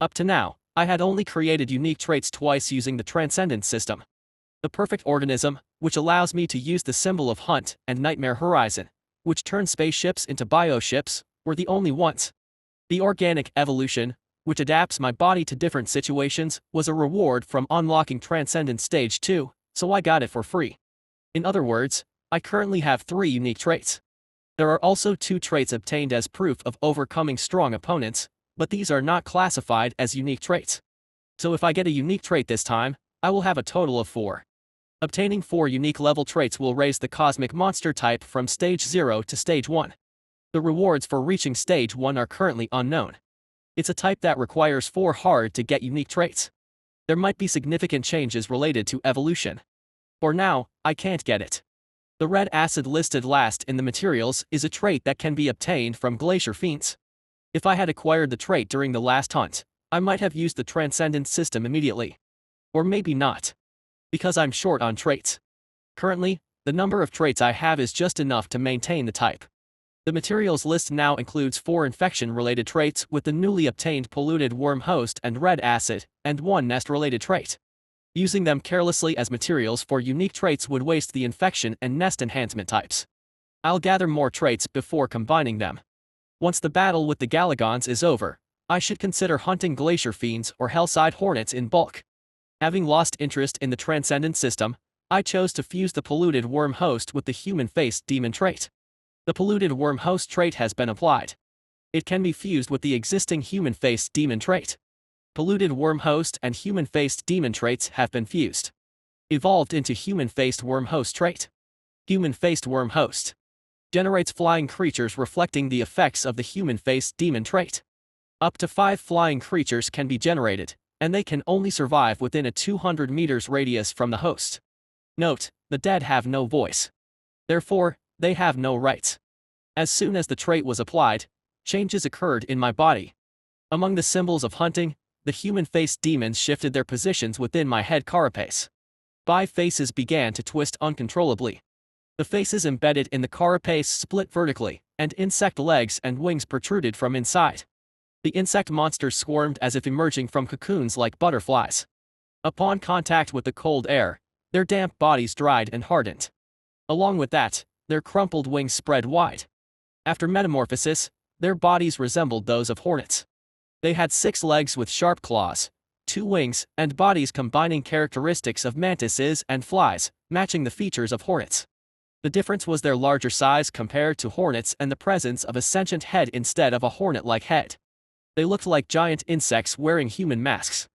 Up to now, I had only created unique traits twice using the transcendence system. The perfect organism, which allows me to use the symbol of hunt, and nightmare horizon, which turns spaceships into bioships, were the only ones. The organic evolution, which adapts my body to different situations, was a reward from unlocking Transcendence Stage 2, so I got it for free. In other words, I currently have 3 unique traits. There are also 2 traits obtained as proof of overcoming strong opponents, but these are not classified as unique traits. So if I get a unique trait this time, I will have a total of 4. Obtaining 4 unique level traits will raise the cosmic monster type from Stage 0 to Stage 1. The rewards for reaching Stage 1 are currently unknown. It's a type that requires 4 hard to get unique traits. There might be significant changes related to evolution. For now, I can't get it. The red acid listed last in the materials is a trait that can be obtained from glacier fiends. If I had acquired the trait during the last hunt, I might have used the Transcendence system immediately. Or maybe not. Because I'm short on traits. Currently, the number of traits I have is just enough to maintain the type. The materials list now includes 4 infection-related traits with the newly obtained polluted worm host and red acid, and 1 nest-related trait. Using them carelessly as materials for unique traits would waste the infection and nest enhancement types. I'll gather more traits before combining them. Once the battle with the Galagons is over, I should consider hunting glacier fiends or hellside hornets in bulk. Having lost interest in the Transcendence system, I chose to fuse the polluted worm host with the human-faced demon trait. The polluted worm host trait has been applied. It can be fused with the existing human-faced demon trait. Polluted worm host and human-faced demon traits have been fused. Evolved into human-faced worm host trait. Human-faced worm host generates flying creatures reflecting the effects of the human-faced demon trait. Up to 5 flying creatures can be generated, and they can only survive within a 200 meters radius from the host. Note, the dead have no voice. Therefore, they have no rights. As soon as the trait was applied, changes occurred in my body. Among the symbols of hunting, the human-faced demons shifted their positions within my head carapace. 5 faces began to twist uncontrollably. The faces embedded in the carapace split vertically, and insect legs and wings protruded from inside. The insect monsters squirmed as if emerging from cocoons like butterflies. Upon contact with the cold air, their damp bodies dried and hardened. Along with that, their crumpled wings spread wide. After metamorphosis, their bodies resembled those of hornets. They had 6 legs with sharp claws, 2 wings, and bodies combining characteristics of mantises and flies, matching the features of hornets. The difference was their larger size compared to hornets and the presence of a sentient head instead of a hornet-like head. They looked like giant insects wearing human masks.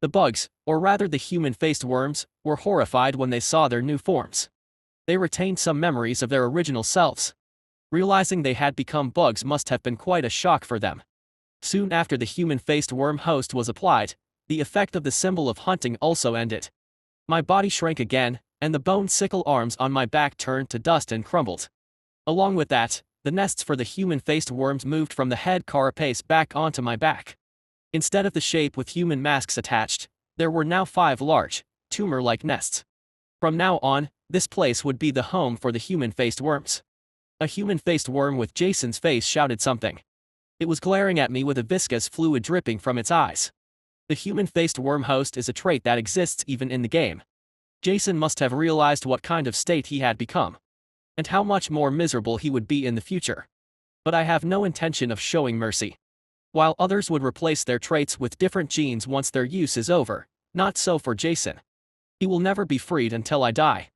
The bugs, or rather the human-faced worms, were horrified when they saw their new forms. They retained some memories of their original selves. Realizing they had become bugs must have been quite a shock for them. Soon after the human-faced worm host was applied, the effect of the symbol of hunting also ended. My body shrank again, and the bone sickle arms on my back turned to dust and crumbled. Along with that, the nests for the human-faced worms moved from the head carapace back onto my back. Instead of the shape with human masks attached, there were now 5 large, tumor-like nests. From now on, this place would be the home for the human-faced worms. A human-faced worm with Jason's face shouted something. It was glaring at me with a viscous fluid dripping from its eyes. The human-faced worm host is a trait that exists even in the game. Jason must have realized what kind of state he had become, and how much more miserable he would be in the future. But I have no intention of showing mercy. While others would replace their traits with different genes once their use is over, not so for Jason. He will never be freed until I die.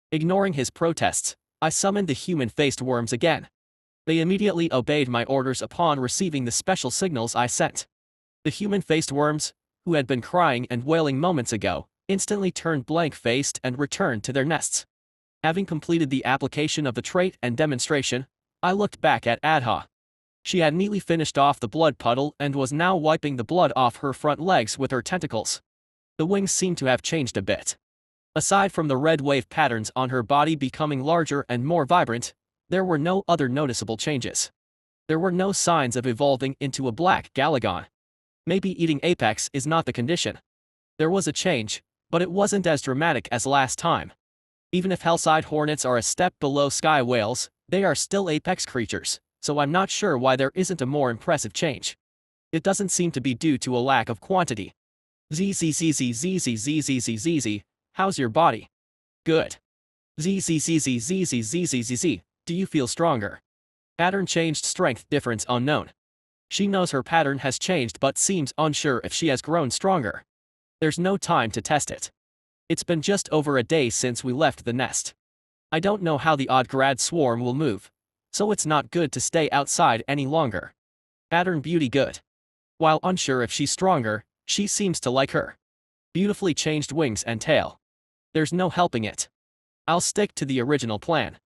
Ignoring his protests, I summoned the human-faced worms again. They immediately obeyed my orders upon receiving the special signals I sent. The human-faced worms, who had been crying and wailing moments ago, instantly turned blank-faced and returned to their nests. Having completed the application of the trait and demonstration, I looked back at Adha. She had neatly finished off the blood puddle and was now wiping the blood off her front legs with her tentacles. The wings seemed to have changed a bit. Aside from the red wave patterns on her body becoming larger and more vibrant, there were no other noticeable changes. There were no signs of evolving into a black Galagon. Maybe eating apex is not the condition. There was a change, but it wasn't as dramatic as last time. Even if Hellside Hornets are a step below sky whales, they are still apex creatures, so I'm not sure why there isn't a more impressive change. It doesn't seem to be due to a lack of quantity. ZZZZZZZZZZZ, how's your body? Good. ZZZZZZZZZ, do you feel stronger? Pattern changed, strength difference unknown. She knows her pattern has changed but seems unsure if she has grown stronger. There's no time to test it. It's been just over a day since we left the nest. I don't know how the odd grad swarm will move, so it's not good to stay outside any longer. Pattern beauty good. While unsure if she's stronger, she seems to like her beautifully changed wings and tail. There's no helping it. I'll stick to the original plan.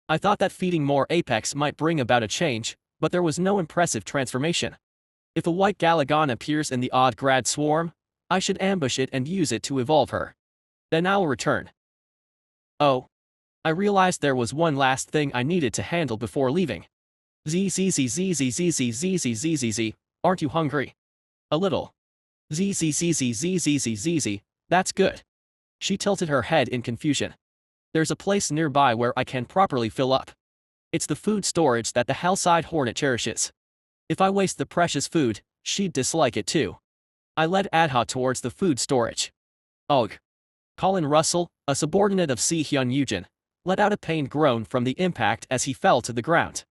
I thought that feeding more apex might bring about a change, but there was no impressive transformation. If a white Galagon appears in the odd grad swarm, I should ambush it and use it to evolve her. Then I'll return. Oh. I realized there was one last thing I needed to handle before leaving. ZZZZZZZZZZZZ, aren't you hungry? A little. ZZZZZZZZZ, that's good. She tilted her head in confusion. There's a place nearby where I can properly fill up. It's the food storage that the Hellside Hornet cherishes. If I waste the precious food, she'd dislike it too. I led Adha towards the food storage. Ugh. Colin Russell, a subordinate of Si-hyun Eugen, let out a pained groan from the impact as he fell to the ground.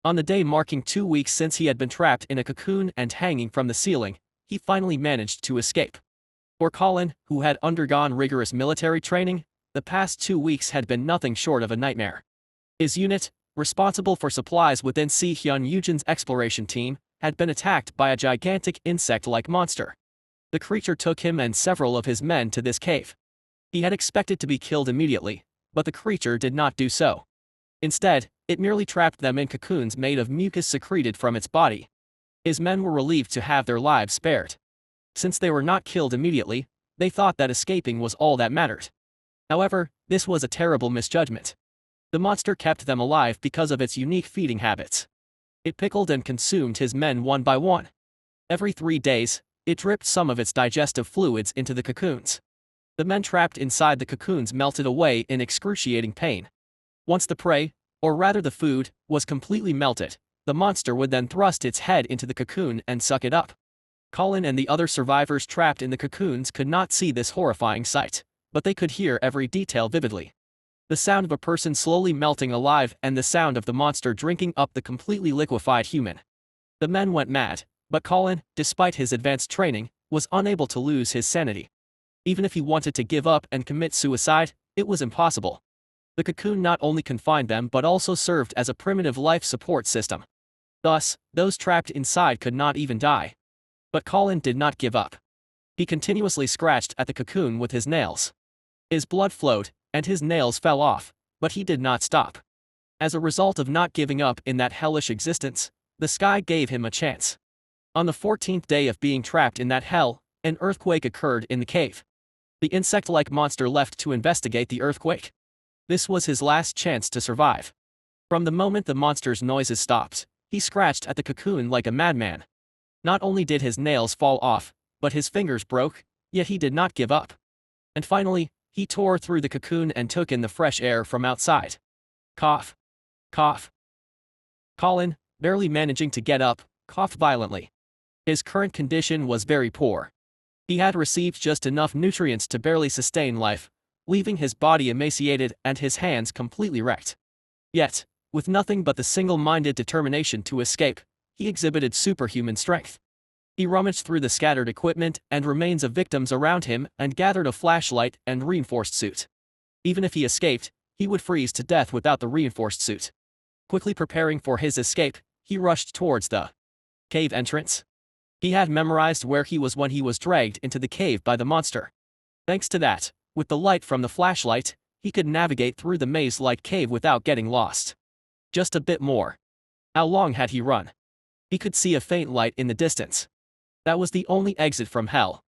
On the day marking 2 weeks since he had been trapped in a cocoon and hanging from the ceiling, he finally managed to escape. For Colin, who had undergone rigorous military training, the past 2 weeks had been nothing short of a nightmare. His unit, responsible for supplies within Si-hyun Eugen's exploration team, had been attacked by a gigantic insect-like monster. The creature took him and several of his men to this cave. He had expected to be killed immediately, but the creature did not do so. Instead, it merely trapped them in cocoons made of mucus secreted from its body. His men were relieved to have their lives spared. Since they were not killed immediately, they thought that escaping was all that mattered. However, this was a terrible misjudgment. The monster kept them alive because of its unique feeding habits. It pickled and consumed his men one by one. Every 3 days, it dripped some of its digestive fluids into the cocoons. The men trapped inside the cocoons melted away in excruciating pain. Once the prey, or rather the food, was completely melted, the monster would then thrust its head into the cocoon and suck it up. Colin and the other survivors trapped in the cocoons could not see this horrifying sight, but they could hear every detail vividly. The sound of a person slowly melting alive and the sound of the monster drinking up the completely liquefied human. The men went mad, but Colin, despite his advanced training, was unable to lose his sanity. Even if he wanted to give up and commit suicide, it was impossible. The cocoon not only confined them but also served as a primitive life support system. Thus, those trapped inside could not even die. But Colin did not give up. He continuously scratched at the cocoon with his nails. His blood flowed, and his nails fell off, but he did not stop. As a result of not giving up in that hellish existence, the sky gave him a chance. On the 14th day of being trapped in that hell, an earthquake occurred in the cave. The insect-like monster left to investigate the earthquake. This was his last chance to survive. From the moment the monster's noises stopped, he scratched at the cocoon like a madman. Not only did his nails fall off, but his fingers broke, yet he did not give up. And finally, he tore through the cocoon and took in the fresh air from outside. Cough. Cough. Colin, barely managing to get up, coughed violently. His current condition was very poor. He had received just enough nutrients to barely sustain life, leaving his body emaciated and his hands completely wrecked. Yet, with nothing but the single-minded determination to escape, he exhibited superhuman strength. He rummaged through the scattered equipment and remains of victims around him and gathered a flashlight and reinforced suit. Even if he escaped, he would freeze to death without the reinforced suit. Quickly preparing for his escape, he rushed towards the cave entrance. He had memorized where he was when he was dragged into the cave by the monster. Thanks to that, with the light from the flashlight, he could navigate through the maze-like cave without getting lost. Just a bit more. How long had he run? He could see a faint light in the distance. That was the only exit from hell.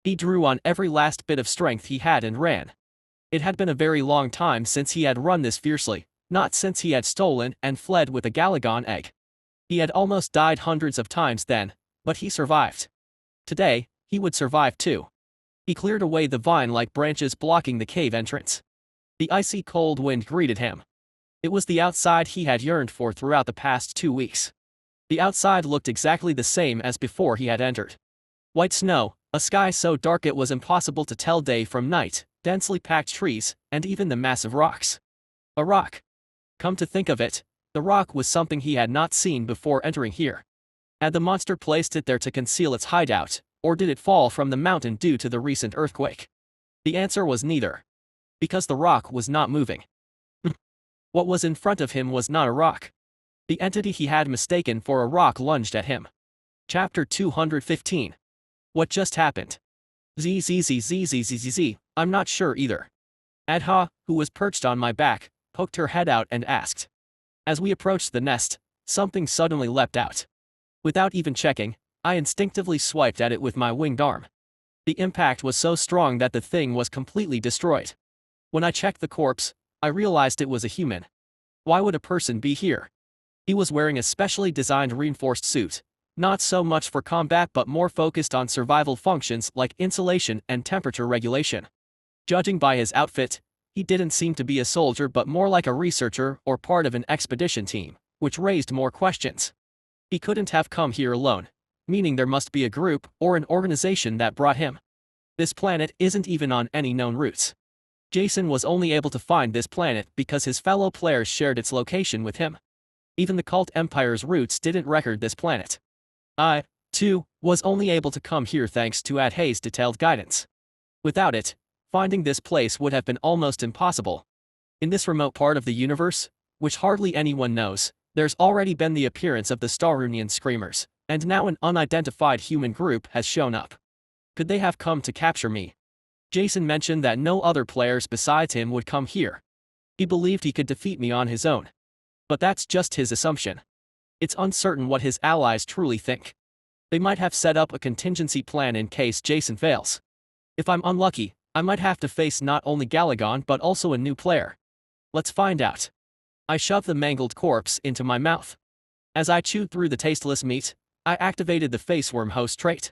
He drew on every last bit of strength he had and ran. It had been a very long time since he had run this fiercely, not since he had stolen and fled with a Galagon egg. He had almost died hundreds of times then, but he survived. Today, he would survive too. He cleared away the vine-like branches blocking the cave entrance. The icy cold wind greeted him. It was the outside he had yearned for throughout the past 2 weeks. The outside looked exactly the same as before he had entered. White snow, a sky so dark it was impossible to tell day from night, densely packed trees, and even the massive rocks. A rock. Come to think of it, the rock was something he had not seen before entering here. Had the monster placed it there to conceal its hideout, or did it fall from the mountain due to the recent earthquake? The answer was neither. Because the rock was not moving. What was in front of him was not a rock. The entity he had mistaken for a rock lunged at him. Chapter 215. What just happened? Zzzzzzzzzzz, I'm not sure either. Adha, who was perched on my back, poked her head out and asked. As we approached the nest, something suddenly leapt out. Without even checking, I instinctively swiped at it with my winged arm. The impact was so strong that the thing was completely destroyed. When I checked the corpse, I realized it was a human. Why would a person be here? He was wearing a specially designed reinforced suit, not so much for combat but more focused on survival functions like insulation and temperature regulation. Judging by his outfit, he didn't seem to be a soldier but more like a researcher or part of an expedition team, which raised more questions. He couldn't have come here alone, meaning there must be a group or an organization that brought him. This planet isn't even on any known routes. Jason was only able to find this planet because his fellow players shared its location with him. Even the Cult Empire's routes didn't record this planet. I, too, was only able to come here thanks to Adhay's detailed guidance. Without it, finding this place would have been almost impossible. In this remote part of the universe, which hardly anyone knows, there's already been the appearance of the Starunian Screamers, and now an unidentified human group has shown up. Could they have come to capture me? Jason mentioned that no other players besides him would come here. He believed he could defeat me on his own. But that's just his assumption. It's uncertain what his allies truly think. They might have set up a contingency plan in case Jason fails. If I'm unlucky, I might have to face not only Galagon but also a new player. Let's find out. I shoved the mangled corpse into my mouth. As I chewed through the tasteless meat, I activated the faceworm host trait.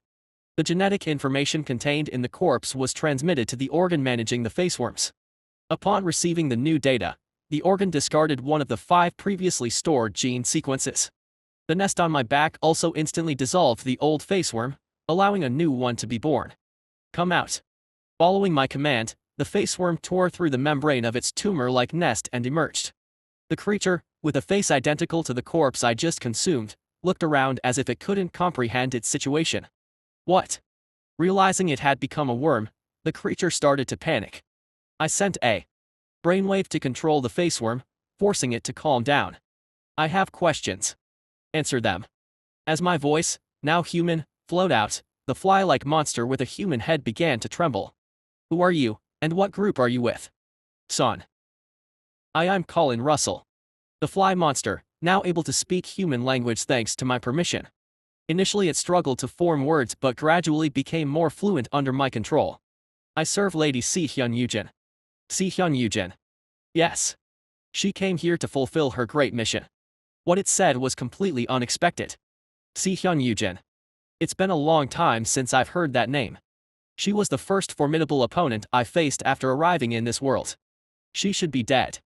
The genetic information contained in the corpse was transmitted to the organ managing the faceworms. Upon receiving the new data, the organ discarded one of the 5 previously stored gene sequences. The nest on my back also instantly dissolved the old faceworm, allowing a new one to be born. Come out. Following my command, the faceworm tore through the membrane of its tumor-like nest and emerged. The creature, with a face identical to the corpse I just consumed, looked around as if it couldn't comprehend its situation. What? Realizing it had become a worm, the creature started to panic. I sent a brainwave to control the faceworm, forcing it to calm down. I have questions. Answer them. As my voice, now human, flowed out, the fly-like monster with a human head began to tremble. Who are you, and what group are you with? Son. I'm Colin Russell. The fly monster, now able to speak human language thanks to my permission. Initially it struggled to form words but gradually became more fluent under my control. I serve Lady Si-hyun Yujin. Si-hyun Yujin. Yes. She came here to fulfill her great mission. What it said was completely unexpected. Si-hyun Yujin. It's been a long time since I've heard that name. She was the first formidable opponent I faced after arriving in this world. She should be dead.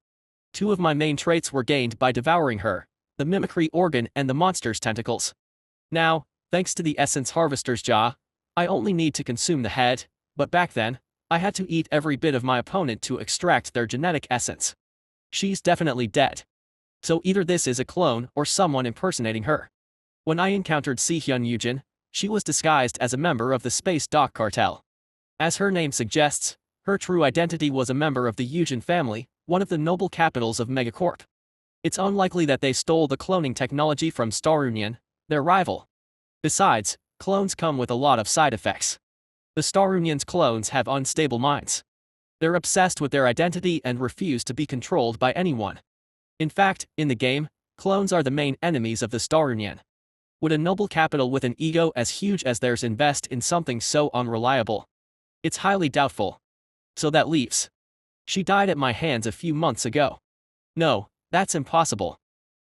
2 of my main traits were gained by devouring her, the mimicry organ and the monster's tentacles. Now, thanks to the essence harvester's jaw, I only need to consume the head, but back then, I had to eat every bit of my opponent to extract their genetic essence. She's definitely dead. So either this is a clone or someone impersonating her. When I encountered Si-hyun Yujin, she was disguised as a member of the Space Dock Cartel. As her name suggests, her true identity was a member of the Yujin family, one of the noble capitals of Megacorp. It's unlikely that they stole the cloning technology from Starunion, their rival. Besides, clones come with a lot of side effects. The Starunion's clones have unstable minds. They're obsessed with their identity and refuse to be controlled by anyone. In fact, in the game, clones are the main enemies of the Starunion. Would a noble capital with an ego as huge as theirs invest in something so unreliable? It's highly doubtful. So that leaves. She died at my hands a few months ago. No, that's impossible.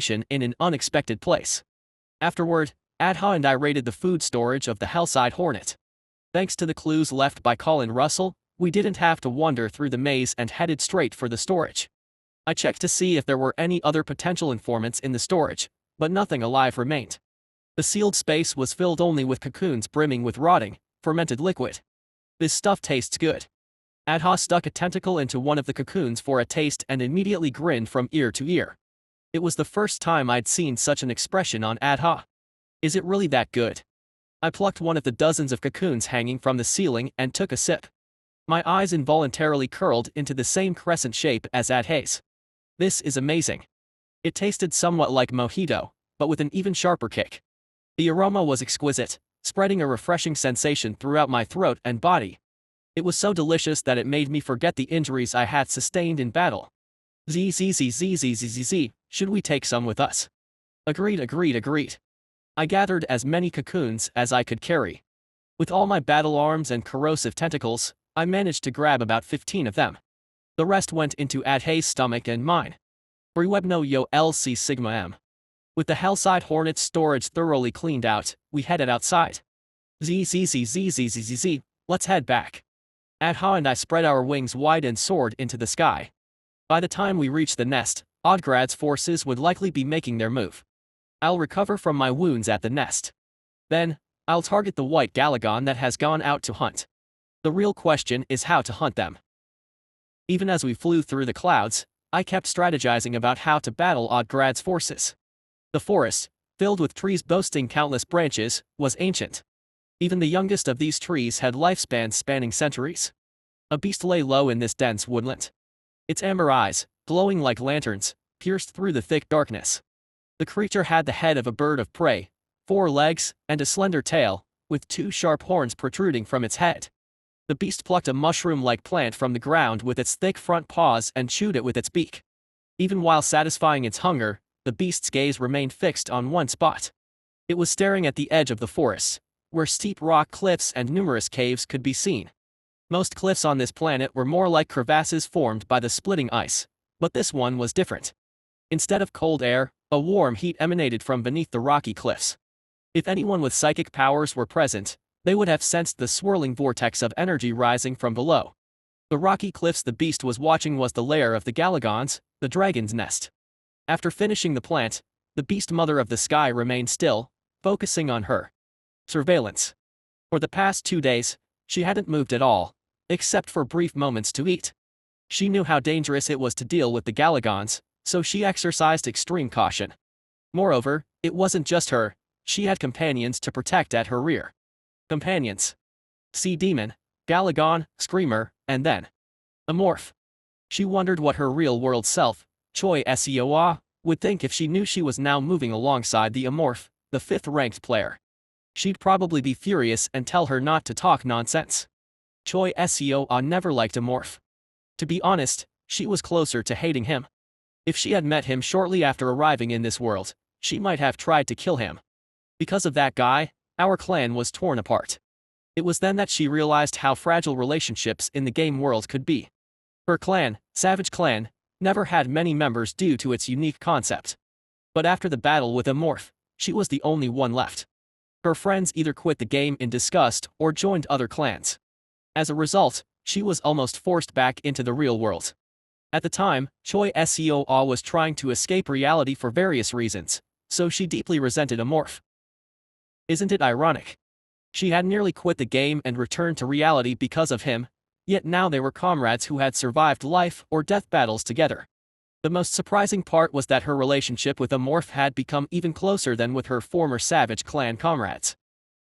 inspiration in an unexpected place. Afterward, Adha and I raided the food storage of the Hellside Hornet. Thanks to the clues left by Colin Russell, we didn't have to wander through the maze and headed straight for the storage. I checked to see if there were any other potential informants in the storage, but nothing alive remained. The sealed space was filled only with cocoons brimming with rotting, fermented liquid. This stuff tastes good. Adha stuck a tentacle into one of the cocoons for a taste and immediately grinned from ear to ear. It was the first time I'd seen such an expression on Adha. Is it really that good? I plucked one of the dozens of cocoons hanging from the ceiling and took a sip. My eyes involuntarily curled into the same crescent shape as Adha's. This is amazing. It tasted somewhat like mojito, but with an even sharper kick. The aroma was exquisite, spreading a refreshing sensation throughout my throat and body. It was so delicious that it made me forget the injuries I had sustained in battle. Zzz, should we take some with us? Agreed. I gathered as many cocoons as I could carry. With all my battle arms and corrosive tentacles, I managed to grab about 15 of them. The rest went into Adha's stomach and mine. Briwebno yo lc sigma m. With the Hellside Hornet's storage thoroughly cleaned out, we headed outside. Zzz, let's head back. Adha and I spread our wings wide and soared into the sky. By the time we reached the nest, Odgrad's forces would likely be making their move. I'll recover from my wounds at the nest. Then, I'll target the white Galagon that has gone out to hunt. The real question is how to hunt them. Even as we flew through the clouds, I kept strategizing about how to battle Odgrad's forces. The forest, filled with trees boasting countless branches, was ancient. Even the youngest of these trees had lifespans spanning centuries. A beast lay low in this dense woodland. Its amber eyes, glowing like lanterns, pierced through the thick darkness. The creature had the head of a bird of prey, 4 legs, and a slender tail, with 2 sharp horns protruding from its head. The beast plucked a mushroom-like plant from the ground with its thick front paws and chewed it with its beak. Even while satisfying its hunger, The beast's gaze remained fixed on one spot. It was staring at the edge of the forest, where steep rock cliffs and numerous caves could be seen. Most cliffs on this planet were more like crevasses formed by the splitting ice, but this one was different. Instead of cold air, a warm heat emanated from beneath the rocky cliffs. If anyone with psychic powers were present, they would have sensed the swirling vortex of energy rising from below. The rocky cliffs the beast was watching was the lair of the Galagons, the dragon's nest. After finishing the plant, the beast mother of the sky remained still, focusing on her surveillance. For the past 2 days, she hadn't moved at all, except for brief moments to eat. She knew how dangerous it was to deal with the Galagons, so she exercised extreme caution. Moreover, it wasn't just her, she had companions to protect at her rear. Companions. Sea Demon, Galagon, Screamer, and then a morph. She wondered what her real-world self, Choi Seoa, would think if she knew she was now moving alongside the Amorph, the 5th-ranked player. She'd probably be furious and tell her not to talk nonsense. Choi Seoa never liked Amorph. To be honest, she was closer to hating him. If she had met him shortly after arriving in this world, she might have tried to kill him. Because of that guy, our clan was torn apart. It was then that she realized how fragile relationships in the game world could be. Her clan, Savage Clan, never had many members due to its unique concept. But after the battle with Amorph, she was the only one left. Her friends either quit the game in disgust or joined other clans. As a result, she was almost forced back into the real world. At the time, Choi Seoa was trying to escape reality for various reasons, so she deeply resented Amorph. Isn't it ironic? She had nearly quit the game and returned to reality because of him, yet now they were comrades who had survived life or death battles together. The most surprising part was that her relationship with Amorph had become even closer than with her former Savage Clan comrades.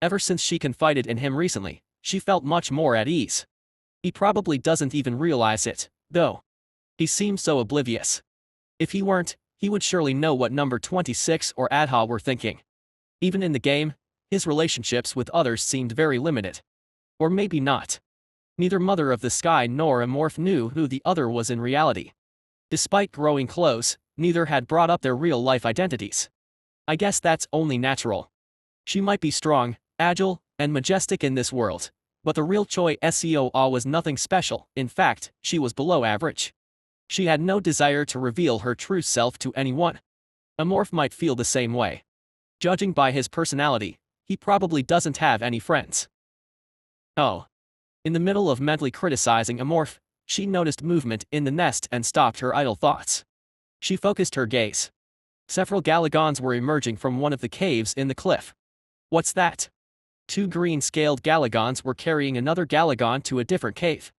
Ever since she confided in him recently, she felt much more at ease. He probably doesn't even realize it, though. He seems so oblivious. If he weren't, he would surely know what number 26 or Adha were thinking. Even in the game, his relationships with others seemed very limited. Or maybe not. Neither Mother of the Sky nor Amorph knew who the other was in reality. Despite growing close, neither had brought up their real-life identities. I guess that's only natural. She might be strong, agile, and majestic in this world, but the real Choi Seoa was nothing special. In fact, she was below average. She had no desire to reveal her true self to anyone. Amorph might feel the same way. Judging by his personality, he probably doesn't have any friends. Oh. In the middle of mentally criticizing Amorph, she noticed movement in the nest and stopped her idle thoughts. She focused her gaze. Several Galagons were emerging from one of the caves in the cliff. What's that? 2 green-scaled Galagons were carrying another Galagon to a different cave.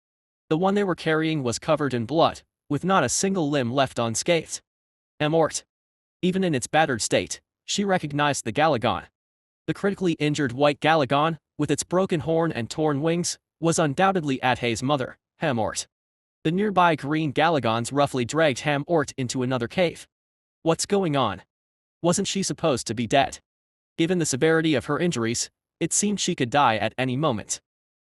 The one they were carrying was covered in blood, with not a single limb left unscathed. Amort. Even in its battered state, she recognized the Galagon. The critically injured white Galagon, with its broken horn and torn wings, was undoubtedly Adhe's mother, Hamort. The nearby green Galagons roughly dragged Hamort into another cave. What's going on? Wasn't she supposed to be dead? Given the severity of her injuries, it seemed she could die at any moment.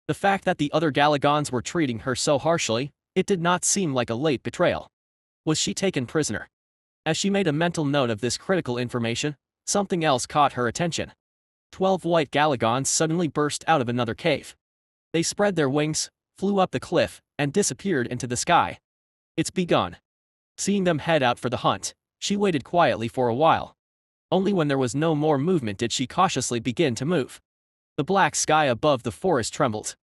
The fact that the other Galagons were treating her so harshly, it did not seem like a late betrayal. Was she taken prisoner? As she made a mental note of this critical information, something else caught her attention. 12 white Galagons suddenly burst out of another cave. They spread their wings, flew up the cliff, and disappeared into the sky. It's begun. Seeing them head out for the hunt, she waited quietly for a while. Only when there was no more movement did she cautiously begin to move. The black sky above the forest trembled.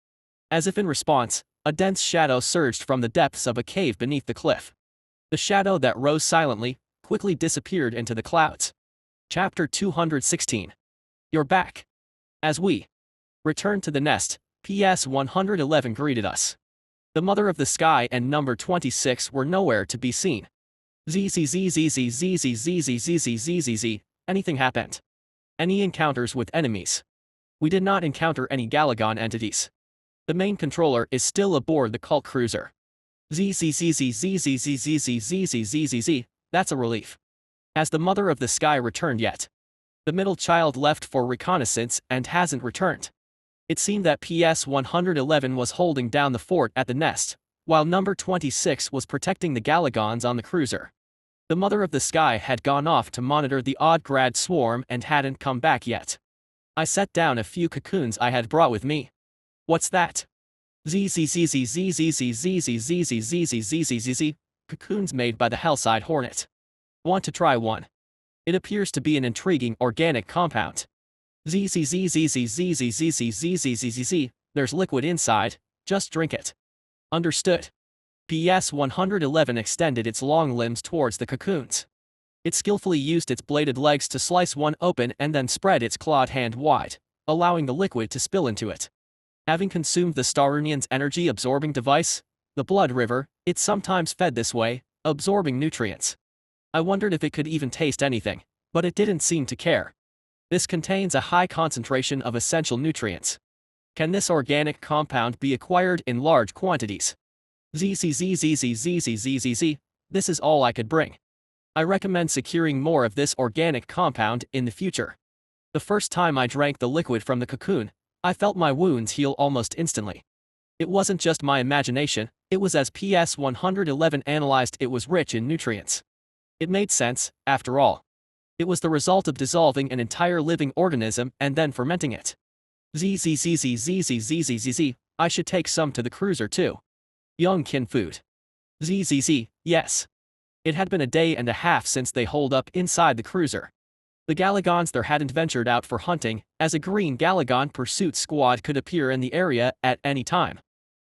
As if in response, a dense shadow surged from the depths of a cave beneath the cliff. The shadow that rose silently, quickly disappeared into the clouds. Chapter 216. You're back. As we returned to the nest, PS 111 greeted us. The Mother of the Sky and number 26 were nowhere to be seen. ZZZZZZZZZZZZZZZ. Anything happened? Any encounters with enemies? We did not encounter any Galagon entities. The main controller is still aboard the cult cruiser. ZZZZZZZZZZZZZ. That's a relief. Has the Mother of the Sky returned yet? The middle child left for reconnaissance and hasn't returned. It seemed that PS 111 was holding down the fort at the nest, while number 26 was protecting the Galagons on the cruiser. The mother of the sky had gone off to monitor the odd grad swarm and hadn't come back yet. I set down a few cocoons I had brought with me. What's that? ZZZZZZZZZZZZZZZZ. Cocoons made by the Hellside Hornet. Want to try one? It appears to be an intriguing organic compound. ZZZZZZZZZZZZZ. There's liquid inside, just drink it. Understood. PS-111 extended its long limbs towards the cocoons. It skillfully used its bladed legs to slice one open and then spread its clawed hand wide, allowing the liquid to spill into it. Having consumed the Starunian's energy-absorbing device, the blood river, it sometimes fed this way, absorbing nutrients. I wondered if it could even taste anything, but it didn't seem to care. This contains a high concentration of essential nutrients. Can this organic compound be acquired in large quantities? ZZZZZZZZZZ. This is all I could bring. I recommend securing more of this organic compound in the future. The first time I drank the liquid from the cocoon, I felt my wounds heal almost instantly. It wasn't just my imagination, it was as PS-111 analyzed, it was rich in nutrients. It made sense, after all. It was the result of dissolving an entire living organism and then fermenting it. ZZZZZZZZZZ. I should take some to the cruiser too. Young kin food. ZZZ. Yes. It had been a day and a half since they holed up inside the cruiser. The Galagons there hadn't ventured out for hunting, as a green Galagon pursuit squad could appear in the area at any time.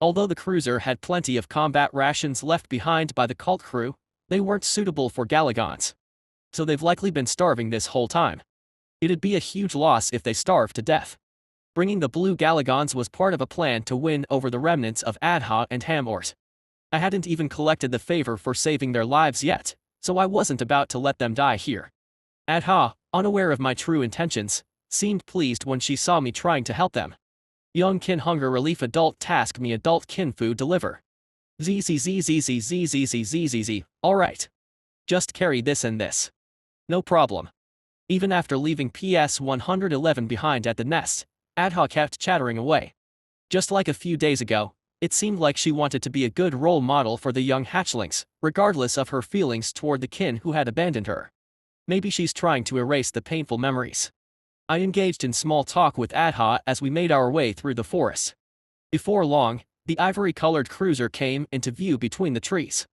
Although the cruiser had plenty of combat rations left behind by the cult crew, they weren't suitable for Galagons. So they've likely been starving this whole time. It'd be a huge loss if they starved to death. Bringing the blue Galagons was part of a plan to win over the remnants of Adha and Hamort. I hadn't even collected the favor for saving their lives yet, so I wasn't about to let them die here. Adha, unaware of my true intentions, seemed pleased when she saw me trying to help them. Young kin hunger relief adult task me adult kin food deliver. ZZZZZZZZZZZ. Alright. Just carry this and this. No problem. Even after leaving PS-111 behind at the nest, Adha kept chattering away. Just like a few days ago, it seemed like she wanted to be a good role model for the young hatchlings, regardless of her feelings toward the kin who had abandoned her. Maybe she's trying to erase the painful memories. I engaged in small talk with Adha as we made our way through the forest. Before long, the ivory-colored cruiser came into view between the trees.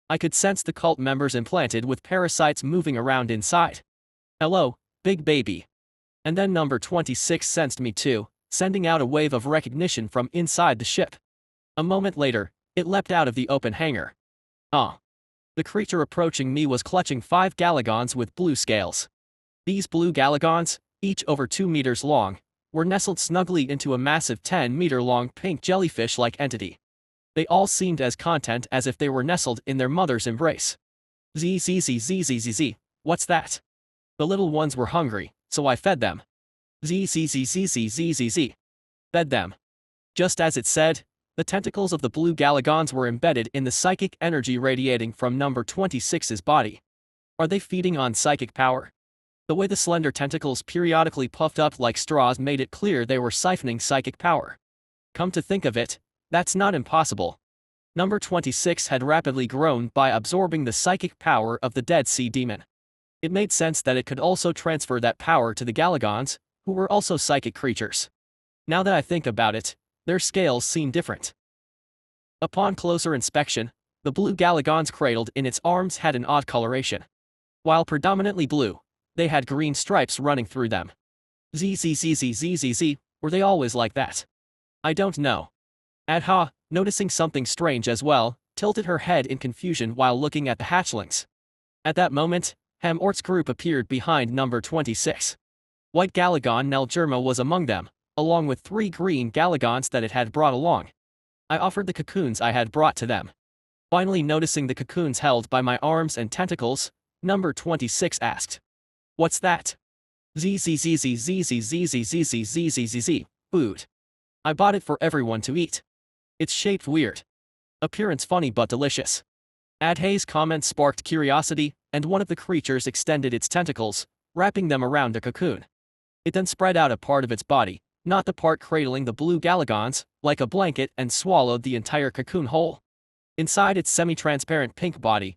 I could sense the cult members implanted with parasites moving around inside. Hello, big baby. And then number 26 sensed me too, sending out a wave of recognition from inside the ship. A moment later, it leapt out of the open hangar. The creature approaching me was clutching 5 Galagons with blue scales. These blue Galagons, each over 2 meters long, were nestled snugly into a massive 10-meter-long pink jellyfish-like entity. They all seemed as content as if they were nestled in their mother's embrace. ZZZZZZZ. What's that? The little ones were hungry, so I fed them. ZZZZZZZZ. Fed them. Just as it said, the tentacles of the blue Galagons were embedded in the psychic energy radiating from number 26's body. Are they feeding on psychic power? The way the slender tentacles periodically puffed up like straws made it clear they were siphoning psychic power. Come to think of it, that's not impossible. Number 26 had rapidly grown by absorbing the psychic power of the Dead Sea Demon. It made sense that it could also transfer that power to the Galagons, who were also psychic creatures. Now that I think about it, their scales seem different. Upon closer inspection, the blue Galagons cradled in its arms had an odd coloration. While predominantly blue, they had green stripes running through them. ZZZZZZZ. Were they always like that? I don't know. Adha, noticing something strange as well, tilted her head in confusion while looking at the hatchlings. At that moment, Hamort's group appeared behind number 26. White Galagon Nelgerma was among them, along with 3 green Galagons that it had brought along. I offered the cocoons I had brought to them. Finally noticing the cocoons held by my arms and tentacles, number 26 asked. What's that? ZZZZZZZZZZZZZ. Food. I bought it for everyone to eat. It's shaped weird. Appearance funny but delicious. Adha's comment sparked curiosity, and one of the creatures extended its tentacles, wrapping them around a cocoon. It then spread out a part of its body, not the part cradling the blue Galagons, like a blanket and swallowed the entire cocoon whole. Inside its semi-transparent pink body,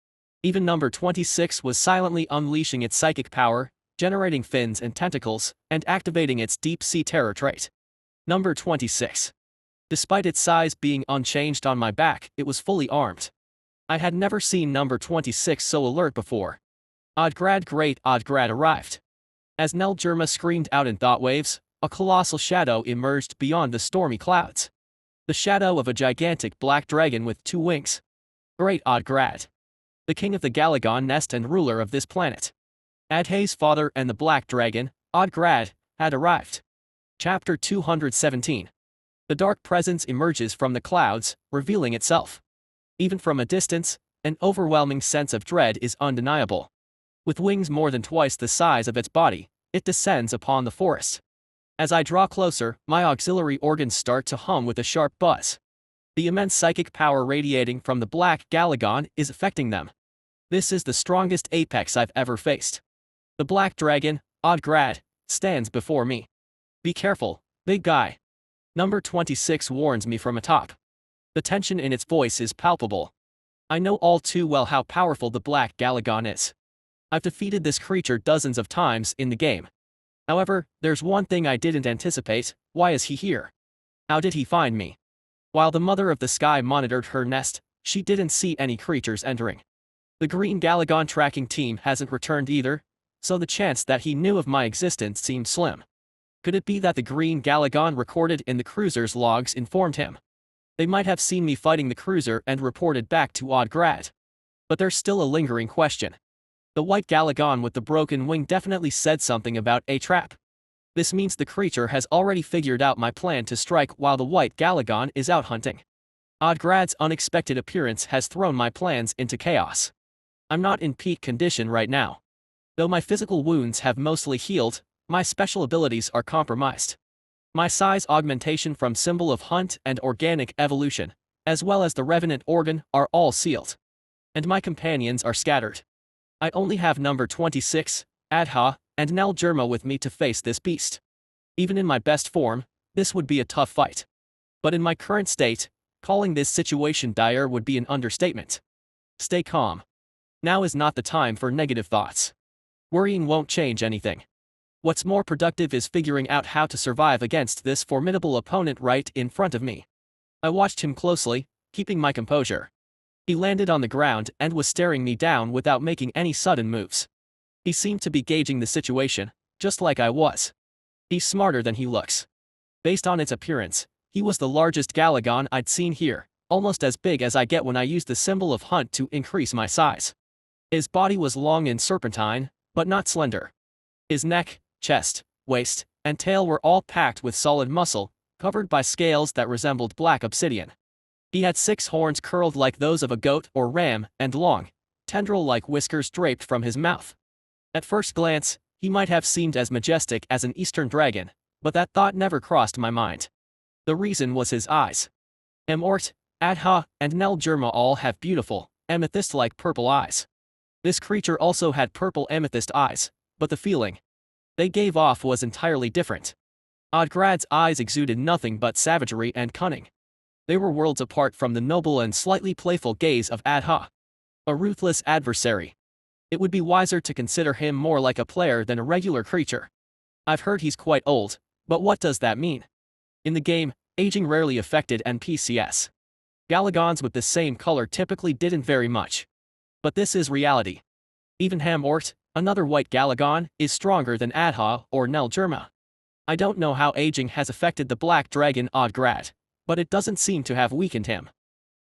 Even number 26 was silently unleashing its psychic power, generating fins and tentacles, and activating its deep-sea terror trait. Number 26. Despite its size being unchanged on my back, it was fully armed. I had never seen number 26 so alert before. Odgrad, great Odgrad arrived. As Nelgerma screamed out in thought waves, a colossal shadow emerged beyond the stormy clouds. The shadow of a gigantic black dragon with 2 wings. Great Odgrad. The king of the Galagon nest and ruler of this planet. Adhay's father and the black dragon, Odgrad, had arrived. Chapter 217. The dark presence emerges from the clouds, revealing itself. Even from a distance, an overwhelming sense of dread is undeniable. With wings more than twice the size of its body, it descends upon the forest. As I draw closer, my auxiliary organs start to hum with a sharp buzz. The immense psychic power radiating from the black Galagon is affecting them. This is the strongest apex I've ever faced. The black dragon, Odgrad, stands before me. Be careful, big guy. Number 26 warns me from atop. The tension in its voice is palpable. I know all too well how powerful the black Galagon is. I've defeated this creature dozens of times in the game. However, there's one thing I didn't anticipate: why is he here? How did he find me? While the Mother of the Sky monitored her nest, she didn't see any creatures entering. The Green Galagon tracking team hasn't returned either, so the chance that he knew of my existence seemed slim. Could it be that the Green Galagon recorded in the cruiser's logs informed him? They might have seen me fighting the cruiser and reported back to Odgrad. But there's still a lingering question. The white Galagon with the broken wing definitely said something about a trap. This means the creature has already figured out my plan to strike while the white Galagon is out hunting. Odgrad's unexpected appearance has thrown my plans into chaos. I'm not in peak condition right now. Though my physical wounds have mostly healed, my special abilities are compromised. My size augmentation from Symbol of Hunt and Organic Evolution, as well as the Revenant organ, are all sealed. And my companions are scattered. I only have number 26, Adha, and Nelgerma with me to face this beast. Even in my best form, this would be a tough fight. But in my current state, calling this situation dire would be an understatement. Stay calm. Now is not the time for negative thoughts. Worrying won't change anything. What's more productive is figuring out how to survive against this formidable opponent right in front of me. I watched him closely, keeping my composure. He landed on the ground and was staring me down without making any sudden moves. He seemed to be gauging the situation, just like I was. He's smarter than he looks. Based on its appearance, he was the largest Galagon I'd seen here, almost as big as I get when I use the Symbol of Hunt to increase my size. His body was long and serpentine, but not slender. His neck, chest, waist, and tail were all packed with solid muscle, covered by scales that resembled black obsidian. He had 6 horns curled like those of a goat or ram, and long, tendril-like whiskers draped from his mouth. At first glance, he might have seemed as majestic as an eastern dragon, but that thought never crossed my mind. The reason was his eyes. Amort, Adha, and Nelgerma all have beautiful, amethyst-like purple eyes. This creature also had purple amethyst eyes, but the feeling they gave off was entirely different. Odgrad's eyes exuded nothing but savagery and cunning. They were worlds apart from the noble and slightly playful gaze of Adha. A ruthless adversary. It would be wiser to consider him more like a player than a regular creature. I've heard he's quite old, but what does that mean? In the game, aging rarely affected NPCs. Galagons with the same color typically didn't very much. But this is reality. Even Hamort, another white Galagon, is stronger than Adha or Nelgerma. I don't know how aging has affected the black dragon Odgrad, but it doesn't seem to have weakened him.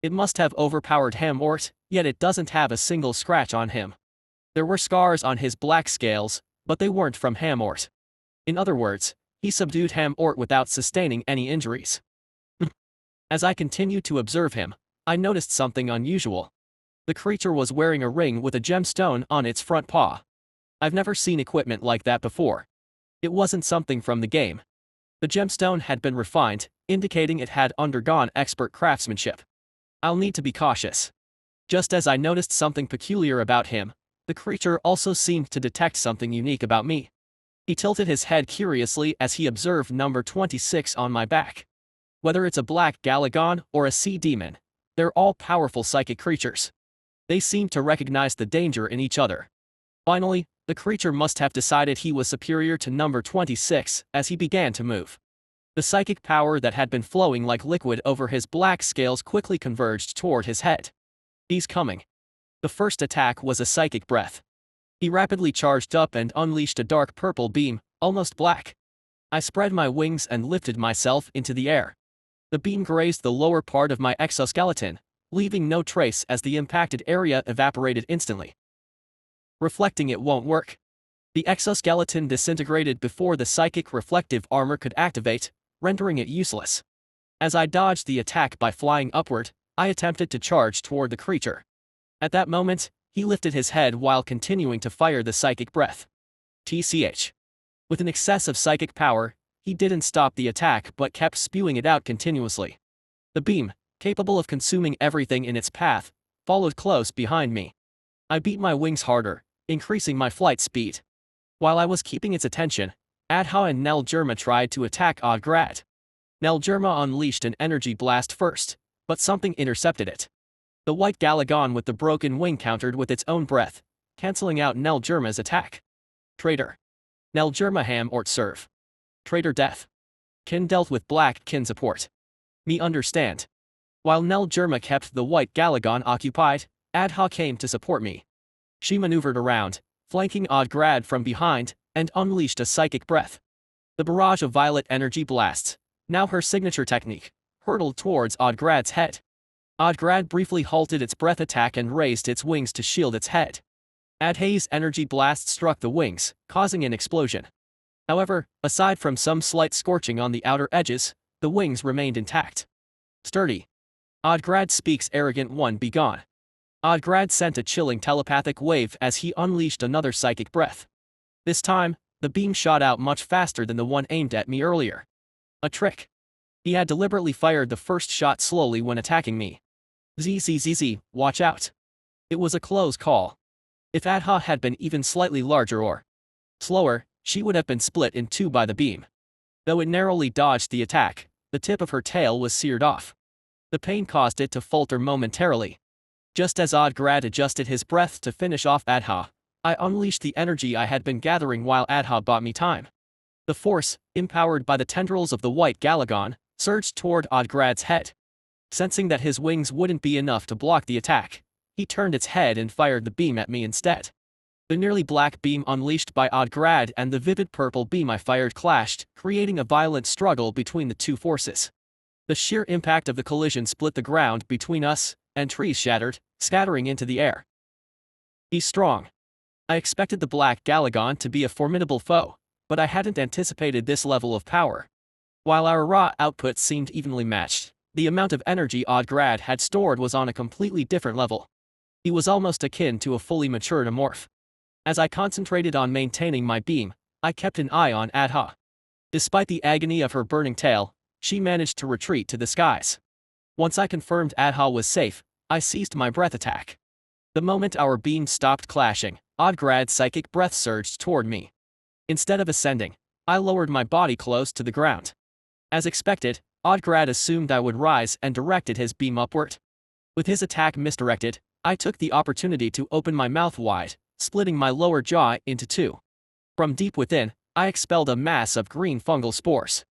It must have overpowered Hamort, yet it doesn't have a single scratch on him. There were scars on his black scales, but they weren't from Hamort. In other words, he subdued Hamort without sustaining any injuries. As I continued to observe him, I noticed something unusual. The creature was wearing a ring with a gemstone on its front paw. I've never seen equipment like that before. It wasn't something from the game. The gemstone had been refined, indicating it had undergone expert craftsmanship. I'll need to be cautious. Just as I noticed something peculiar about him, the creature also seemed to detect something unique about me. He tilted his head curiously as he observed number 26 on my back. Whether it's a black Galagon or a sea demon, they're all powerful psychic creatures. They seemed to recognize the danger in each other. Finally, the creature must have decided he was superior to number 26 as he began to move. The psychic power that had been flowing like liquid over his black scales quickly converged toward his head. He's coming. The first attack was a psychic breath. He rapidly charged up and unleashed a dark purple beam, almost black. I spread my wings and lifted myself into the air. The beam grazed the lower part of my exoskeleton, leaving no trace as the impacted area evaporated instantly. Reflecting it won't work. The exoskeleton disintegrated before the psychic reflective armor could activate, rendering it useless. As I dodged the attack by flying upward, I attempted to charge toward the creature. At that moment, he lifted his head while continuing to fire the psychic breath. TCH. With an excess of psychic power, he didn't stop the attack but kept spewing it out continuously. The beam, capable of consuming everything in its path, followed close behind me. I beat my wings harder, increasing my flight speed. While I was keeping its attention, Adha and Nelgerma tried to attack Odgrad. Nelgerma unleashed an energy blast first, but something intercepted it. The white Galagon with the broken wing countered with its own breath, cancelling out Nelgerma's attack. Traitor. Nelgerma ham or serve. Traitor death. Kin dealt with black kin support. Me understand. While Nelgerma kept the white Galagon occupied, Adha came to support me. She maneuvered around, flanking Odgrad from behind, and unleashed a psychic breath. The barrage of violet energy blasts, now her signature technique, hurtled towards Odgrad's head. Odgrad briefly halted its breath attack and raised its wings to shield its head. Adha's energy blast struck the wings, causing an explosion. However, aside from some slight scorching on the outer edges, the wings remained intact. Sturdy. Odgrad speaks arrogant one be gone. Odgrad sent a chilling telepathic wave as he unleashed another psychic breath. This time, the beam shot out much faster than the one aimed at me earlier. A trick. He had deliberately fired the first shot slowly when attacking me. ZZZZ, watch out. It was a close call. If Adha had been even slightly larger or slower, she would have been split in two by the beam. Though it narrowly dodged the attack, the tip of her tail was seared off. The pain caused it to falter momentarily. Just as Odgrad adjusted his breath to finish off Adha, I unleashed the energy I had been gathering while Adha bought me time. The force, empowered by the tendrils of the white Galagon, surged toward Odgrad's head. Sensing that his wings wouldn't be enough to block the attack, he turned its head and fired the beam at me instead. The nearly black beam unleashed by Odgrad and the vivid purple beam I fired clashed, creating a violent struggle between the two forces. The sheer impact of the collision split the ground between us, and trees shattered, scattering into the air. He's strong. I expected the black Galagon to be a formidable foe, but I hadn't anticipated this level of power. While our raw output seemed evenly matched, the amount of energy Odgrad had stored was on a completely different level. He was almost akin to a fully matured amorph. As I concentrated on maintaining my beam, I kept an eye on Adha. Despite the agony of her burning tail, she managed to retreat to the skies. Once I confirmed Adha was safe, I ceased my breath attack. The moment our beams stopped clashing, Odgrad's psychic breath surged toward me. Instead of ascending, I lowered my body close to the ground. As expected, Odgrad assumed I would rise and directed his beam upward. With his attack misdirected, I took the opportunity to open my mouth wide, splitting my lower jaw into two. From deep within, I expelled a mass of green fungal spores.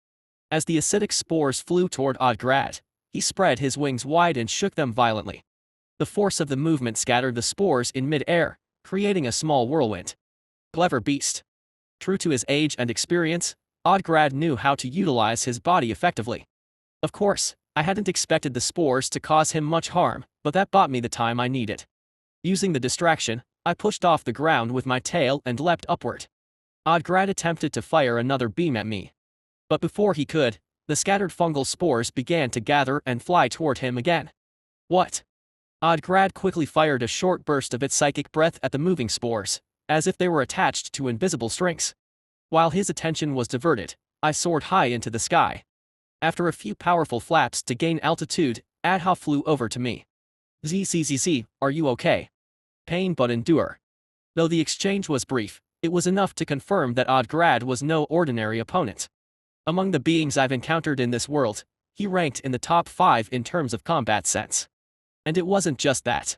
As the acidic spores flew toward Odgrad, he spread his wings wide and shook them violently. The force of the movement scattered the spores in mid-air, creating a small whirlwind. Clever beast. True to his age and experience, Odgrad knew how to utilize his body effectively. Of course, I hadn't expected the spores to cause him much harm, but that bought me the time I needed. Using the distraction, I pushed off the ground with my tail and leapt upward. Odgrad attempted to fire another beam at me. But before he could, the scattered fungal spores began to gather and fly toward him again. What? Odgrad quickly fired a short burst of its psychic breath at the moving spores, as if they were attached to invisible strings. While his attention was diverted, I soared high into the sky. After a few powerful flaps to gain altitude, Adha flew over to me. ZZZZ, are you okay? Pain but endure. Though the exchange was brief, it was enough to confirm that Odgrad was no ordinary opponent. Among the beings I've encountered in this world, he ranked in the top 5 in terms of combat sense. And it wasn't just that.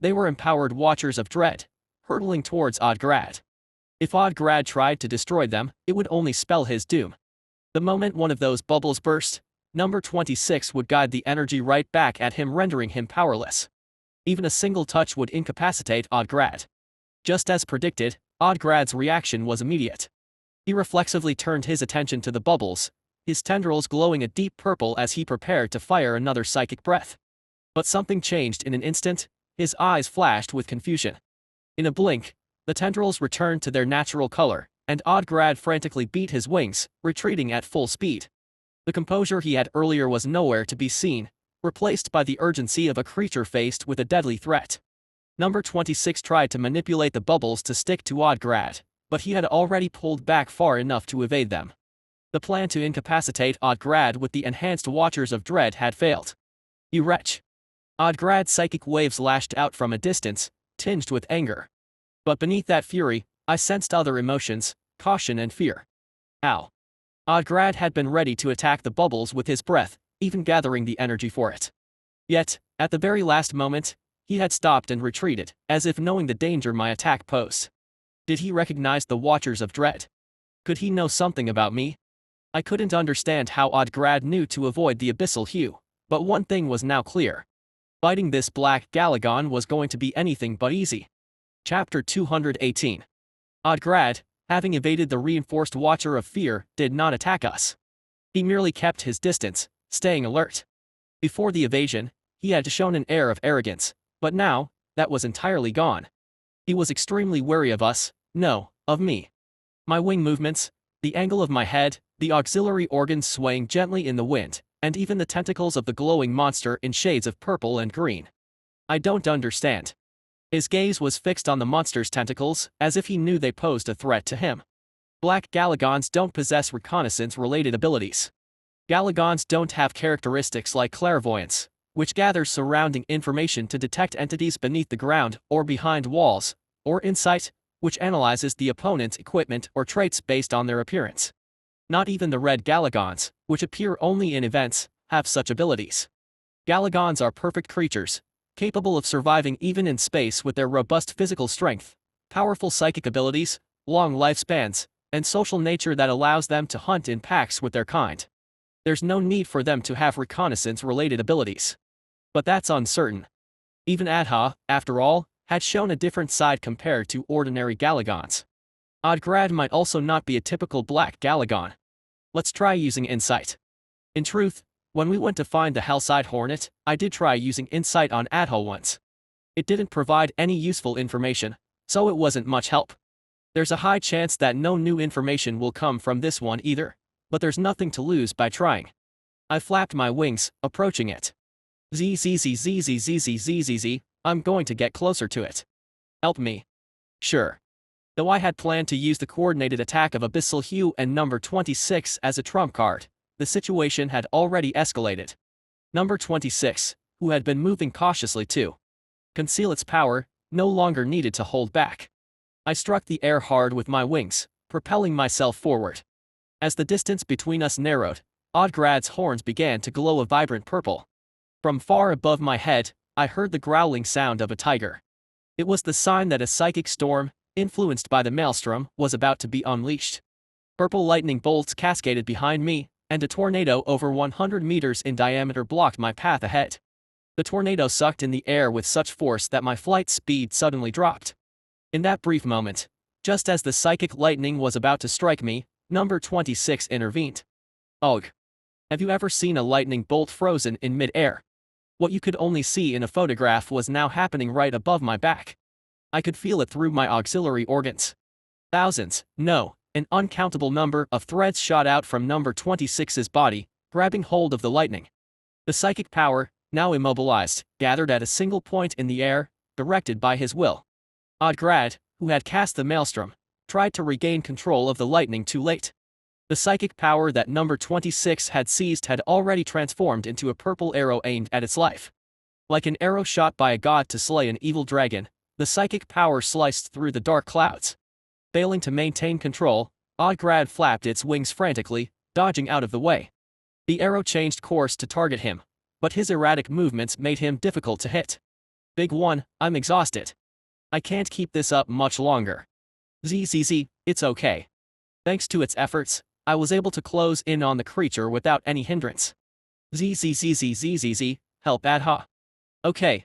They were empowered Watchers of Dread, hurtling towards Odgrad. If Odgrad tried to destroy them, it would only spell his doom. The moment one of those bubbles burst, number 26 would guide the energy right back at him, rendering him powerless. Even a single touch would incapacitate Odgrad. Just as predicted, Odgrad's reaction was immediate. He reflexively turned his attention to the bubbles, his tendrils glowing a deep purple as he prepared to fire another psychic breath. But something changed in an instant. His eyes flashed with confusion. In a blink, the tendrils returned to their natural color, and Odgrad frantically beat his wings, retreating at full speed. The composure he had earlier was nowhere to be seen, replaced by the urgency of a creature faced with a deadly threat. Number 26 tried to manipulate the bubbles to stick to Odgrad, but he had already pulled back far enough to evade them. The plan to incapacitate Odgrad with the enhanced Watchers of Dread had failed. "You wretch!" Odgrad's psychic waves lashed out from a distance, tinged with anger. But beneath that fury, I sensed other emotions, caution and fear. Ow! Odgrad had been ready to attack the bubbles with his breath, even gathering the energy for it. Yet, at the very last moment, he had stopped and retreated, as if knowing the danger my attack posed. Did he recognize the Watchers of Dread? Could he know something about me? I couldn't understand how Odgrad knew to avoid the abyssal hue, but one thing was now clear. Fighting this black Galagon was going to be anything but easy. Chapter 218. Odgrad, having evaded the reinforced Watcher of Fear, did not attack us. He merely kept his distance, staying alert. Before the evasion, he had shown an air of arrogance, but now, that was entirely gone. He was extremely wary of us, no, of me. My wing movements, the angle of my head, the auxiliary organs swaying gently in the wind, and even the tentacles of the glowing monster in shades of purple and green. I don't understand. His gaze was fixed on the monster's tentacles, as if he knew they posed a threat to him. Black Galagons don't possess reconnaissance-related abilities. Galagons don't have characteristics like clairvoyance, which gathers surrounding information to detect entities beneath the ground or behind walls, or insight, which analyzes the opponent's equipment or traits based on their appearance. Not even the red Galagons, which appear only in events, have such abilities. Galagons are perfect creatures, capable of surviving even in space with their robust physical strength, powerful psychic abilities, long lifespans, and social nature that allows them to hunt in packs with their kind. There's no need for them to have reconnaissance-related abilities. But that's uncertain. Even Adha, after all, had shown a different side compared to ordinary Galagons. Odgrad might also not be a typical black Galagon. Let's try using insight. In truth, when we went to find the Hellside Hornet, I did try using insight on Adha once. It didn't provide any useful information, so it wasn't much help. There's a high chance that no new information will come from this one either, but there's nothing to lose by trying. I flapped my wings, approaching it. ZZZZZZZZZZ, I'm going to get closer to it. Help me. Sure. Though I had planned to use the coordinated attack of Abyssal Hue and number 26 as a trump card, the situation had already escalated. Number 26, who had been moving cautiously to conceal its power, no longer needed to hold back. I struck the air hard with my wings, propelling myself forward. As the distance between us narrowed, Odgrad's horns began to glow a vibrant purple. From far above my head, I heard the growling sound of a tiger. It was the sign that a psychic storm, influenced by the maelstrom, was about to be unleashed. Purple lightning bolts cascaded behind me, and a tornado over 100 meters in diameter blocked my path ahead. The tornado sucked in the air with such force that my flight speed suddenly dropped. In that brief moment, just as the psychic lightning was about to strike me, number 26 intervened. Ugh. Have you ever seen a lightning bolt frozen in mid-air? What you could only see in a photograph was now happening right above my back. I could feel it through my auxiliary organs. Thousands, no, an uncountable number of threads shot out from number 26's body, grabbing hold of the lightning. The psychic power, now immobilized, gathered at a single point in the air, directed by his will. Odgrad, who had cast the maelstrom, tried to regain control of the lightning too late. The psychic power that number 26 had seized had already transformed into a purple arrow aimed at its life. Like an arrow shot by a god to slay an evil dragon, the psychic power sliced through the dark clouds. Failing to maintain control, Odgrad flapped its wings frantically, dodging out of the way. The arrow changed course to target him, but his erratic movements made him difficult to hit. Big one, I'm exhausted. I can't keep this up much longer. ZZZ, it's okay. Thanks to its efforts, I was able to close in on the creature without any hindrance. ZZZZZZZ, help Adha. Okay.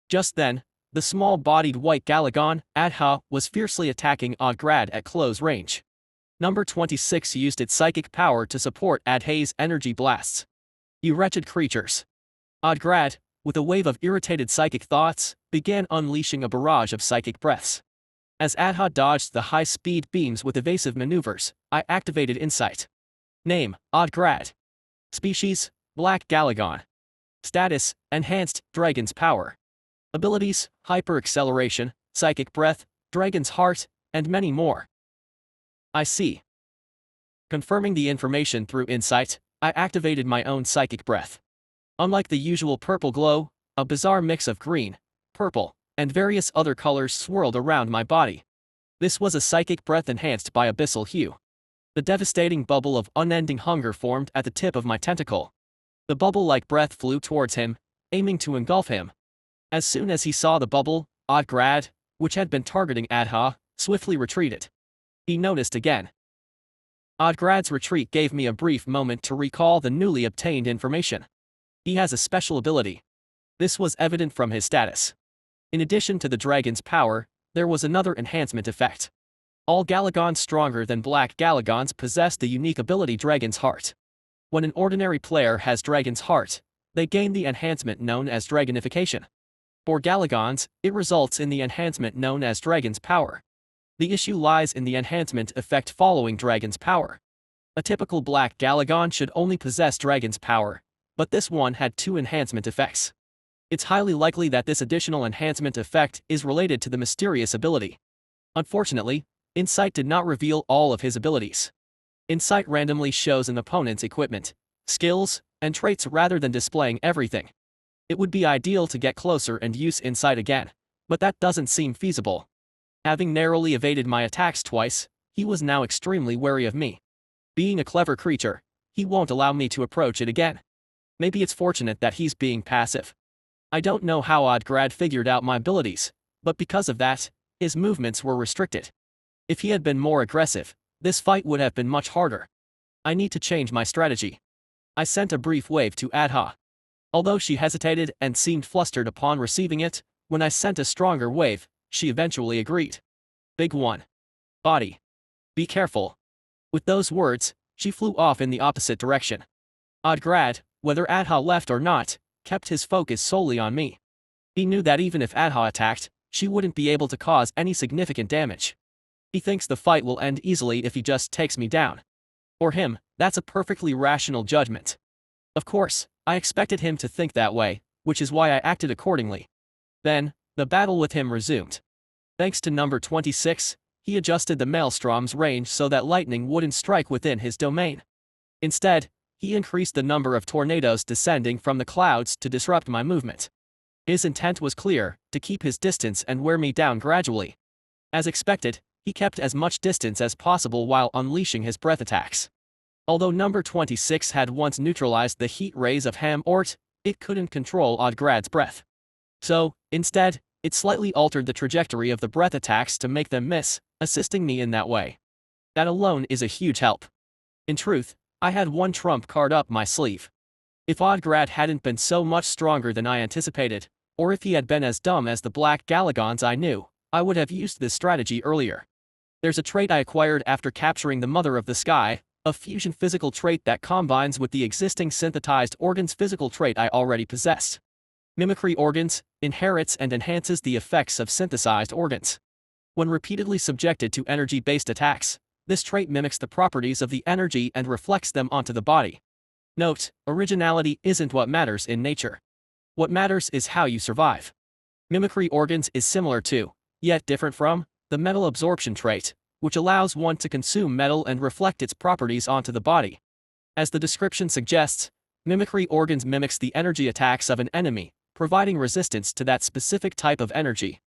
Just then, the small-bodied white Galagon, Adha, was fiercely attacking Odgrad at close range. Number 26 used its psychic power to support Adha's energy blasts. You wretched creatures. Odgrad, with a wave of irritated psychic thoughts, began unleashing a barrage of psychic breaths. As Adha dodged the high-speed beams with evasive maneuvers, I activated Insight. Name, Odgrad. Species, Black Galagon. Status, Enhanced, Dragon's Power. Abilities, Hyper-Acceleration, Psychic Breath, Dragon's Heart, and many more. I see. Confirming the information through Insight, I activated my own Psychic Breath. Unlike the usual purple glow, a bizarre mix of green, purple, and various other colors swirled around my body. This was a psychic breath enhanced by abyssal hue. The devastating bubble of unending hunger formed at the tip of my tentacle. The bubble-like breath flew towards him, aiming to engulf him. As soon as he saw the bubble, Odgrad, which had been targeting Adha, swiftly retreated. He noticed again. Odgrad's retreat gave me a brief moment to recall the newly obtained information. He has a special ability. This was evident from his status. In addition to the dragon's power, there was another enhancement effect. All Galagons stronger than Black Galagons possess the unique ability Dragon's Heart. When an ordinary player has Dragon's Heart, they gain the enhancement known as Dragonification. For Galagons, it results in the enhancement known as Dragon's Power. The issue lies in the enhancement effect following Dragon's Power. A typical Black Galagon should only possess Dragon's Power, but this one had two enhancement effects. It's highly likely that this additional enhancement effect is related to the mysterious ability. Unfortunately, Insight did not reveal all of his abilities. Insight randomly shows an opponent's equipment, skills, and traits rather than displaying everything. It would be ideal to get closer and use Insight again, but that doesn't seem feasible. Having narrowly evaded my attacks twice, he was now extremely wary of me. Being a clever creature, he won't allow me to approach it again. Maybe it's fortunate that he's being passive. I don't know how Odgrad figured out my abilities, but because of that, his movements were restricted. If he had been more aggressive, this fight would have been much harder. I need to change my strategy. I sent a brief wave to Adha. Although she hesitated and seemed flustered upon receiving it, when I sent a stronger wave, she eventually agreed. Big one. Body. Be careful. With those words, she flew off in the opposite direction. Odgrad, whether Adha left or not, kept his focus solely on me. He knew that even if Adha attacked, she wouldn't be able to cause any significant damage. He thinks the fight will end easily if he just takes me down. For him, that's a perfectly rational judgment. Of course, I expected him to think that way, which is why I acted accordingly. Then, the battle with him resumed. Thanks to number 26, he adjusted the maelstrom's range so that lightning wouldn't strike within his domain. Instead, he increased the number of tornadoes descending from the clouds to disrupt my movement. His intent was clear, to keep his distance and wear me down gradually. As expected, he kept as much distance as possible while unleashing his breath attacks. Although number 26 had once neutralized the heat rays of Ham-Ort, it couldn't control Odgrad's breath. So, instead, it slightly altered the trajectory of the breath attacks to make them miss, assisting me in that way. That alone is a huge help. In truth, I had one trump card up my sleeve. If Odgrad hadn't been so much stronger than I anticipated, or if he had been as dumb as the Black Galagons I knew, I would have used this strategy earlier. There's a trait I acquired after capturing the Mother of the Sky, a fusion physical trait that combines with the existing synthesized organs physical trait I already possessed. Mimicry organs inherits and enhances the effects of synthesized organs. When repeatedly subjected to energy-based attacks, this trait mimics the properties of the energy and reflects them onto the body. Note, originality isn't what matters in nature. What matters is how you survive. Mimicry organs is similar to, yet different from, the metal absorption trait, which allows one to consume metal and reflect its properties onto the body. As the description suggests, mimicry organs mimics the energy attacks of an enemy, providing resistance to that specific type of energy.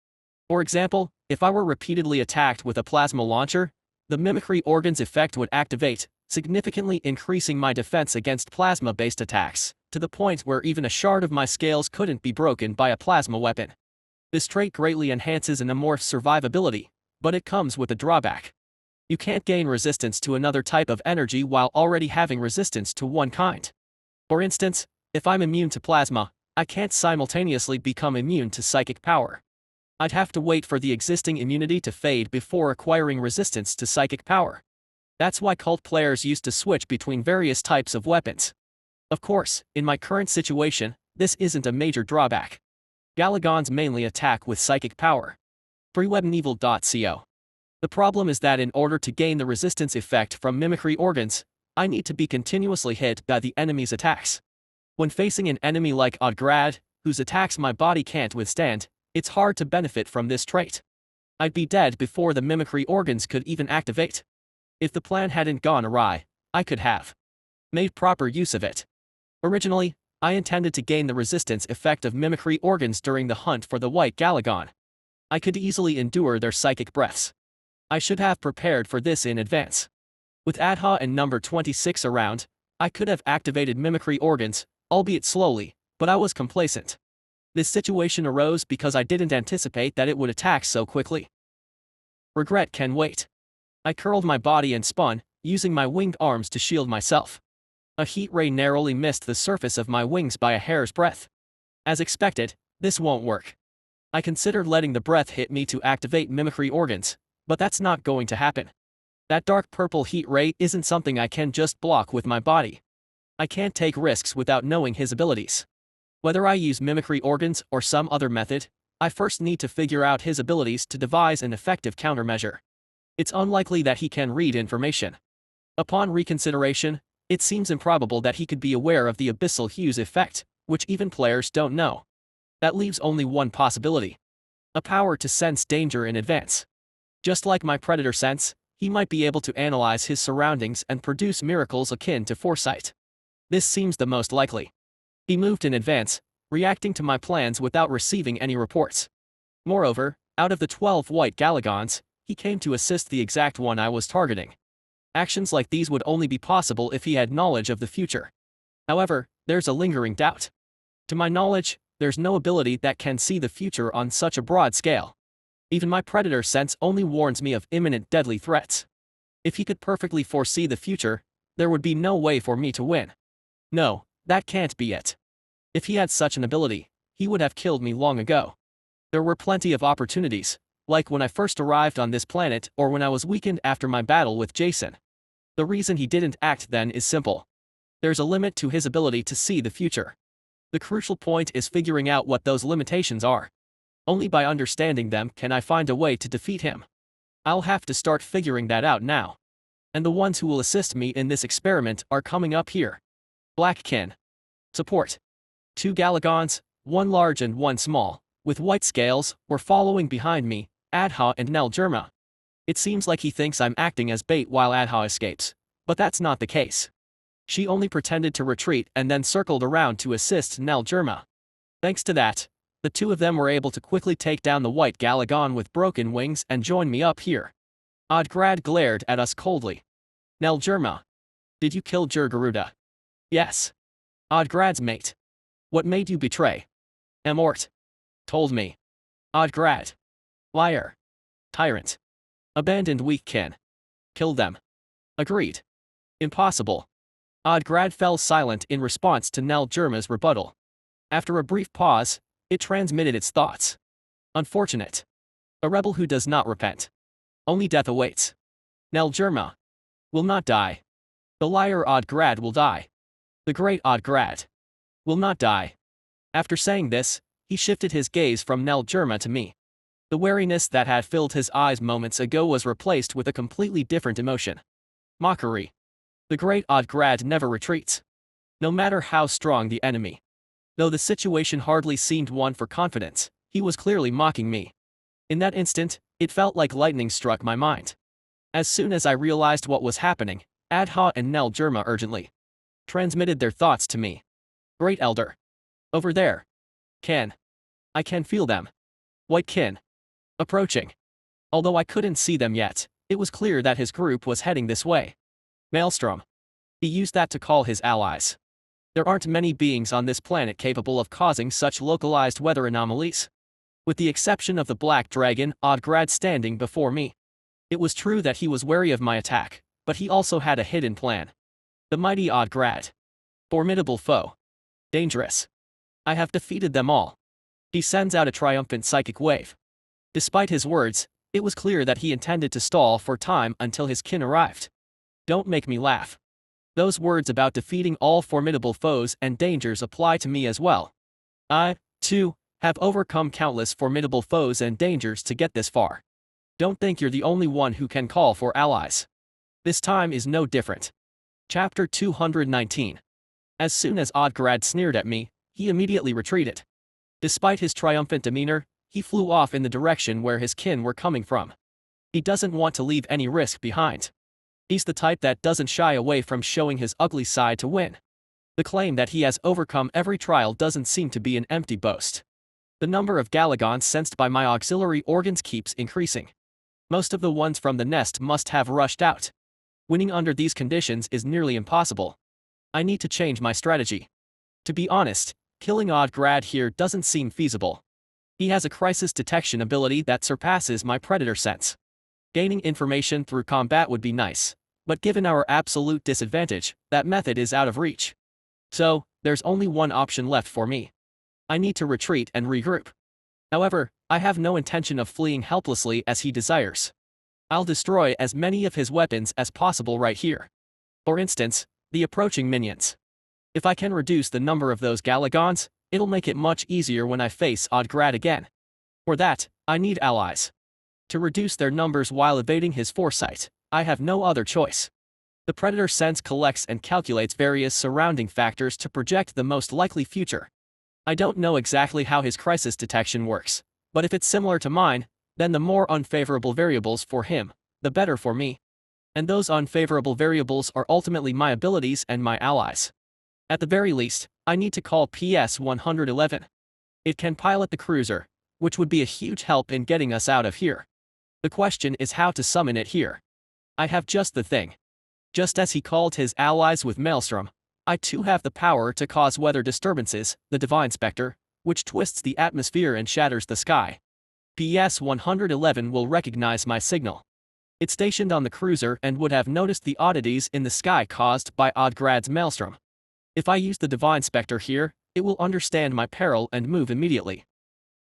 For example, if I were repeatedly attacked with a plasma launcher, the mimicry organ's effect would activate, significantly increasing my defense against plasma-based attacks, to the point where even a shard of my scales couldn't be broken by a plasma weapon. This trait greatly enhances an amorph's survivability, but it comes with a drawback. You can't gain resistance to another type of energy while already having resistance to one kind. For instance, if I'm immune to plasma, I can't simultaneously become immune to psychic power. I'd have to wait for the existing immunity to fade before acquiring resistance to psychic power. That's why cult players used to switch between various types of weapons. Of course, in my current situation, this isn't a major drawback. Galagons mainly attack with psychic power. freewebnevil.co. The problem is that in order to gain the resistance effect from mimicry organs, I need to be continuously hit by the enemy's attacks. When facing an enemy like Odgrad, whose attacks my body can't withstand, it's hard to benefit from this trait. I'd be dead before the mimicry organs could even activate. If the plan hadn't gone awry, I could have made proper use of it. Originally, I intended to gain the resistance effect of mimicry organs during the hunt for the white Galagon. I could easily endure their psychic breaths. I should have prepared for this in advance. With Adha and number 26 around, I could have activated mimicry organs, albeit slowly, but I was complacent. This situation arose because I didn't anticipate that it would attack so quickly. Regret can wait. I curled my body and spun, using my winged arms to shield myself. A heat ray narrowly missed the surface of my wings by a hair's breadth. As expected, this won't work. I considered letting the breath hit me to activate mimicry organs, but that's not going to happen. That dark purple heat ray isn't something I can just block with my body. I can't take risks without knowing his abilities. Whether I use mimicry organs or some other method, I first need to figure out his abilities to devise an effective countermeasure. It's unlikely that he can read information. Upon reconsideration, it seems improbable that he could be aware of the abyssal hues effect, which even players don't know. That leaves only one possibility: a power to sense danger in advance. Just like my predator sense, he might be able to analyze his surroundings and produce miracles akin to foresight. This seems the most likely. He moved in advance, reacting to my plans without receiving any reports. Moreover, out of the 12 white Galagons, he came to assist the exact one I was targeting. Actions like these would only be possible if he had knowledge of the future. However, there's a lingering doubt. To my knowledge, there's no ability that can see the future on such a broad scale. Even my predator sense only warns me of imminent deadly threats. If he could perfectly foresee the future, there would be no way for me to win. No, that can't be it. If he had such an ability, he would have killed me long ago. There were plenty of opportunities, like when I first arrived on this planet or when I was weakened after my battle with Jason. The reason he didn't act then is simple. There's a limit to his ability to see the future. The crucial point is figuring out what those limitations are. Only by understanding them can I find a way to defeat him. I'll have to start figuring that out now. And the ones who will assist me in this experiment are coming up here. Blackkin. Support. 2 Galagons, one large and one small, with white scales, were following behind me, Adha and Nelgerma. It seems like he thinks I'm acting as bait while Adha escapes, but that's not the case. She only pretended to retreat and then circled around to assist Nelgerma. Thanks to that, the two of them were able to quickly take down the white Galagon with broken wings and join me up here. Odgrad glared at us coldly. Nelgerma. Did you kill Jurgaruda? Yes. Odgrad's mate. What made you betray? Amort. Told me. Odgrad. Liar. Tyrant. Abandoned weak kin. Killed them. Agreed. Impossible. Odgrad fell silent in response to Nelgerma's rebuttal. After a brief pause, it transmitted its thoughts. Unfortunate. A rebel who does not repent. Only death awaits. Nelgerma will not die. The liar Odgrad will die. The great Odgrad will not die. After saying this, he shifted his gaze from Nelgerma to me. The wariness that had filled his eyes moments ago was replaced with a completely different emotion. Mockery. The great Odgrad never retreats. No matter how strong the enemy. Though the situation hardly seemed one for confidence, he was clearly mocking me. In that instant, it felt like lightning struck my mind. As soon as I realized what was happening, Adha and Nelgerma urgently transmitted their thoughts to me. Great Elder. Over there. Kin. I can feel them. White kin. Approaching. Although I couldn't see them yet, it was clear that his group was heading this way. Maelstrom. He used that to call his allies. There aren't many beings on this planet capable of causing such localized weather anomalies. with the exception of the black dragon Odgrad standing before me. It was true that he was wary of my attack, but he also had a hidden plan. The mighty Odgrad. Formidable foe. Dangerous. I have defeated them all. He sends out a triumphant psychic wave. Despite his words, it was clear that he intended to stall for time until his kin arrived. Don't make me laugh. Those words about defeating all formidable foes and dangers apply to me as well. I, too, have overcome countless formidable foes and dangers to get this far. Don't think you're the only one who can call for allies. This time is no different. Chapter 219. As soon as Odgrad sneered at me, he immediately retreated. Despite his triumphant demeanor, he flew off in the direction where his kin were coming from. He doesn't want to leave any risk behind. He's the type that doesn't shy away from showing his ugly side to win. The claim that he has overcome every trial doesn't seem to be an empty boast. The number of Galagons sensed by my auxiliary organs keeps increasing. Most of the ones from the nest must have rushed out. Winning under these conditions is nearly impossible. I need to change my strategy. To be honest, killing Odgrad here doesn't seem feasible. He has a crisis detection ability that surpasses my predator sense. Gaining information through combat would be nice, but given our absolute disadvantage, that method is out of reach. So, there's only one option left for me. I need to retreat and regroup. However, I have no intention of fleeing helplessly as he desires. I'll destroy as many of his weapons as possible right here. For instance, the approaching minions. If I can reduce the number of those Galagons, it'll make it much easier when I face Odgrad again. For that, I need allies. To reduce their numbers while evading his foresight, I have no other choice. The Predator sense collects and calculates various surrounding factors to project the most likely future. I don't know exactly how his crisis detection works, but if it's similar to mine, then the more unfavorable variables for him, the better for me. And those unfavorable variables are ultimately my abilities and my allies. At the very least, I need to call PS-111. It can pilot the cruiser, which would be a huge help in getting us out of here. The question is how to summon it here. I have just the thing. Just as he called his allies with Maelstrom, I too have the power to cause weather disturbances, the Divine Spectre, which twists the atmosphere and shatters the sky. PS-111 will recognize my signal. It's stationed on the cruiser and would have noticed the oddities in the sky caused by Odgrad's Maelstrom. If I use the Divine Spectre here, it will understand my peril and move immediately.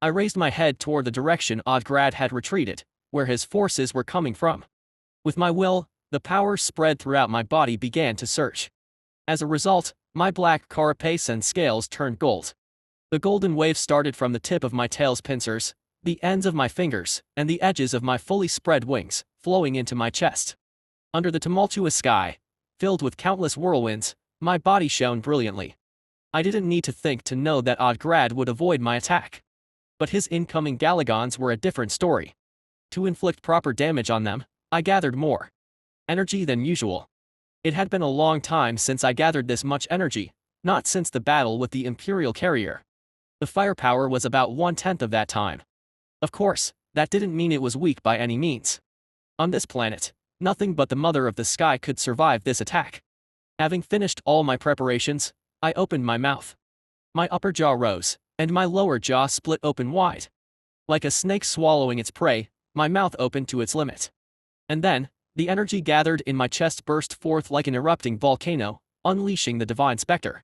I raised my head toward the direction Odgrad had retreated, where his forces were coming from. With my will, the power spread throughout my body began to surge. As a result, my black carapace and scales turned gold. The golden wave started from the tip of my tail's pincers, the ends of my fingers, and the edges of my fully spread wings, flowing into my chest. Under the tumultuous sky, filled with countless whirlwinds, my body shone brilliantly. I didn't need to think to know that Odgrad would avoid my attack. But his incoming Galagons were a different story. To inflict proper damage on them, I gathered more energy than usual. It had been a long time since I gathered this much energy, not since the battle with the Imperial carrier. The firepower was about 1/10 of that time. Of course, that didn't mean it was weak by any means. On this planet, nothing but the Mother of the Sky could survive this attack. Having finished all my preparations, I opened my mouth. My upper jaw rose, and my lower jaw split open wide. Like a snake swallowing its prey, my mouth opened to its limit. And then, the energy gathered in my chest burst forth like an erupting volcano, unleashing the Divine Spectre.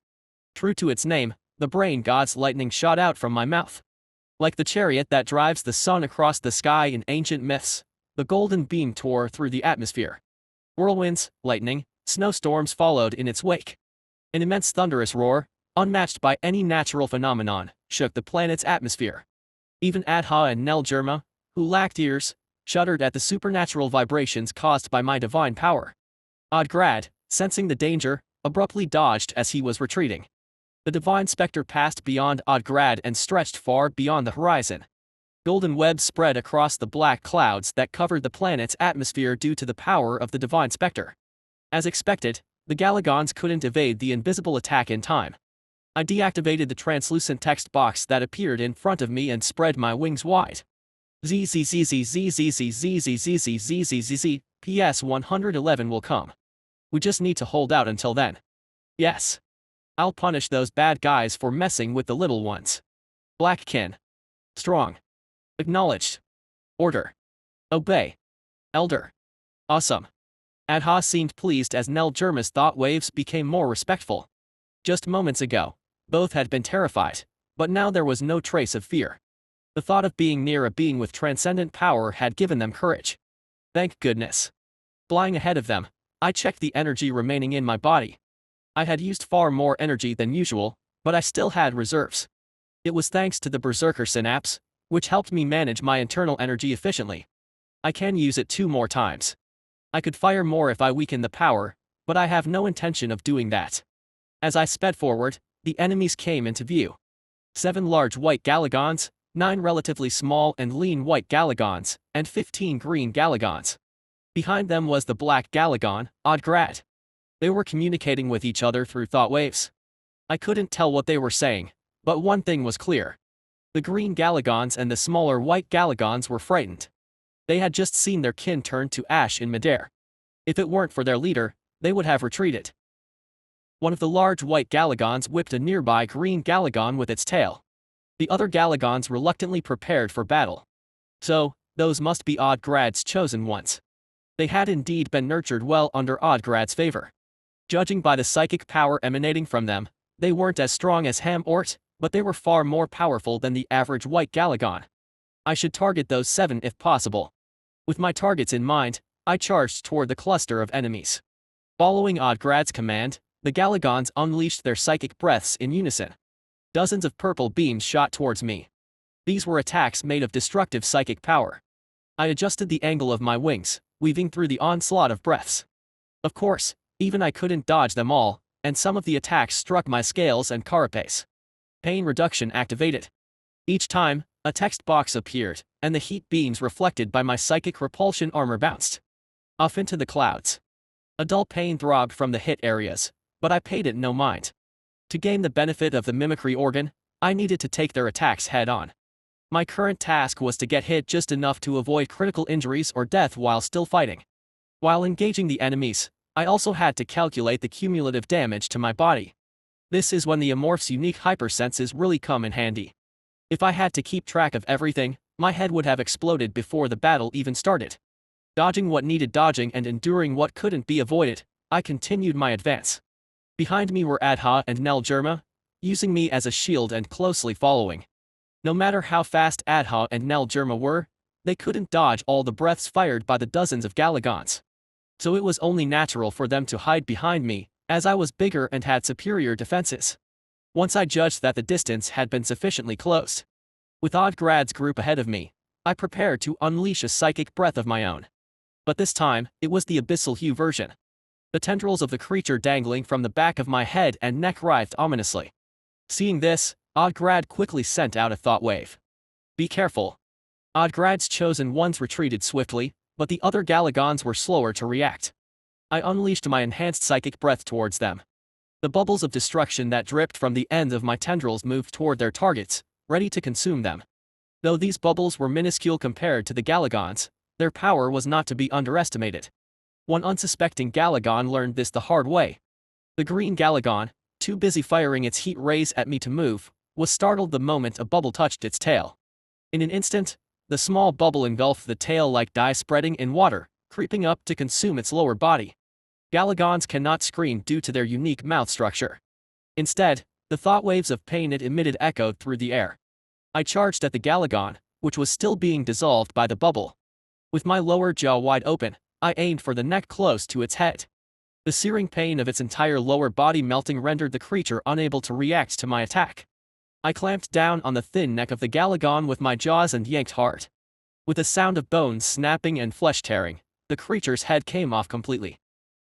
True to its name, the Brain God's lightning shot out from my mouth. Like the chariot that drives the sun across the sky in ancient myths, the golden beam tore through the atmosphere. Whirlwinds, lightning, snowstorms followed in its wake. An immense thunderous roar, unmatched by any natural phenomenon, shook the planet's atmosphere. Even Adha and Nelgerma, who lacked ears, shuddered at the supernatural vibrations caused by my divine power. Odgrad, sensing the danger, abruptly dodged as he was retreating. The Divine Spectre passed beyond Odgrad and stretched far beyond the horizon. Golden webs spread across the black clouds that covered the planet's atmosphere due to the power of the Divine Spectre. As expected, the Galagons couldn't evade the invisible attack in time. I deactivated the translucent text box that appeared in front of me and spread my wings wide. ZZZZZZZZZZZZZZZ, PS-111 will come. We just need to hold out until then. Yes. I'll punish those bad guys for messing with the little ones. Blackkin. Strong. Acknowledged. Order. Obey. Elder. Awesome. Adha seemed pleased as Nel Germa's thought waves became more respectful. Just moments ago, both had been terrified, but now there was no trace of fear. The thought of being near a being with transcendent power had given them courage. Thank goodness. Flying ahead of them, I checked the energy remaining in my body. I had used far more energy than usual, but I still had reserves. It was thanks to the Berserker synapse, which helped me manage my internal energy efficiently. I can use it 2 more times. I could fire more if I weaken the power, but I have no intention of doing that. As I sped forward, the enemies came into view. 7 large white Galagons, 9 relatively small and lean white Galagons, and 15 green Galagons. Behind them was the black Galagon, Odgrad. They were communicating with each other through thought waves. I couldn't tell what they were saying, but one thing was clear. The green Galagons and the smaller white Galagons were frightened. They had just seen their kin turn to ash in midair. If it weren't for their leader, they would have retreated. One of the large white Galagons whipped a nearby green Galagon with its tail. The other Galagons reluctantly prepared for battle. So, those must be Odgrad's chosen ones. They had indeed been nurtured well under Odgrad's favor. Judging by the psychic power emanating from them, they weren't as strong as Ham-Ort, but they were far more powerful than the average white Galagon. I should target those 7 if possible. With my targets in mind, I charged toward the cluster of enemies. Following Odgrad's command, the Galagons unleashed their psychic breaths in unison. Dozens of purple beams shot towards me. These were attacks made of destructive psychic power. I adjusted the angle of my wings, weaving through the onslaught of breaths. Of course, even I couldn't dodge them all, and some of the attacks struck my scales and carapace. Pain reduction activated. Each time, a text box appeared, and the heat beams reflected by my psychic repulsion armor bounced off into the clouds. A dull pain throbbed from the hit areas, but I paid it no mind. To gain the benefit of the mimicry organ, I needed to take their attacks head-on. My current task was to get hit just enough to avoid critical injuries or death while still fighting. While engaging the enemies, I also had to calculate the cumulative damage to my body. This is when the Amorph's unique hypersenses really come in handy. If I had to keep track of everything, my head would have exploded before the battle even started. Dodging what needed dodging and enduring what couldn't be avoided, I continued my advance. Behind me were Adha and Nel Germa, using me as a shield and closely following. No matter how fast Adha and Nel Germa were, they couldn't dodge all the breaths fired by the dozens of Galagons. So it was only natural for them to hide behind me, as I was bigger and had superior defenses. Once I judged that the distance had been sufficiently closed. With Odgrad's group ahead of me, I prepared to unleash a psychic breath of my own. But this time, it was the Abyssal Hue version. The tendrils of the creature dangling from the back of my head and neck writhed ominously. Seeing this, Odgrad quickly sent out a thought wave. Be careful. Odgrad's chosen ones retreated swiftly, but the other Galagons were slower to react. I unleashed my enhanced psychic breath towards them. The bubbles of destruction that dripped from the ends of my tendrils moved toward their targets, ready to consume them. Though these bubbles were minuscule compared to the Galagons, their power was not to be underestimated. One unsuspecting Galagon learned this the hard way. The green Galagon, too busy firing its heat rays at me to move, was startled the moment a bubble touched its tail. In an instant, the small bubble engulfed the tail like dye spreading in water, creeping up to consume its lower body. Galagons cannot scream due to their unique mouth structure. Instead, the thought waves of pain it emitted echoed through the air. I charged at the Galagon, which was still being dissolved by the bubble. With my lower jaw wide open, I aimed for the neck close to its head. The searing pain of its entire lower body melting rendered the creature unable to react to my attack. I clamped down on the thin neck of the Galagon with my jaws and yanked hard. With a sound of bones snapping and flesh tearing, the creature's head came off completely.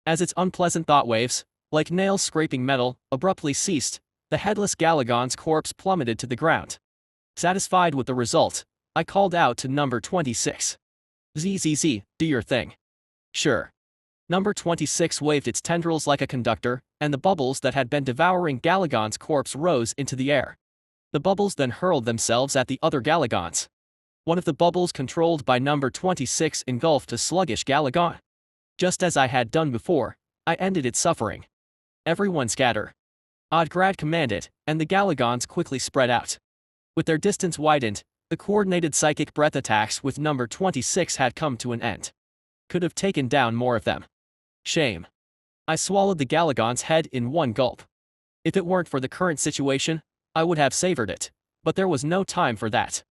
As its unpleasant thought waves, like nails scraping metal, abruptly ceased, the headless Galagon's corpse plummeted to the ground. Satisfied with the result, I called out to number 26. ZZZ, do your thing. Sure. Number 26 waved its tendrils like a conductor, and the bubbles that had been devouring Galagon's corpse rose into the air. The bubbles then hurled themselves at the other Galagons. One of the bubbles controlled by number 26 engulfed a sluggish Galagon. Just as I had done before, I ended its suffering. Everyone scatter. Odgrad commanded, and the Galagons quickly spread out. With their distance widened, The coordinated psychic breath attacks with number 26 had come to an end. Could have taken down more of them. Shame. I swallowed the Galagon's head in one gulp. If it weren't for the current situation, I would have savored it, but there was no time for that.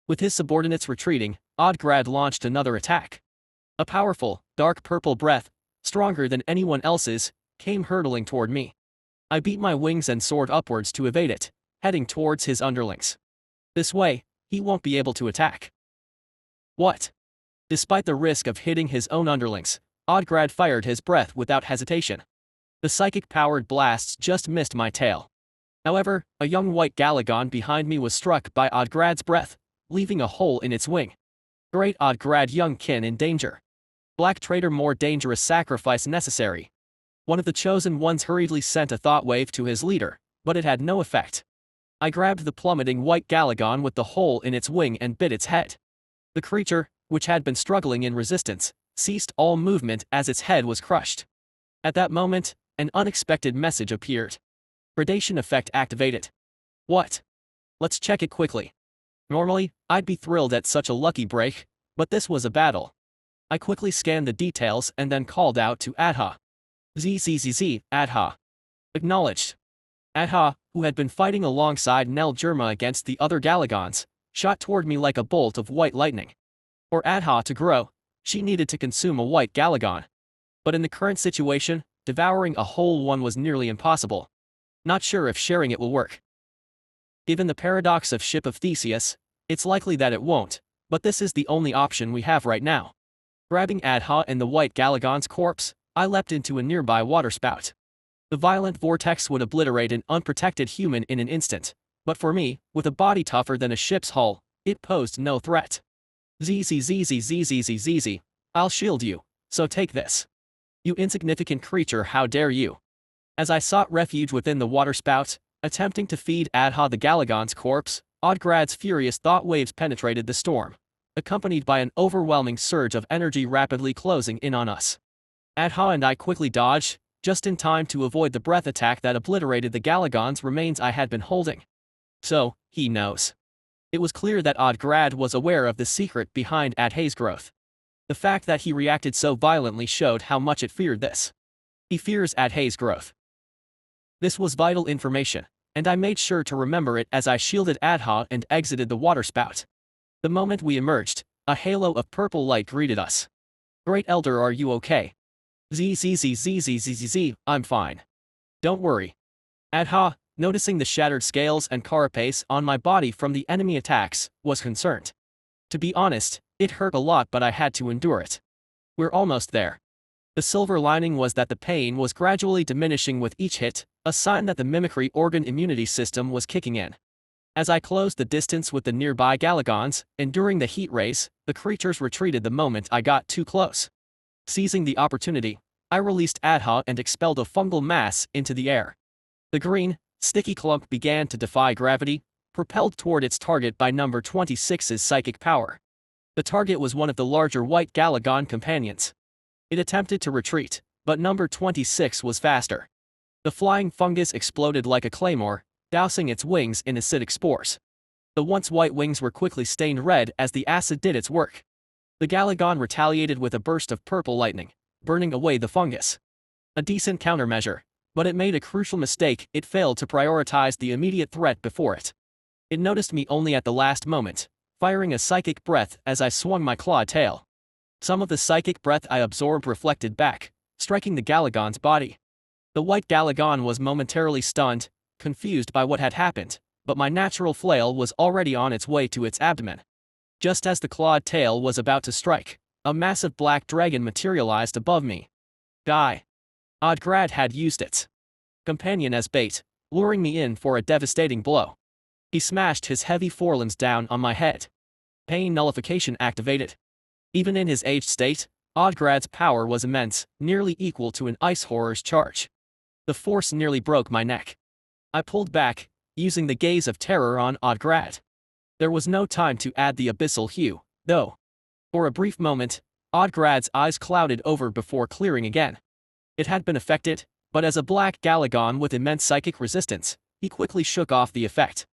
With his subordinates retreating, Odgrad launched another attack. A powerful, dark purple breath, stronger than anyone else's, came hurtling toward me. I beat my wings and soared upwards to evade it, heading towards his underlings. This way, he won't be able to attack. What? Despite the risk of hitting his own underlings, Odgrad fired his breath without hesitation. The psychic-powered blasts just missed my tail. However, a young white Galagon behind me was struck by Odgrad's breath, leaving a hole in its wing. Great Odgrad, young kin in danger. Black traitor, more dangerous sacrifice necessary. One of the chosen ones hurriedly sent a thought wave to his leader, but it had no effect. I grabbed the plummeting white Galagon with the hole in its wing and bit its head. The creature, which had been struggling in resistance, ceased all movement as its head was crushed. At that moment, an unexpected message appeared. Predation effect activated. What? Let's check it quickly. Normally, I'd be thrilled at such a lucky break, but this was a battle. I quickly scanned the details and then called out to Adha. ZZZZ, Adha. Acknowledged. Adha, who had been fighting alongside Nel Germa against the other Galagons, shot toward me like a bolt of white lightning. For Adha to grow, she needed to consume a white Galagon. But in the current situation, devouring a whole one was nearly impossible. Not sure if sharing it will work. Given the paradox of Ship of Theseus, it's likely that it won't, but this is the only option we have right now. Grabbing Adha and the white Galagon's corpse, I leapt into a nearby waterspout. The violent vortex would obliterate an unprotected human in an instant, but for me, with a body tougher than a ship's hull, it posed no threat. ZZZZZZZZ, I'll shield you, so take this. You insignificant creature, how dare you? As I sought refuge within the waterspout, attempting to feed Adha the Galagon's corpse, Odgrad's furious thought waves penetrated the storm, accompanied by an overwhelming surge of energy rapidly closing in on us. Adha and I quickly dodged, just in time to avoid the breath attack that obliterated the Galagon's remains I had been holding. So, he knows. It was clear that Odgrad was aware of the secret behind Adha's growth. The fact that he reacted so violently showed how much it feared this. He fears Adha's growth. This was vital information, and I made sure to remember it as I shielded Adha and exited the waterspout. The moment we emerged, a halo of purple light greeted us. Great Elder, are you okay? ZZZZZZZ, I'm fine. Don't worry. Adha, noticing the shattered scales and carapace on my body from the enemy attacks, was concerned. To be honest, it hurt a lot, but I had to endure it. We're almost there. The silver lining was that the pain was gradually diminishing with each hit, a sign that the mimicry organ immunity system was kicking in. As I closed the distance with the nearby Galagons, enduring the heat rays, the creatures retreated the moment I got too close. Seizing the opportunity, I released Adha and expelled a fungal mass into the air. The green, sticky clump began to defy gravity, propelled toward its target by number 26's psychic power. The target was one of the larger white Galagon companions. It attempted to retreat, but number 26 was faster. The flying fungus exploded like a claymore, dousing its wings in acidic spores. The once white wings were quickly stained red as the acid did its work. The Galagon retaliated with a burst of purple lightning, burning away the fungus. A decent countermeasure, but it made a crucial mistake. It failed to prioritize the immediate threat before it. It noticed me only at the last moment, firing a psychic breath as I swung my clawed tail. Some of the psychic breath I absorbed reflected back, striking the Galagon's body. The white Galagon was momentarily stunned, confused by what had happened, but my natural flail was already on its way to its abdomen. Just as the clawed tail was about to strike, a massive black dragon materialized above me. Die. Odgrad had used its companion as bait, luring me in for a devastating blow. He smashed his heavy forelimbs down on my head. Pain nullification activated. Even in his aged state, Odgrad's power was immense, nearly equal to an ice horror's charge. The force nearly broke my neck. I pulled back, using the gaze of terror on Odgrad. There was no time to add the abyssal hue, though. For a brief moment, Odgrad's eyes clouded over before clearing again. It had been affected, but as a black Galagon with immense psychic resistance, he quickly shook off the effect.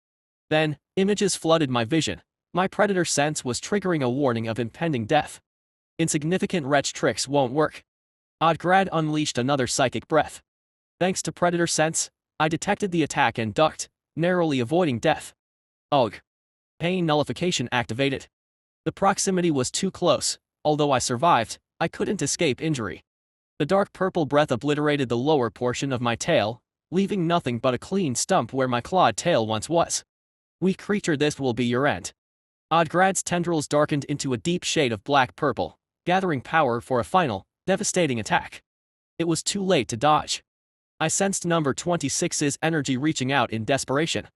Then, images flooded my vision, My predator sense was triggering a warning of impending death. Insignificant wretch tricks won't work. Odgrad unleashed another psychic breath. Thanks to predator sense, I detected the attack and ducked, narrowly avoiding death. Ugh. Pain nullification activated. The proximity was too close. Although I survived, I couldn't escape injury. The dark purple breath obliterated the lower portion of my tail, leaving nothing but a clean stump where my clawed tail once was. Weak creature, this will be your end. Odgrad's tendrils darkened into a deep shade of black-purple, gathering power for a final, devastating attack. It was too late to dodge. I sensed number 26's energy reaching out in desperation.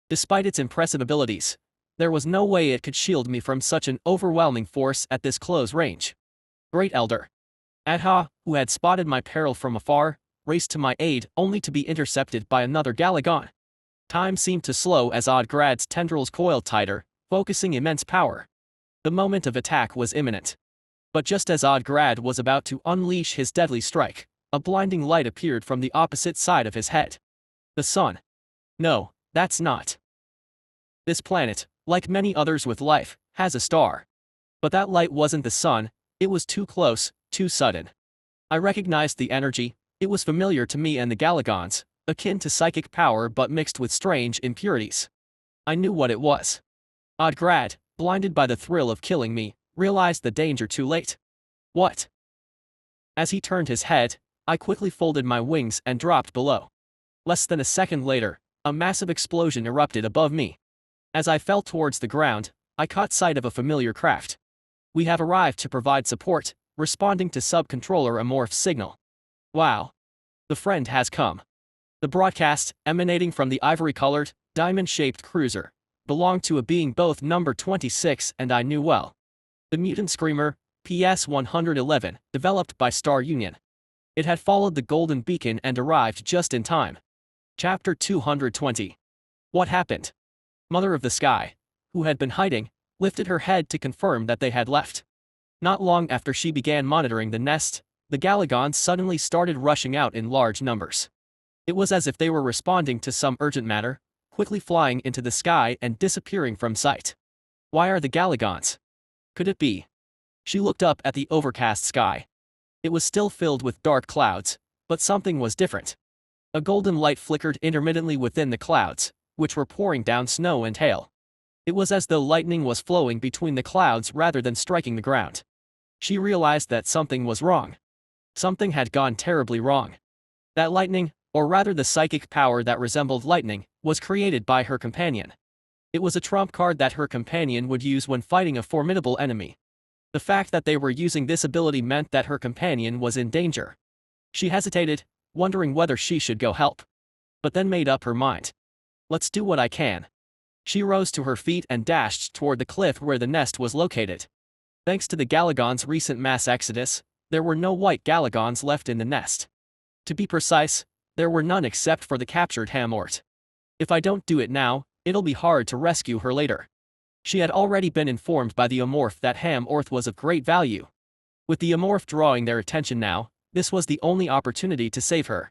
Despite its impressive abilities, there was no way it could shield me from such an overwhelming force at this close range. Great Elder. Adha, who had spotted my peril from afar, raced to my aid only to be intercepted by another Galagon. Time seemed to slow as Odgrad's tendrils coiled tighter, focusing immense power. The moment of attack was imminent. But just as Odgrad was about to unleash his deadly strike, a blinding light appeared from the opposite side of his head. The sun. No, that's not. This planet, like many others with life, has a star. But that light wasn't the sun, it was too close, too sudden. I recognized the energy, it was familiar to me and the Galagons, akin to psychic power but mixed with strange impurities. I knew what it was. Odgrad, blinded by the thrill of killing me, realized the danger too late. What? As he turned his head, I quickly folded my wings and dropped below. Less than a second later, a massive explosion erupted above me. As I fell towards the ground, I caught sight of a familiar craft. We have arrived to provide support, responding to sub-controller Amorph's signal. Wow. The friend has come. The broadcast, emanating from the ivory-colored, diamond-shaped cruiser, belonged to a being both number 26 and I knew well. The Mutant Screamer, PS-111, developed by Star Union. It had followed the Golden Beacon and arrived just in time. Chapter 220. What happened? Mother of the Sky, who had been hiding, lifted her head to confirm that they had left. Not long after she began monitoring the nest, the Galagons suddenly started rushing out in large numbers. It was as if they were responding to some urgent matter, quickly flying into the sky and disappearing from sight. Why are the Galagons? Could it be? She looked up at the overcast sky. It was still filled with dark clouds, but something was different. A golden light flickered intermittently within the clouds, which were pouring down snow and hail. It was as though lightning was flowing between the clouds rather than striking the ground. She realized that something was wrong. Something had gone terribly wrong. That lightning, or rather the psychic power that resembled lightning, was created by her companion. It was a trump card that her companion would use when fighting a formidable enemy. The fact that they were using this ability meant that her companion was in danger. She hesitated, wondering whether she should go help. But then made up her mind. Let's do what I can. She rose to her feet and dashed toward the cliff where the nest was located. Thanks to the Galagons' recent mass exodus, there were no white Galagons left in the nest. To be precise, there were none except for the captured Hamort. If I don't do it now, it'll be hard to rescue her later. She had already been informed by the Amorph that Hamorth was of great value. With the Amorph drawing their attention now, this was the only opportunity to save her.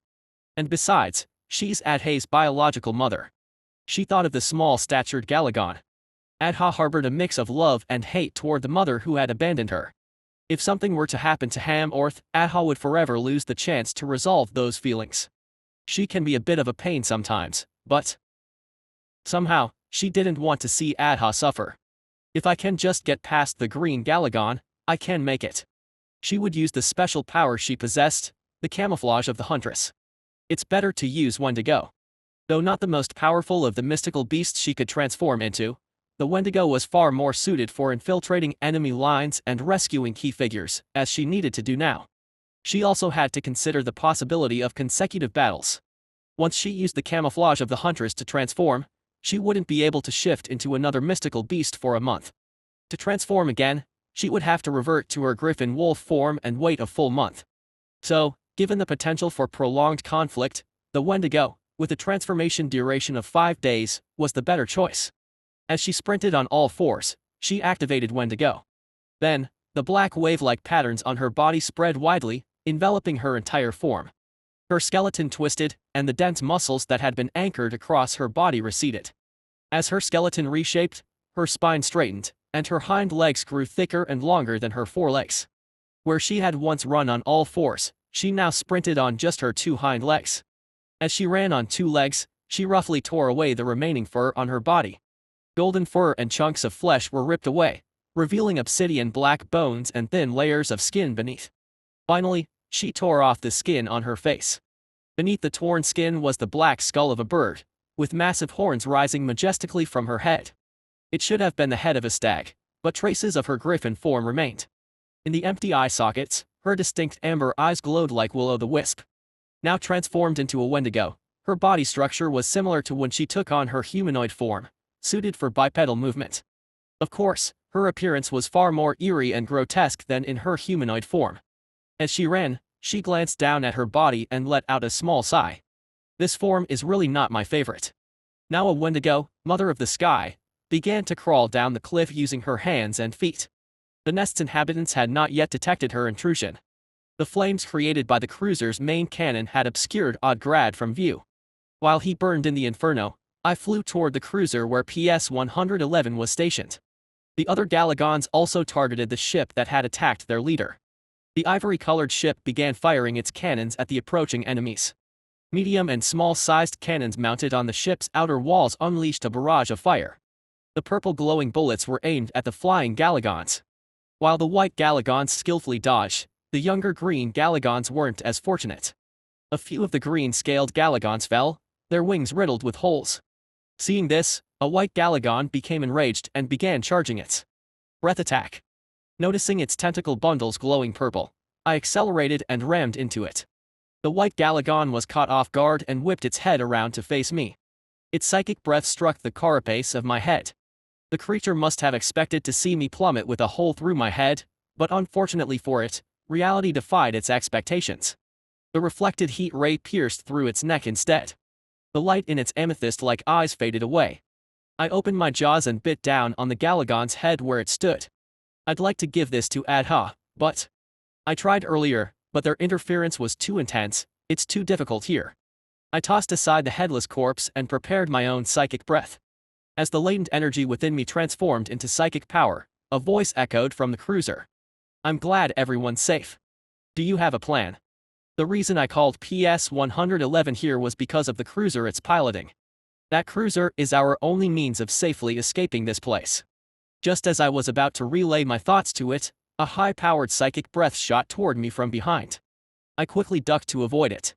And besides, she's Adha's biological mother. She thought of the small-statured Galagon. Adha harbored a mix of love and hate toward the mother who had abandoned her. If something were to happen to Hamorth, Adha would forever lose the chance to resolve those feelings. She can be a bit of a pain sometimes, but somehow, she didn't want to see Adha suffer. If I can just get past the green Galagon, I can make it. She would use the special power she possessed, the camouflage of the Huntress. It's better to use Wendigo. Though not the most powerful of the mystical beasts she could transform into, the Wendigo was far more suited for infiltrating enemy lines and rescuing key figures, as she needed to do now. She also had to consider the possibility of consecutive battles. Once she used the camouflage of the Huntress to transform, she wouldn't be able to shift into another mystical beast for a month. To transform again, she would have to revert to her griffin wolf form and wait a full month. So, given the potential for prolonged conflict, the Wendigo, with a transformation duration of 5 days, was the better choice. As she sprinted on all fours, she activated Wendigo. Then, the black wave-like patterns on her body spread widely, enveloping her entire form. Her skeleton twisted, and the dense muscles that had been anchored across her body receded. As her skeleton reshaped, her spine straightened, and her hind legs grew thicker and longer than her forelegs. Where she had once run on all fours, she now sprinted on just her two hind legs. As she ran on two legs, she roughly tore away the remaining fur on her body. Golden fur and chunks of flesh were ripped away, revealing obsidian black bones and thin layers of skin beneath. Finally, she tore off the skin on her face. Beneath the torn skin was the black skull of a bird, with massive horns rising majestically from her head. It should have been the head of a stag, but traces of her griffin form remained. In the empty eye sockets, her distinct amber eyes glowed like will-o'-the-wisp. Now transformed into a wendigo, her body structure was similar to when she took on her humanoid form, suited for bipedal movement. Of course, her appearance was far more eerie and grotesque than in her humanoid form. As she ran, she glanced down at her body and let out a small sigh. This form is really not my favorite. Now a wendigo, mother of the sky, began to crawl down the cliff using her hands and feet. The nest's inhabitants had not yet detected her intrusion. The flames created by the cruiser's main cannon had obscured Odgrad from view. While he burned in the inferno, I flew toward the cruiser where PS-111 was stationed. The other Galagons also targeted the ship that had attacked their leader. The ivory-colored ship began firing its cannons at the approaching enemies. Medium and small-sized cannons mounted on the ship's outer walls unleashed a barrage of fire. The purple glowing bullets were aimed at the flying Galagons. While the white Galagons skillfully dodged, the younger green Galagons weren't as fortunate. A few of the green-scaled Galagons fell, their wings riddled with holes. Seeing this, a white Galagon became enraged and began charging its breath attack. Noticing its tentacle bundles glowing purple, I accelerated and rammed into it. The white Galagon was caught off guard and whipped its head around to face me. Its psychic breath struck the carapace of my head. The creature must have expected to see me plummet with a hole through my head, but unfortunately for it, reality defied its expectations. The reflected heat ray pierced through its neck instead. The light in its amethyst-like eyes faded away. I opened my jaws and bit down on the Galagon's head where it stood. I'd like to give this to Adha, but I tried earlier, but their interference was too intense. It's too difficult here. I tossed aside the headless corpse and prepared my own psychic breath. As the latent energy within me transformed into psychic power, a voice echoed from the cruiser. I'm glad everyone's safe. Do you have a plan? The reason I called PS-111 here was because of the cruiser it's piloting. That cruiser is our only means of safely escaping this place. Just as I was about to relay my thoughts to it, a high-powered psychic breath shot toward me from behind. I quickly ducked to avoid it.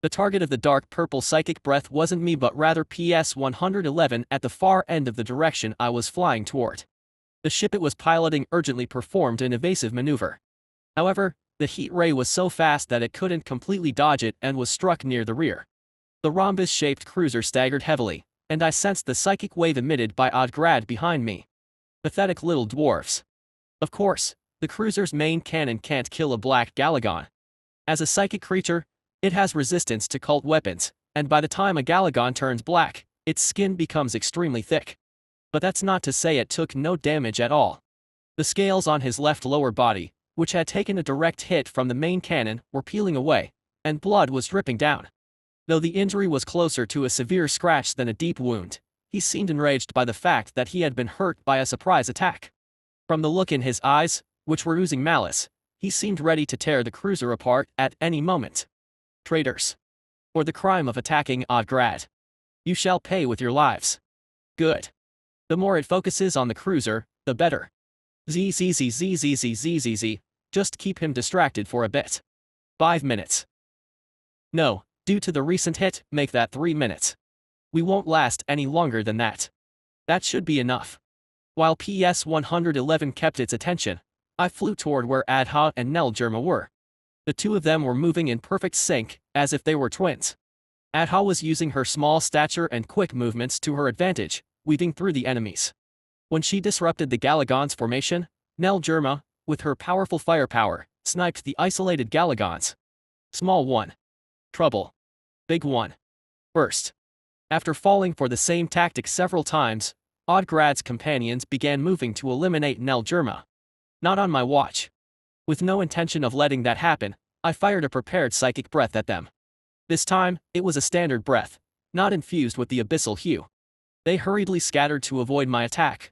The target of the dark purple psychic breath wasn't me but rather PS-111 at the far end of the direction I was flying toward. The ship it was piloting urgently performed an evasive maneuver. However, the heat ray was so fast that it couldn't completely dodge it and was struck near the rear. The rhombus-shaped cruiser staggered heavily, and I sensed the psychic wave emitted by Odgrad behind me. Pathetic little dwarfs. Of course, the cruiser's main cannon can't kill a black Galagon. As a psychic creature, it has resistance to cult weapons, and by the time a Galagon turns black, its skin becomes extremely thick. But that's not to say it took no damage at all. The scales on his left lower body, which had taken a direct hit from the main cannon, were peeling away, and blood was dripping down. Though the injury was closer to a severe scratch than a deep wound, he seemed enraged by the fact that he had been hurt by a surprise attack. From the look in his eyes, which were oozing malice, he seemed ready to tear the cruiser apart at any moment. Traitors. For the crime of attacking Odgrad. You shall pay with your lives. Good. The more it focuses on the cruiser, the better. ZZZZZZZZZ. Just keep him distracted for a bit. 5 minutes. No, due to the recent hit, make that 3 minutes. We won't last any longer than that. That should be enough. While PS-111 kept its attention, I flew toward where Adha and Nelgerma were. The two of them were moving in perfect sync, as if they were twins. Adha was using her small stature and quick movements to her advantage, weaving through the enemies. When she disrupted the Galagon's formation, Nelgerma, with her powerful firepower, sniped the isolated Galagons. Small one. Trouble. Big one. Burst. After falling for the same tactic several times, Odgrad's companions began moving to eliminate Nelgerma. Not on my watch. With no intention of letting that happen, I fired a prepared psychic breath at them. This time, it was a standard breath, not infused with the abyssal hue. They hurriedly scattered to avoid my attack,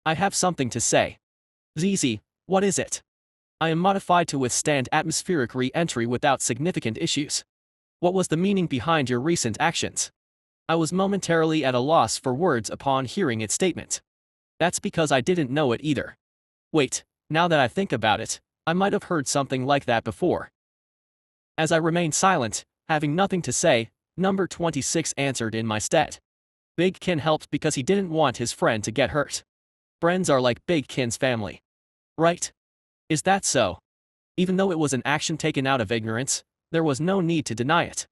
I have something to say. ZZ, what is it? I am modified to withstand atmospheric re-entry without significant issues. What was the meaning behind your recent actions? I was momentarily at a loss for words upon hearing its statement. That's because I didn't know it either. Wait, now that I think about it, I might have heard something like that before. As I remained silent, having nothing to say, number 26 answered in my stead. Big Kin helped because he didn't want his friend to get hurt. Friends are like Big Kin's family. Right? Is that so? Even though it was an action taken out of ignorance, there was no need to deny it.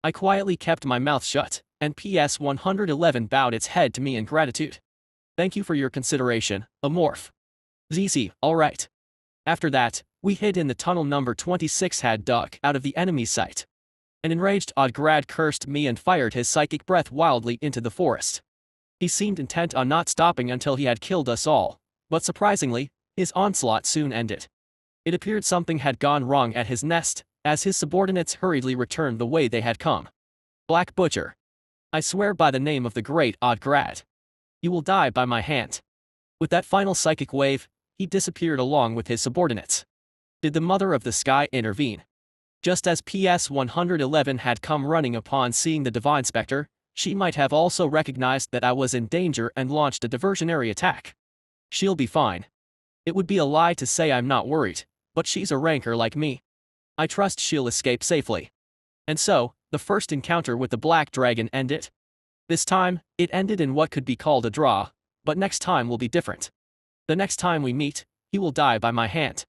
I quietly kept my mouth shut, and PS-111 bowed its head to me in gratitude. Thank you for your consideration, Amorph. ZZ, alright. After that, we hid in the tunnel number 26 had dug out of the enemy's sight. An enraged Odgrad cursed me and fired his psychic breath wildly into the forest. He seemed intent on not stopping until he had killed us all, but surprisingly, his onslaught soon ended. It appeared something had gone wrong at his nest, as his subordinates hurriedly returned the way they had come. Black Butcher. I swear by the name of the great Odgrad. You will die by my hand. With that final psychic wave, he disappeared along with his subordinates. Did the Mother of the Sky intervene? Just as PS-111 had come running upon seeing the Divine Spectre, she might have also recognized that I was in danger and launched a diversionary attack. She'll be fine. It would be a lie to say I'm not worried, but she's a ranker like me. I trust she'll escape safely. And so, the first encounter with the Black Dragon ended. This time, it ended in what could be called a draw, but next time will be different. The next time we meet, he will die by my hand.